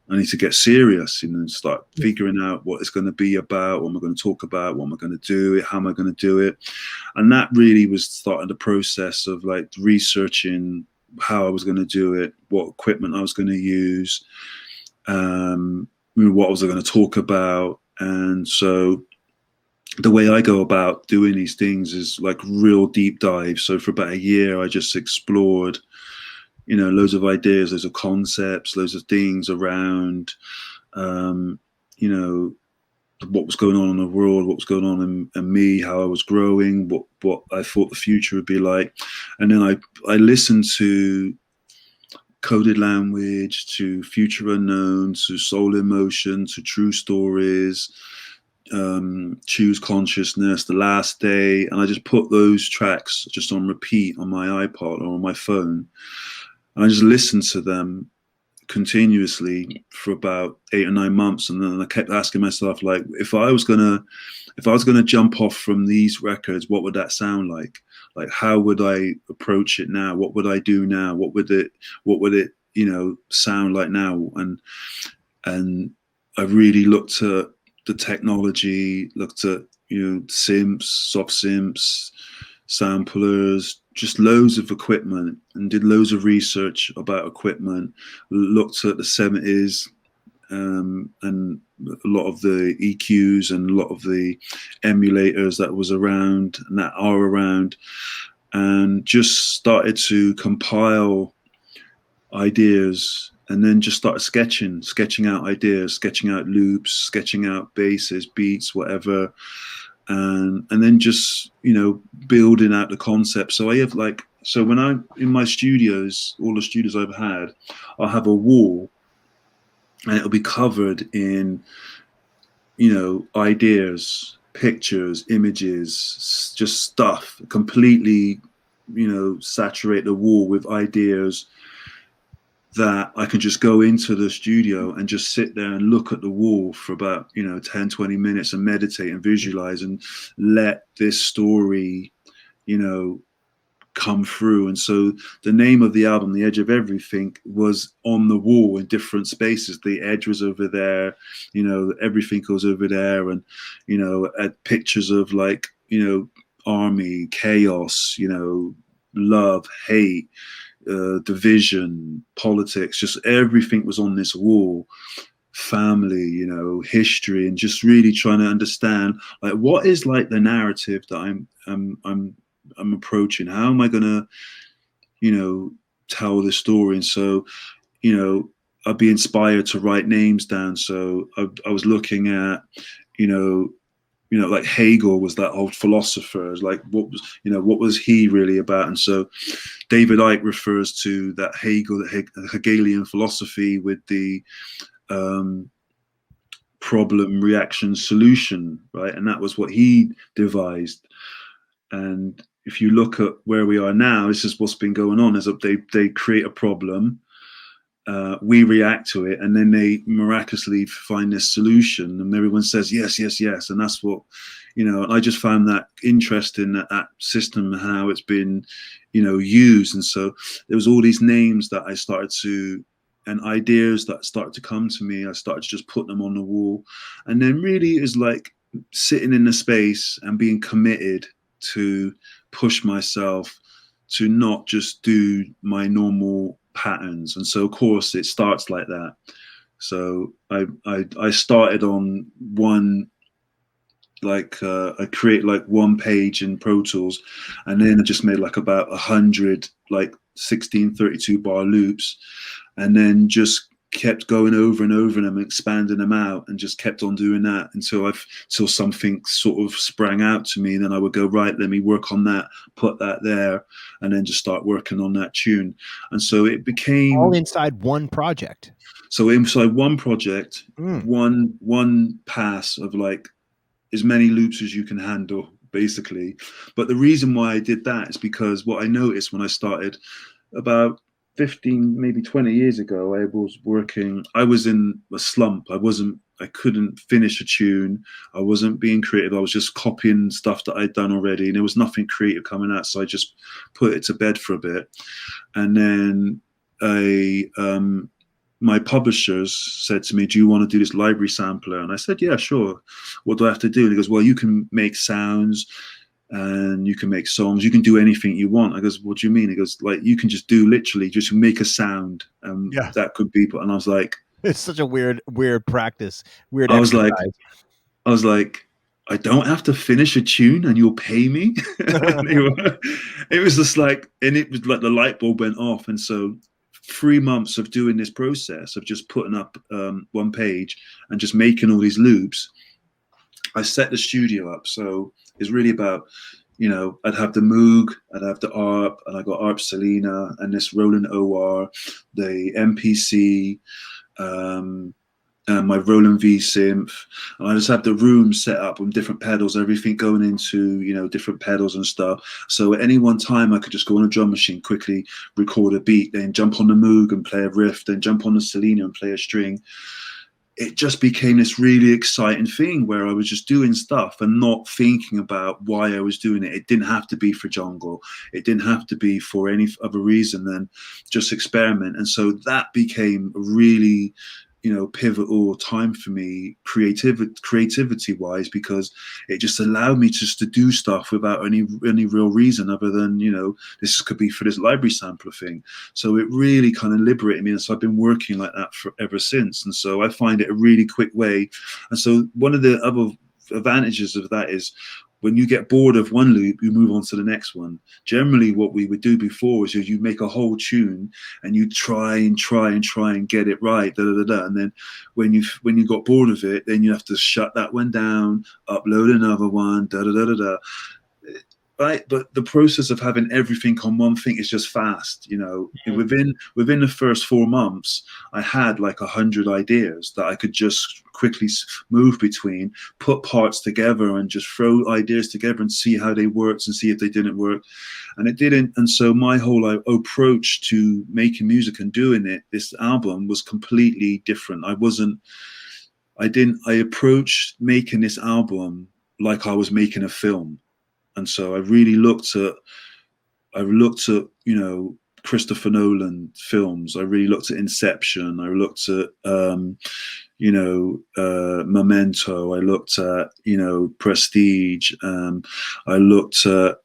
I: I need to get serious and start figuring out what it's going to be about, what am I going to talk about, what am I going to do, how am I going to do it. And that really was starting the process of like researching how I was going to do it, what equipment I was going to use, what was I going to talk about. And so the way I go about doing these things is like real deep dive. So for about a year, I just explored, loads of ideas, loads of concepts, loads of things around, what was going on in the world, what was going on in me, how I was growing, what I thought the future would be like. And then I listened to Coded Language, to Future Unknown, to Soul in Motion, to True Stories, Choose Consciousness, The Last Day, and I just put those tracks just on repeat on my iPod or on my phone. And I just listened to them continuously for about 8 or 9 months, and then I kept asking myself, like, if I was gonna jump off from these records, what would that sound like? Like, how would I approach it now? What would I do now? What would it sound like now? And I really looked at the technology, looked at synths, soft synths, samplers, just loads of equipment, and did loads of research about equipment. Looked at the 70s and a lot of the EQs and a lot of the emulators that was around and that are around, and just started to compile ideas, and then just started sketching out ideas, sketching out loops, sketching out basses, beats, whatever. And then just, building out the concept. So I have so when I'm in my studios, all the studios I've had, I'll have a wall and it'll be covered in, ideas pictures, images, just stuff, completely, saturate the wall with ideas that I can just go into the studio and just sit there and look at the wall for about, 10, 20 minutes and meditate and visualize and let this story, come through. And so the name of the album, The Edge of Everything, was on the wall in different spaces. The edge was over there, everything was over there. And, at pictures of like, army, chaos, love, hate, division, politics, just everything was on this wall. Family, history, and just really trying to understand like what is like the narrative that I'm approaching. How am I gonna, tell this story? And so, I'd be inspired to write names down. So I was looking at, like Hegel was that old philosopher. Like what was he really about? And so David Icke refers to that Hegelian philosophy with the problem, reaction, solution, right? And that was what he devised. And if you look at where we are now, this is what's been going on, is that they create a problem, we react to it, and then they miraculously find this solution, and everyone says yes, yes, yes. And that's what, and I just found that interesting, that system, how it's been, used. And so there was all these names that I started to, and ideas that started to come to me. I started to just put them on the wall. And then really is like sitting in the space and being committed to push myself to not just do my normal patterns. And so of course it starts like that. So I started on one, like I create like one page in Pro Tools, and then I just made like about 100 like 1632 bar loops, and then just kept going over and over them, expanding them out, and just kept on doing that until something sort of sprang out to me. And then I would go, right, let me work on that, put that there, and then just start working on that tune. And so it became
B: all inside one project.
I: So inside one project, one pass of like as many loops as you can handle, basically. But the reason why I did that is because what I noticed when I started about 15, maybe 20 years ago, I was in a slump. I couldn't finish a tune. I wasn't being creative. I was just copying stuff that I'd done already, and there was nothing creative coming out. So I just put it to bed for a bit. And then my publishers said to me, do you want to do this library sampler? And I said, yeah, sure. What do I have to do? And he goes, well, you can make sounds and you can make songs. You can do anything you want. I goes, what do you mean? He goes, like, you can just make a sound. That could be. And I was like,
B: it's such a weird practice. Weird.
I: I was like, I don't have to finish a tune and you'll pay me. It was just like, and it was like the light bulb went off. And so 3 months of doing this process of just putting up one page and just making all these loops, I set the studio up. So it's really about, I'd have the Moog, I'd have the ARP, and I got ARP Selena and this Roland OR, the MPC, and my Roland V synth, and I just have the room set up with different pedals, everything going into, different pedals and stuff. So at any one time I could just go on a drum machine, quickly record a beat, then jump on the Moog and play a riff, then jump on the Selena and play a string. It just became this really exciting thing where I was just doing stuff and not thinking about why I was doing it. It didn't have to be for jungle. It didn't have to be for any other reason than just experiment. And so that became a really, pivotal time for me, creativity wise, because it just allowed me just to do stuff without any real reason other than, this could be for this library sampler thing. So it really kind of liberated me. And so I've been working like that ever since. And so I find it a really quick way. And so one of the other advantages of that is when you get bored of one loop, you move on to the next one. Generally, what we would do before is you make a whole tune and you try and get it right, and then when you got bored of it, then you have to shut that one down, upload another one, right? But the process of having everything on one thing is just fast, you know. Within the first 4 months, I had like 100 ideas that I could just quickly move between, put parts together, and just throw ideas together and see how they worked and see if they didn't work. And it didn't. And so my whole approach to making music and doing it, this album, was completely different. I approached making this album like I was making a film. And so I really looked at, you know, Christopher Nolan films. I really looked at Inception. I looked at, you know, Memento. I looked at, you know, Prestige. I looked at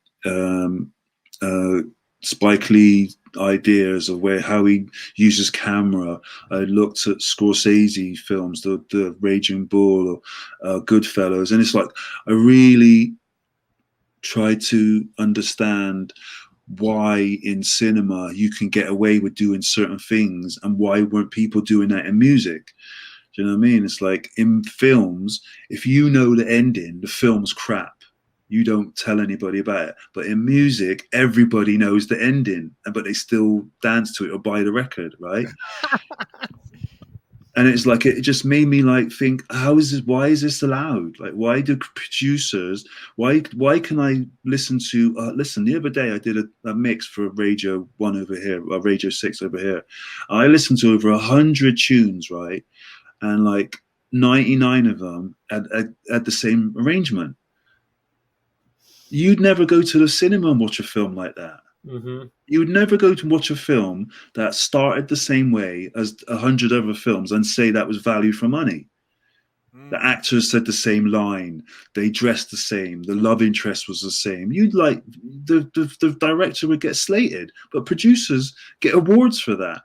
I: Spike Lee ideas of how he uses camera. I looked at Scorsese films, the Raging Bull, or Goodfellas, and it's like I really tried to understand why in cinema you can get away with doing certain things and why weren't people doing that in music. Do you know what I mean? It's like in films, if you know the ending, the film's crap. You don't tell anybody about it. But in music, everybody knows the ending, but they still dance to it or buy the record, right? And it's like, it just made me like think, why is this allowed? Like, why do producers, why can I listen to, the other day I did a mix for Radio 1 over here, or Radio 6 over here. I listened to over 100 tunes, right? And like 99 of them had the same arrangement. You'd never go to the cinema and watch a film like that.
A: Mm-hmm.
I: You would never go to watch a film that started the same way as 100 other films and say that was value for money. The actors said the same line. They dressed the same. The love interest was the same. You'd like the director would get slated, but producers get awards for that.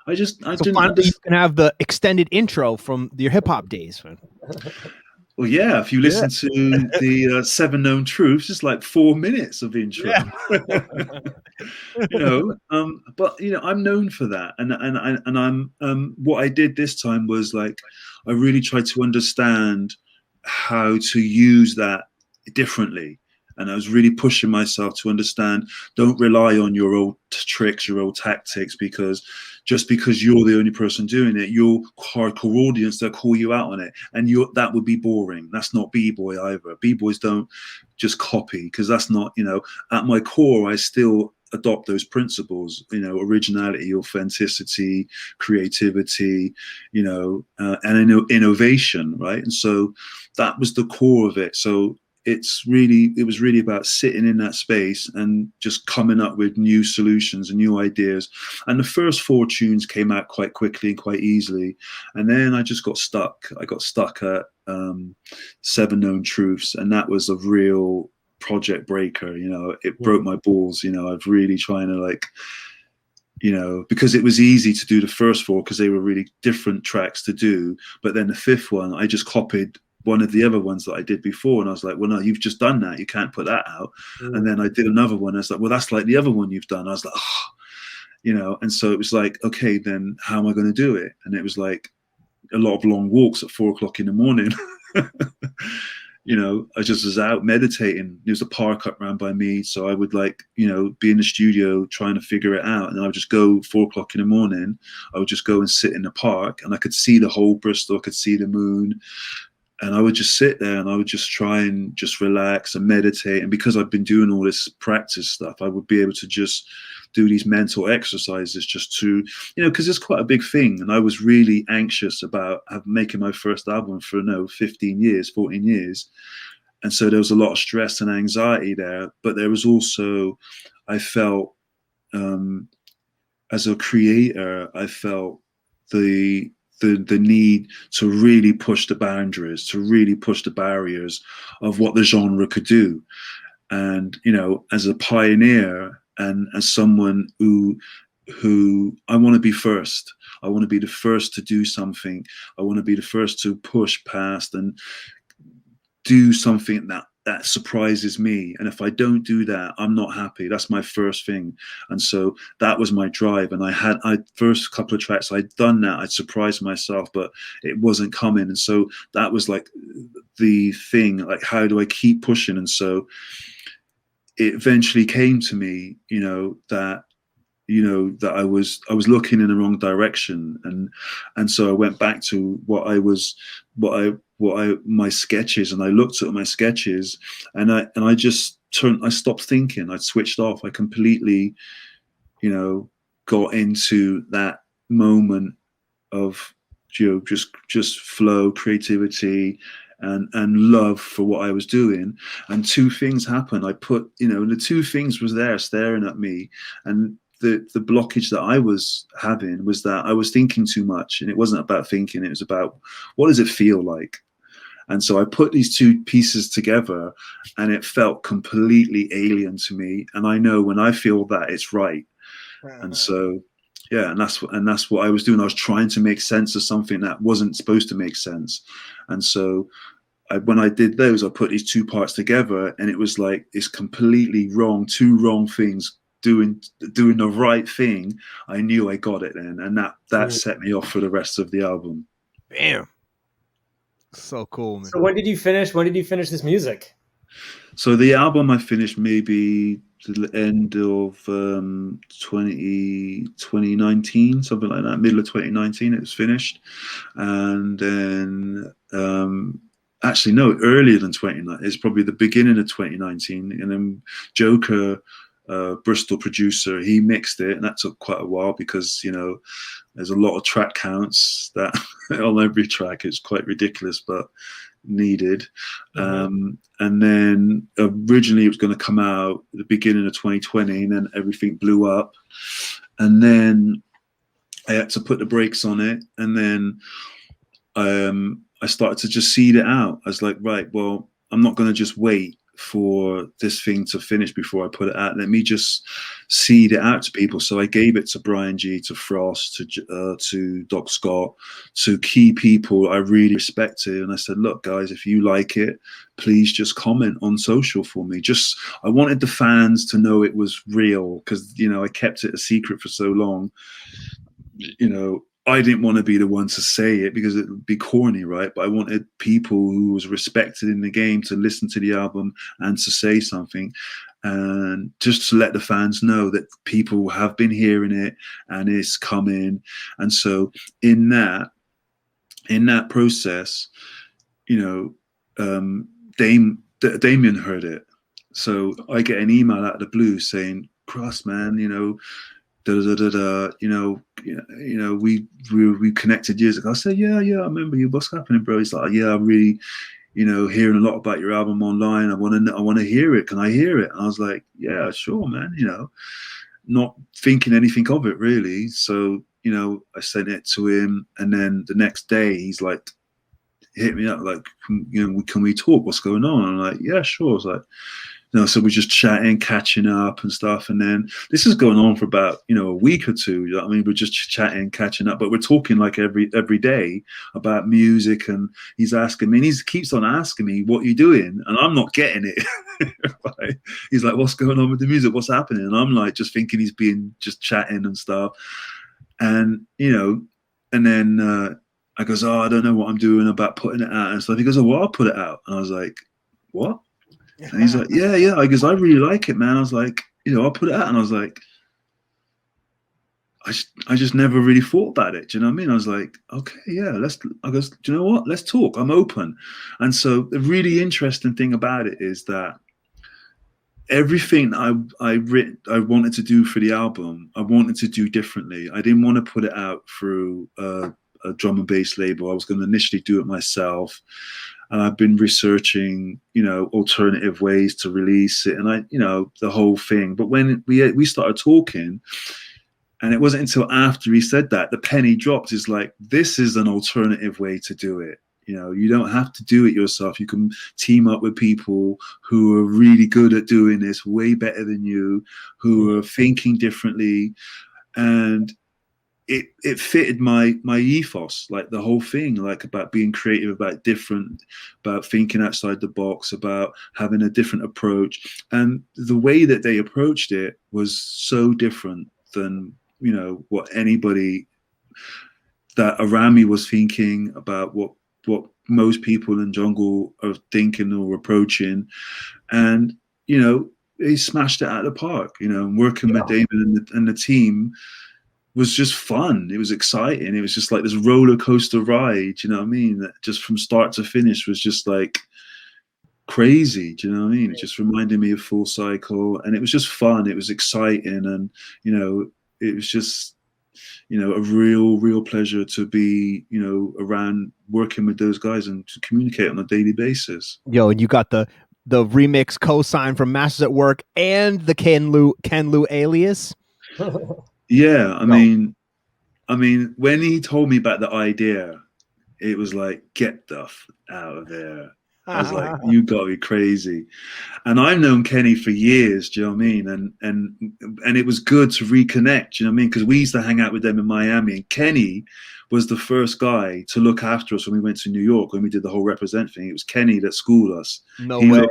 I: I didn't
B: finally you can have the extended intro from your hip hop days, man.
I: Well, yeah, if you listen to the 7 Known Truths, it's like 4 minutes of intro. Yeah. You know, but you know, I'm known for that, and I'm what I did this time was like I really tried to understand how to use that differently. And I was really pushing myself to understand, don't rely on your old tricks, your old tactics, because just because you're the only person doing it, your hardcore audience, they'll call you out on it. And that would be boring. That's not B-boy either. B-boys don't just copy, because that's not, you know, at my core, I still adopt those principles, you know, originality, authenticity, creativity, you know, and innovation, right? And so that was the core of it. So it was really about sitting in that space and just coming up with new solutions and new ideas. And the first 4 tunes came out quite quickly and quite easily. And then I just got stuck. I got stuck at 7 Known Truths. And that was a real project breaker. You know, it broke my balls. You know, I've really trying to like, you know, because it was easy to do the first 4 because they were really different tracks to do. But then the 5th one, I just copied one of the other ones that I did before. And I was like, well, no, you've just done that. You can't put that out. And then I did another one. I was like, well, that's like the other one you've done. I was like, oh, you know, and so it was like, okay, then how am I going to do it? And it was like a lot of long walks at 4 o'clock in the morning. You know, I just was out meditating. There was a park up around by me. So I would like, you know, be in the studio trying to figure it out. And I would just go 4 o'clock in the morning. I would just go and sit in the park and I could see the whole Bristol. I could see the moon. And I would just sit there and I would just try and just relax and meditate. And because I've been doing all this practice stuff, I would be able to just do these mental exercises just to, you know, because it's quite a big thing. And I was really anxious about making my first album for 15 years, 14 years. And so there was a lot of stress and anxiety there. But there was also, I felt, as a creator, I felt the need to really push the boundaries, to really push the barriers of what the genre could do. And, you know, as a pioneer and as someone who I want to be first. I want to be the first to do something. I want to be the first to push past and do something that surprises me. And if I don't do that, I'm not happy. That's my first thing. And so that was my drive. And I first couple of tracks, I'd done that. I'd surprised myself, but it wasn't coming. And so that was like the thing, like, how do I keep pushing? And so it eventually came to me, that I was looking in the wrong direction, and so I went back to my sketches, and I looked at my sketches, and I just I stopped thinking. I switched off. I completely, got into that moment of, just flow, creativity, and love for what I was doing. And two things happened. I put, the two things was there staring at me, and the blockage that I was having was that I was thinking too much, and it wasn't about thinking. It was about, what does it feel like? And so I put these two pieces together, and it felt completely alien to me. And I know when I feel that, it's right. And so, yeah, and that's what I was doing. I was trying to make sense of something that wasn't supposed to make sense. And so when I did those, I put these two parts together, and it was like, it's completely wrong, two wrong things doing the right thing. I knew I got it then, and that set me off for the rest of the album.
B: Bam. So cool, man.
A: So when did you finish this music?
I: So the album I finished maybe the end of 2019, something like that, middle of 2019 it was finished. And then actually no, earlier than 2019, it's probably the beginning of 2019. And then Joker, Bristol producer, he mixed it, and that took quite a while because there's a lot of track counts that on every track. It's quite ridiculous, but needed. And then originally it was going to come out at the beginning of 2020, and then everything blew up, and then I had to put the brakes on it, and then I started to just seed it out. I was like, right, well, I'm not going to just wait for this thing to finish before I put it out. Let me just seed it out to people. So I gave it to Brian G, to Frost, to Doc Scott, to key people I really respected. And I said, look, guys, if you like it, please just comment on social for me. I wanted the fans to know it was real, because, I kept it a secret for so long. I didn't want to be the one to say it because it would be corny, right? But I wanted people who was respected in the game to listen to the album and to say something, and just to let the fans know that people have been hearing it and it's coming. And so in that process, Damien heard it. So I get an email out of the blue saying, Krust, man, we connected years ago. I said, yeah, I remember you. What's happening, bro? He's like, yeah, I'm really, hearing a lot about your album online. I want to hear it. Can I hear it? And I was like, yeah, sure, man. Not thinking anything of it really. So, I sent it to him, and then the next day he's like, hit me up like, can we talk? What's going on? And I'm like, yeah, sure. I was like, so we're just chatting, catching up and stuff. And then this is going on for about, a week or two. I mean, we're just chatting, catching up, but we're talking like every day about music. And he's asking me, and he keeps on asking me, what are you doing? And I'm not getting it. Right? He's like, what's going on with the music? What's happening? And I'm like, just thinking he's being just chatting and stuff. And, and then I goes, I don't know what I'm doing about putting it out and stuff. He goes, well, I'll put it out. And I was like, what? And he's like, yeah. I goes, I really like it, man. I was like, I'll put it out. And I was like, I just never really thought about it. Do you know what I mean? I was like, okay, yeah, I goes, do you know what? Let's talk. I'm open. And so the really interesting thing about it is that everything I wanted to do for the album, I wanted to do differently. I didn't want to put it out through a drum and bass label. I was going to initially do it myself. And I've been researching, alternative ways to release it, and the whole thing. But when we started talking, and it wasn't until after he said that the penny dropped. Is like, this is an alternative way to do it. You don't have to do it yourself. You can team up with people who are really good at doing this, way better than you, who are thinking differently, and it fitted my ethos, like the whole thing, like about being creative, about different, about thinking outside the box, about having a different approach. And the way that they approached it was so different than, what anybody that around me was thinking, about what most people in jungle are thinking or approaching. And, he smashed it out of the park, you know, and working with Damon and the team was just fun. It was exciting. It was just like this roller coaster ride, you know what I mean? That just from start to finish was just like crazy. Do you know what I mean? It just reminded me of Full Cycle, and it was just fun. It was exciting, and you know, it was just, you know, a real pleasure to be, you know, around working with those guys and to communicate on a daily basis.
B: Yo, and you got the remix co-sign from Masters at Work and the Ken Lu alias.
I: Yeah, I mean, when he told me about the idea, it was like, get the out of there. I was like, you gotta be crazy. And I've known Kenny for years, do you know what I mean? And it was good to reconnect, do you know what I mean? Because we used to hang out with them in Miami, and Kenny was the first guy to look after us when we went to New York, when we did the whole Represent thing. It was Kenny that schooled us.
B: No
I: he
B: way.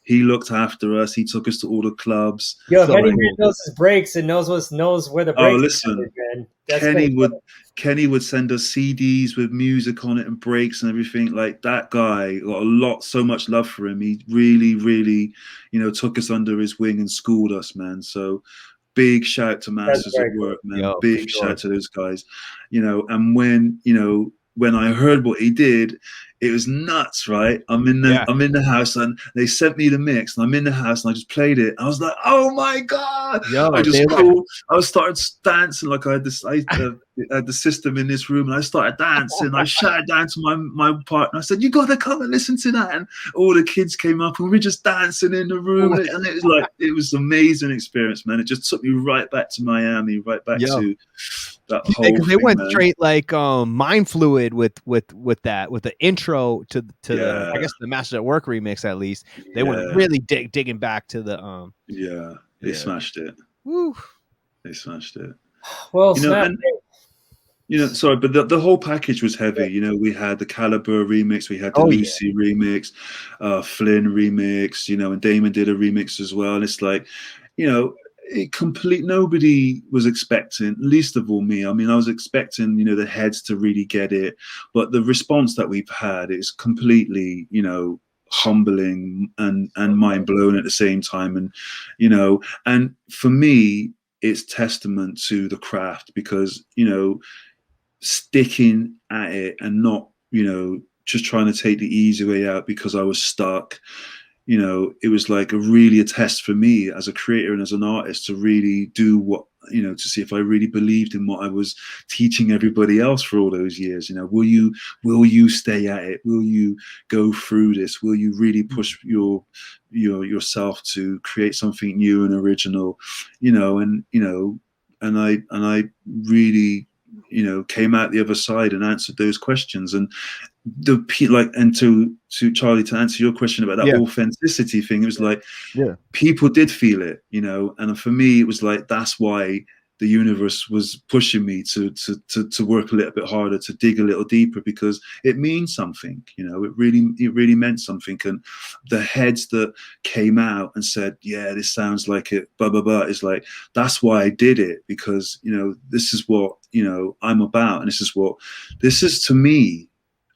I: He looked after us. He took us to all the clubs.
A: Yo, Kenny knows his breaks and knows where the breaks.
I: Oh, listen, Kenny would send us CDs with music on it and breaks and everything. Like, that guy got so much love for him. He really, really, you know, took us under his wing and schooled us, man. So big shout to Masters at Work, man.
B: Yo,
I: big shout to those guys, you know. And when I heard what he did, it was nuts, right? I'm in the house, and they sent me the mix, and I'm in the house, and I just played it. I was like, oh my god!
B: Yo,
I: I started dancing. Like, I had the system in this room, and I started dancing. I shouted down to my partner. I said, you gotta come and listen to that. And all the kids came up, and we were just dancing in the room, and it was like, it was an amazing experience, man. It just took me right back to Miami, right back to that whole
B: because they went straight like mind fluid with the intro to the, I guess, the Masters at Work remix. At least they went really digging back to the
I: they smashed it.
B: Woo.
I: They smashed it.
A: Well,
I: sorry, but the whole package was heavy. You know, we had the Caliber remix, we had the Lucy remix, Flynn remix, you know, and Damon did a remix as well. And it's like, you know, nobody was expecting, least of all me. I mean, I was expecting, you know, the heads to really get it, but the response that we've had is completely, you know, humbling and mind blowing at the same time. And, you know, and for me, it's testament to the craft, because, you know, sticking at it and not, you know, just trying to take the easy way out because I was stuck. You know, it was like really a test for me as a creator and as an artist to really do what, you know, to see if I really believed in what I was teaching everybody else for all those years. You know, will you stay at it? Will you go through this? Will you really push yourself to create something new and original? You know, and I really, you know, came out the other side and answered those questions. And to Charlie, to answer your question about that authenticity thing, it was like, people did feel it, you know. And for me, it was like, that's why the universe was pushing me to work a little bit harder, to dig a little deeper, because it means something, you know. It really meant something. And the heads that came out and said, yeah, this sounds like it, blah blah blah, is like, that's why I did it, because, you know, this is what, you know, I'm about, and this is to me,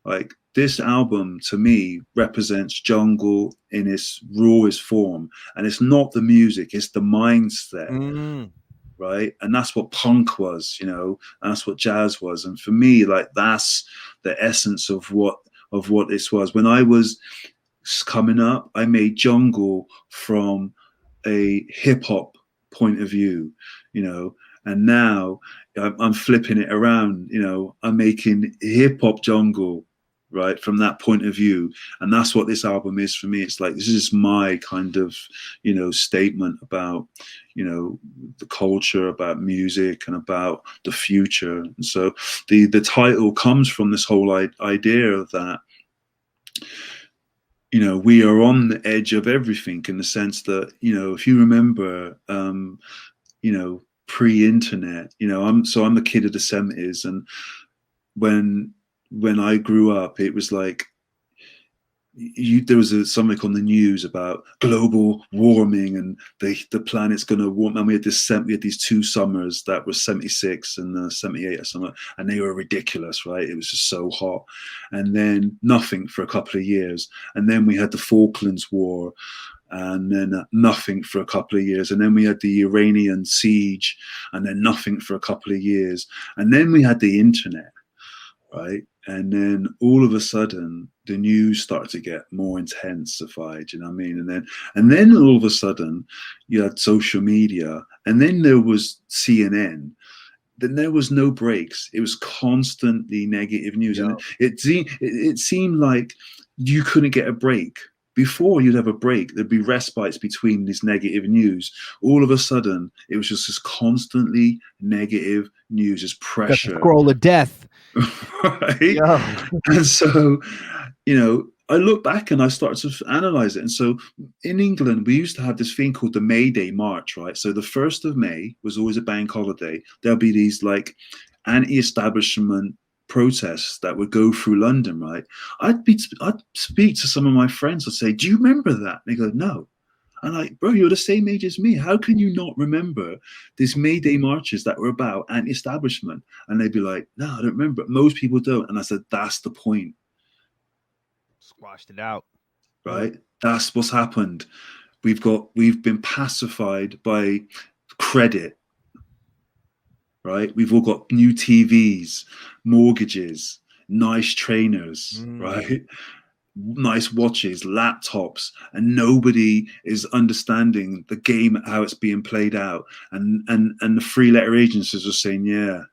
I: like, this album to me represents jungle in its rawest form. And it's not the music, it's the mindset. Right. And that's what punk was, you know, and that's what jazz was. And for me, like, that's the essence of what this was. When I was coming up, I made jungle from a hip hop point of view, you know, and now I'm flipping it around, you know, I'm making hip hop jungle, right, from that point of view. And that's what this album is for me. It's like, this is my kind of, you know, statement about, you know, the culture, about music, and about the future. And so the title comes from this whole idea of that, you know, we are on the edge of everything, in the sense that, you know, if you remember, you know, pre-internet, you know, I'm a kid of the 70s, and when I grew up, it was like, there was something on the news about global warming and the planet's going to warm. And we had these 2 summers that were 76 and 78 or something, and they were ridiculous, right? It was just so hot. And then nothing for a couple of years. And then we had the Falklands War, and then nothing for a couple of years. And then we had the Iranian siege, and then nothing for a couple of years. And then we had the internet, right? And then all of a sudden, the news started to get more intensified, you know what I mean? And then all of a sudden, you had social media, and then there was CNN. Then there was no breaks. It was constantly negative news.
B: Yeah.
I: And it seemed like you couldn't get a break. Before you'd have a break, there'd be respites between this negative news. All of a sudden, it was just this constantly negative news, this pressure.
B: Scroll of death.
I: Right?
B: Yeah.
I: And so, you know, I look back and I started to analyze it. And so in England, we used to have this thing called the May Day March, right? So the 1st of May was always a bank holiday. There'll be these like anti-establishment protests that would go through London, right? I'd speak to some of my friends and say, do you remember that? And they go, no. I'm like, bro, you're the same age as me. How can you not remember these May Day marches that were about anti-establishment? And they'd be like, no, I don't remember. Most people don't. And I said, that's the point.
B: Squashed it out.
I: Right? That's what's happened. We've been pacified by credit. Right? We've all got new TVs, mortgages, nice trainers, right? Nice watches, laptops, and nobody is understanding the game, how it's being played out. And the 3-letter agencies are saying, yeah,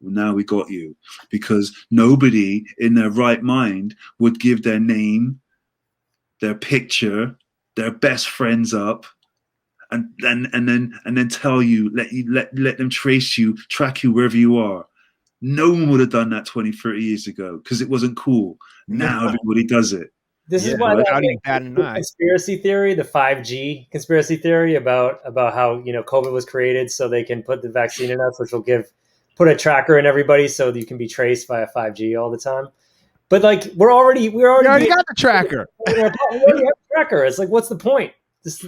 I: well, now we got you, because nobody in their right mind would give their name, their picture, their best friends up, and then tell you, let them track you wherever you are. No one would have done that 20, 30 years ago because it wasn't cool. Now everybody does it.
A: This is why the conspiracy theory, the 5G conspiracy theory about how, you know, COVID was created so they can put the vaccine in us, which will put a tracker in everybody so that you can be traced via 5G all the time. But like we already
B: got the tracker.
A: We already have a tracker. It's like, what's the point?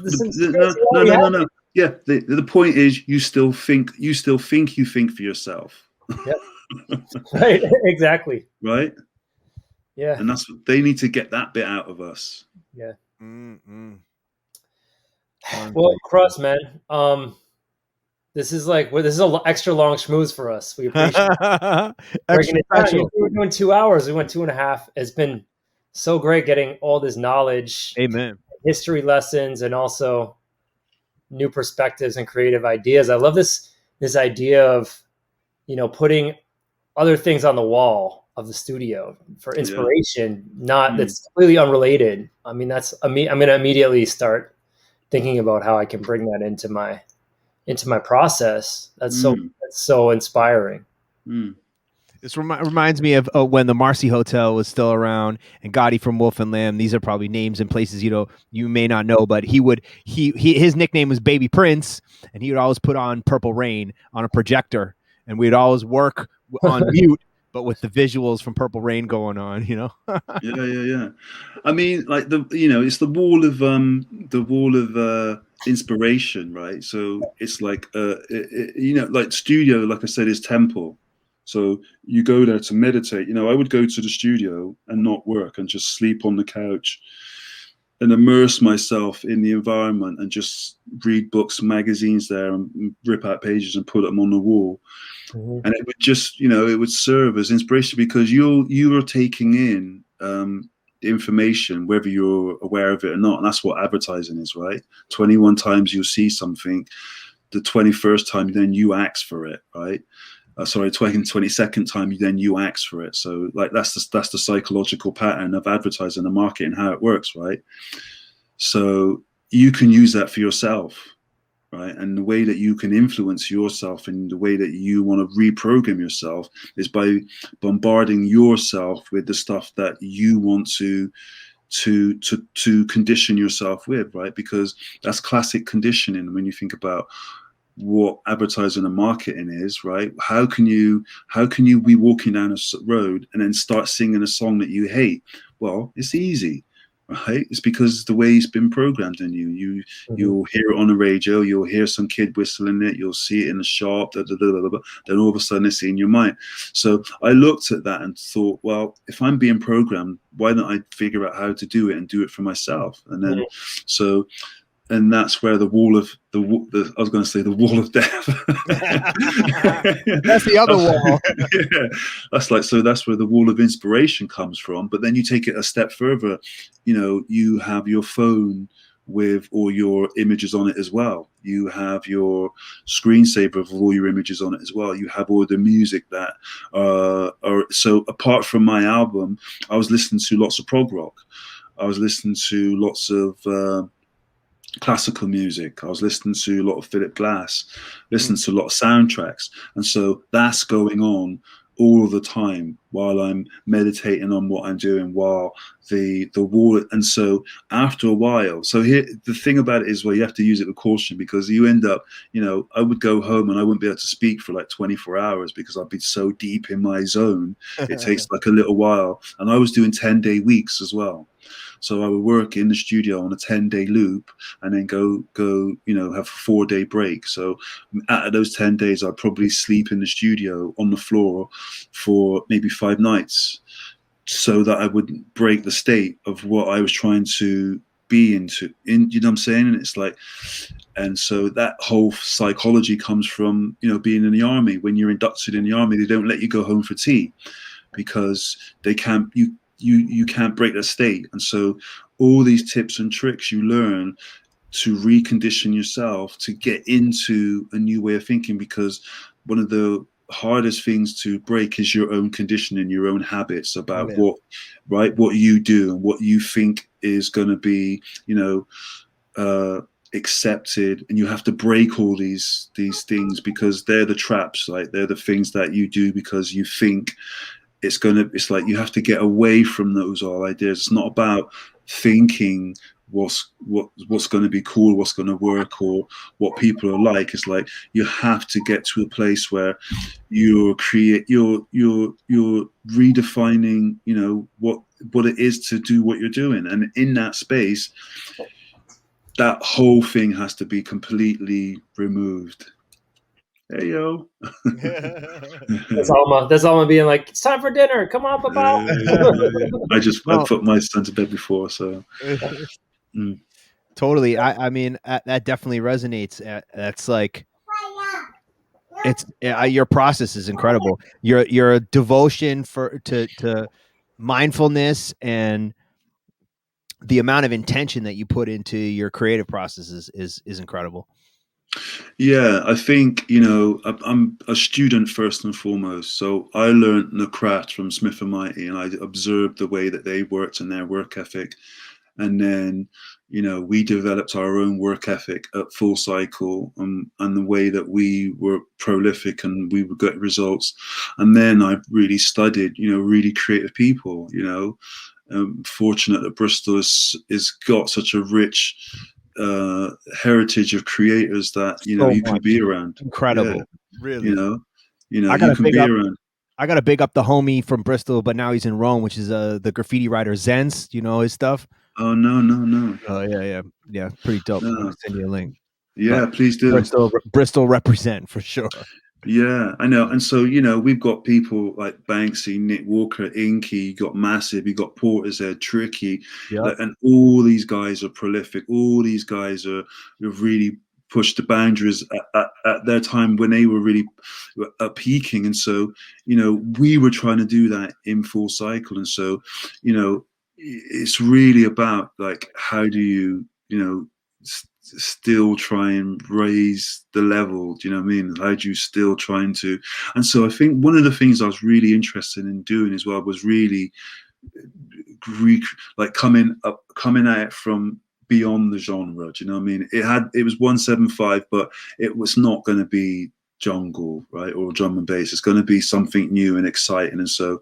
I: No. Yeah, the point is you still think you think for yourself.
A: Yep. Right. Exactly.
I: Right.
A: Yeah.
I: And that's what they need to get that bit out of us.
A: Yeah.
B: Mm-mm.
A: Well, Krust, man. This is an extra long schmooze for us. We appreciate it. We were doing 2 hours. We went 2.5. It's been so great getting all this knowledge.
B: Amen.
A: History lessons and also new perspectives and creative ideas. I love this idea of, you know, putting other things on the wall of the studio for inspiration, that's completely unrelated. I mean, I'm going to immediately start thinking about how I can bring that into my process. That's so inspiring.
B: This reminds me of when the Marcy Hotel was still around, and Gotti from Wolf and Lamb. These are probably names and places you may not know, but his nickname was Baby Prince, and he would always put on Purple Rain on a projector, and we'd always work on mute, but with the visuals from Purple Rain going on. You know.
I: Yeah. I mean, like it's the wall of inspiration, right? So it's like like studio, like I said, is temple. So you go there to meditate. You know, I would go to the studio and not work and just sleep on the couch and immerse myself in the environment and just read books, magazines there, and rip out pages and put them on the wall. Mm-hmm. And it would just, it would serve as inspiration because you are taking in the information, whether you're aware of it or not. And that's what advertising is, right? 21 times you'll see something. The 21st time, then you ask for it, right? 22nd time, then you ask for it. So like that's the psychological pattern of advertising and marketing, how it works, right? So you can use that for yourself, right? And the way that you can influence yourself and the way that you want to reprogram yourself is by bombarding yourself with the stuff that you want to condition yourself with, right? Because that's classic conditioning when you think about what advertising and marketing is, right? How can you be walking down a road and then start singing a song that you hate? Well, it's easy, right? It's because the way it's been programmed in you. You'll hear it on the radio, you'll hear some kid whistling it, you'll see it in the shop, then all of a sudden it's in your mind. So I looked at that and thought, well, if I'm being programmed, why don't I figure out how to do it and do it for myself? And then and that's where the wall of the I was going to say the wall of death.
B: That's the other wall.
I: Yeah, that's where the wall of inspiration comes from. But then you take it a step further. You have your phone with all your images on it as well. You have your screensaver with all your images on it as well. You have all the music that so apart from my album, I was listening to lots of prog rock. I was listening to lots of classical music. I was listening to a lot of Philip Glass, listening to a lot of soundtracks. And so that's going on all the time while I'm meditating on what I'm doing, while the wall. And so after a while, so here, the thing about it is, well, you have to use it with caution, because you end up, I would go home and I wouldn't be able to speak for like 24 hours because I'd be so deep in my zone. It takes like a little while. And I was doing 10-day weeks as well. So I would work in the studio on a 10-day loop and then go, have a 4-day break. So out of those 10 days, I'd probably sleep in the studio on the floor for maybe 5 nights, so that I wouldn't break the state of what I was trying to be into. You know what I'm saying? And it's like, and so that whole psychology comes from, being in the army. When you're inducted in the army, they don't let you go home for tea because they can't, you can't break the state. And so all these tips and tricks you learn to recondition yourself to get into a new way of thinking, because one of the hardest things to break is your own conditioning, your own habits about what you do and what you think is going to be, accepted. And you have to break all these things, because they're the traps, like they're the things that you do because you think it's like you have to get away from those all ideas. It's not about thinking what's going to be cool, what's going to work, or what people are like. It's like you have to get to a place where you're redefining, what it is to do what you're doing. And in that space, that whole thing has to be completely removed. Hey yo.
A: That's Alma being like, it's time for dinner. Come on, Papa.
I: I put my son to bed before, so.
B: Totally. I mean, that definitely resonates. That's like, it's your process is incredible. Your devotion to mindfulness and the amount of intention that you put into your creative processes is incredible.
I: Yeah, I think, I'm a student first and foremost. So I learned the craft from Smith and Mighty, and I observed the way that they worked and their work ethic. And then, we developed our own work ethic at Full Cycle, and the way that we were prolific and we would get results. And then I really studied, really creative people, fortunate that Bristol is got such a rich heritage of creators that you can be around.
B: Incredible. Really.
I: You can be around.
B: I gotta big up the homie from Bristol, but now he's in Rome, which is the graffiti writer Zenz. You know his stuff?
I: Oh no.
B: Oh yeah, pretty dope.
I: No.
B: I'll send you a link.
I: Yeah,
B: but
I: please do.
B: Bristol represent for sure.
I: Yeah, I know. And so, we've got people like Banksy, Nick Walker, Inky, you got Massive, you got Portishead, Tricky, and all these guys are prolific. All these guys have really pushed the boundaries at their time when they were really peaking. And so, we were trying to do that in Full Cycle. And so, it's really about like, how do you, still try and raise the level? Do you know what I mean? How do you still trying to? And so I think one of the things I was really interested in doing as well was really like coming at it from beyond the genre. Do you know what I mean? It was 175, but it was not going to be jungle, right, or drum and bass. It's going to be something new and exciting. And so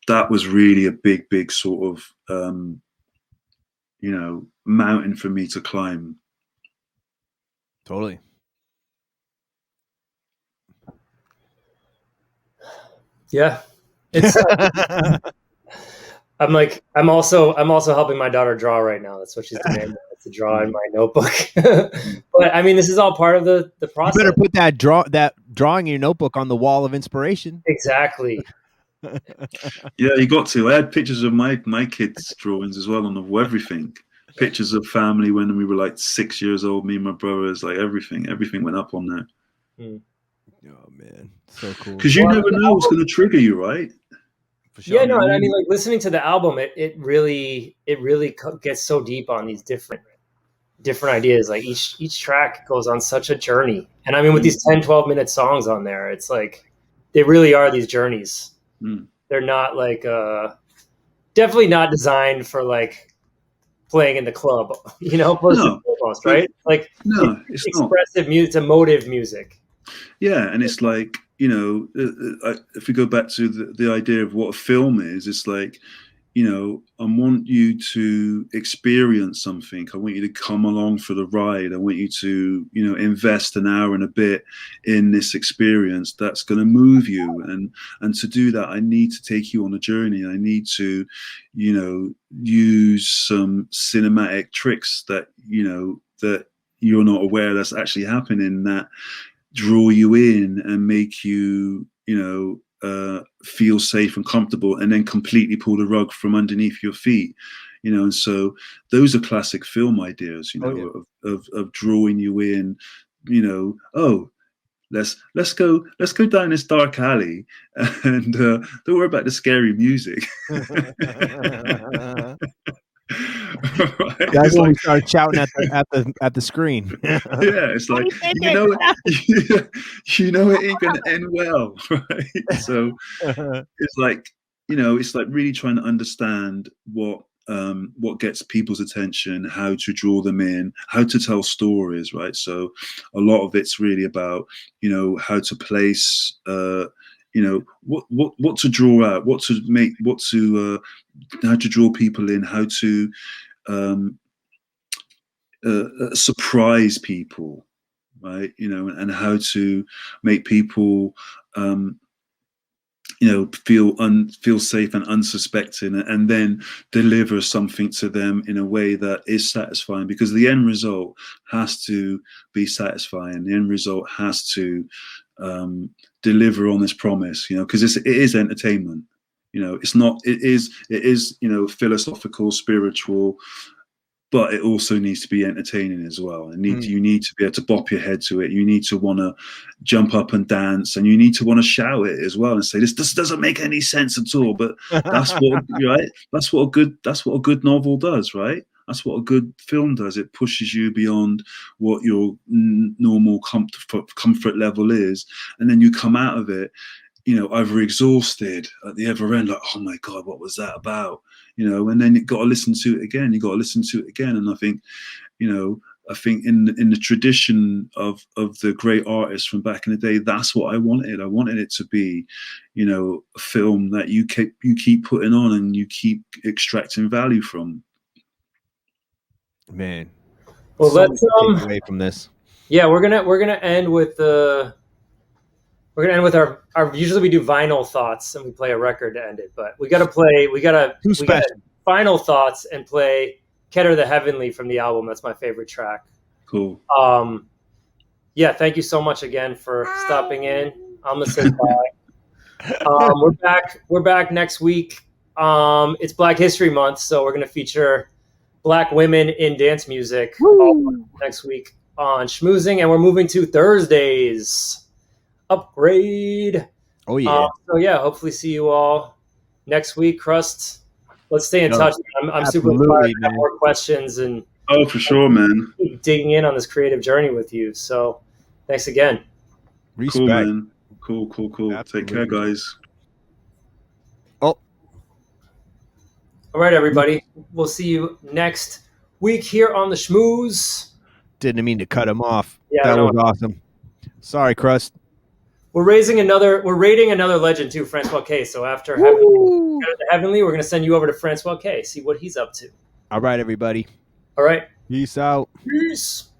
I: that was really a big sort of mountain for me to climb.
B: Totally.
A: Yeah, it's I'm also helping my daughter draw right now. That's what she's demanding, to draw in my notebook. But I mean, this is all part of the
B: You
A: process.
B: better put that drawing in your notebook on the wall of inspiration.
A: Exactly.
I: Yeah, you got to. I had pictures of my kids' drawings as well on the wall, everything. Pictures of family when we were like 6 years old, me and my brothers, like everything went up on there.
B: Oh man, so cool.
I: Because you never know what's going to trigger you, right?
B: For sure.
A: Yeah, no, and I mean, like listening to the album, it really gets so deep on these different ideas. Like each track goes on such a journey, and I mean, with these 10-12 minute songs on there, it's like they really are these journeys. They're not like definitely not designed for like playing in the club, you know, almost, right? Like
I: no, it's
A: expressive music, it's emotive music.
I: Yeah, and it's like, you know, if we go back to the idea of what a film is, it's like, you know, I want you to experience something. I want you to come along for the ride. I want you to, you know, invest an hour and a bit in this experience that's going to move you. And to do that, I need to take you on a journey. I need to, you know, use some cinematic tricks that, you know, that you're not aware that's actually happening, that draw you in and make you, you know, feel safe and comfortable, and then completely pull the rug from underneath your feet, you know. And so those are classic film ideas, you know, of drawing you in, you know. Oh, let's go down this dark alley, and don't worry about the scary music.
B: That's when we started shouting at the screen.
I: Yeah, it's like, you know it ain't gonna end well, right? So it's like, you know, it's like really trying to understand what gets people's attention, how to draw them in, how to tell stories, right? So a lot of it's really about, you know, how to place, you know, what to draw out, what to make, how to draw people in, how to surprise people, right? You know, and how to make people, you know, feel safe and unsuspecting, and then deliver something to them in a way that is satisfying, because the end result has to be satisfying. The end result has to deliver on this promise, you know, because it is entertainment. You know, it's not. It is, you know, philosophical, spiritual, but it also needs to be entertaining as well. You need to be able to bop your head to it. You need to want to jump up and dance, and you need to want to shout it as well and say, this doesn't make any sense at all. But that's what, right? That's what a good novel does, right? That's what a good film does. It pushes you beyond what your normal comfort level is, and then you come out of it, you know, either exhausted at the other end, like, oh my God, what was that about? You know, and then you got to listen to it again. You got to listen to it again. And I think, you know, in the tradition of the great artists from back in the day, that's what I wanted. I wanted it to be, you know, a film that you keep putting on and you keep extracting value from.
B: Man,
A: well,
B: so
A: let's
B: take away from this.
A: Yeah, we're gonna end with our usually we do vinyl thoughts and we play a record to end it, but we gotta final thoughts and play Keter the Heavenly from the album. That's my favorite track.
I: Cool.
A: Yeah, thank you so much again for stopping in. Alma says bye. We're back next week. It's Black History Month, so we're gonna feature Black women in dance music next week on Schmoozing, and we're moving to Thursdays. Upgrade.
B: Oh yeah.
A: So yeah, hopefully see you all next week. Krust, let's stay in touch. I'm super excited to have more questions and
I: for sure, man.
A: Keep digging in on this creative journey with you. So thanks again.
B: Respect.
I: Cool, man. Cool.
B: Absolutely.
I: Take care, guys.
B: Oh.
A: All right, everybody. We'll see you next week here on the Schmooze.
B: Didn't mean to cut him off.
A: Yeah,
B: that was awesome. Sorry, Krust.
A: We're rating another legend too, Francois K. So after Heavenly, we're gonna send you over to Francois K. See what he's up to.
B: All right, everybody.
A: All right.
B: Peace out.
A: Peace.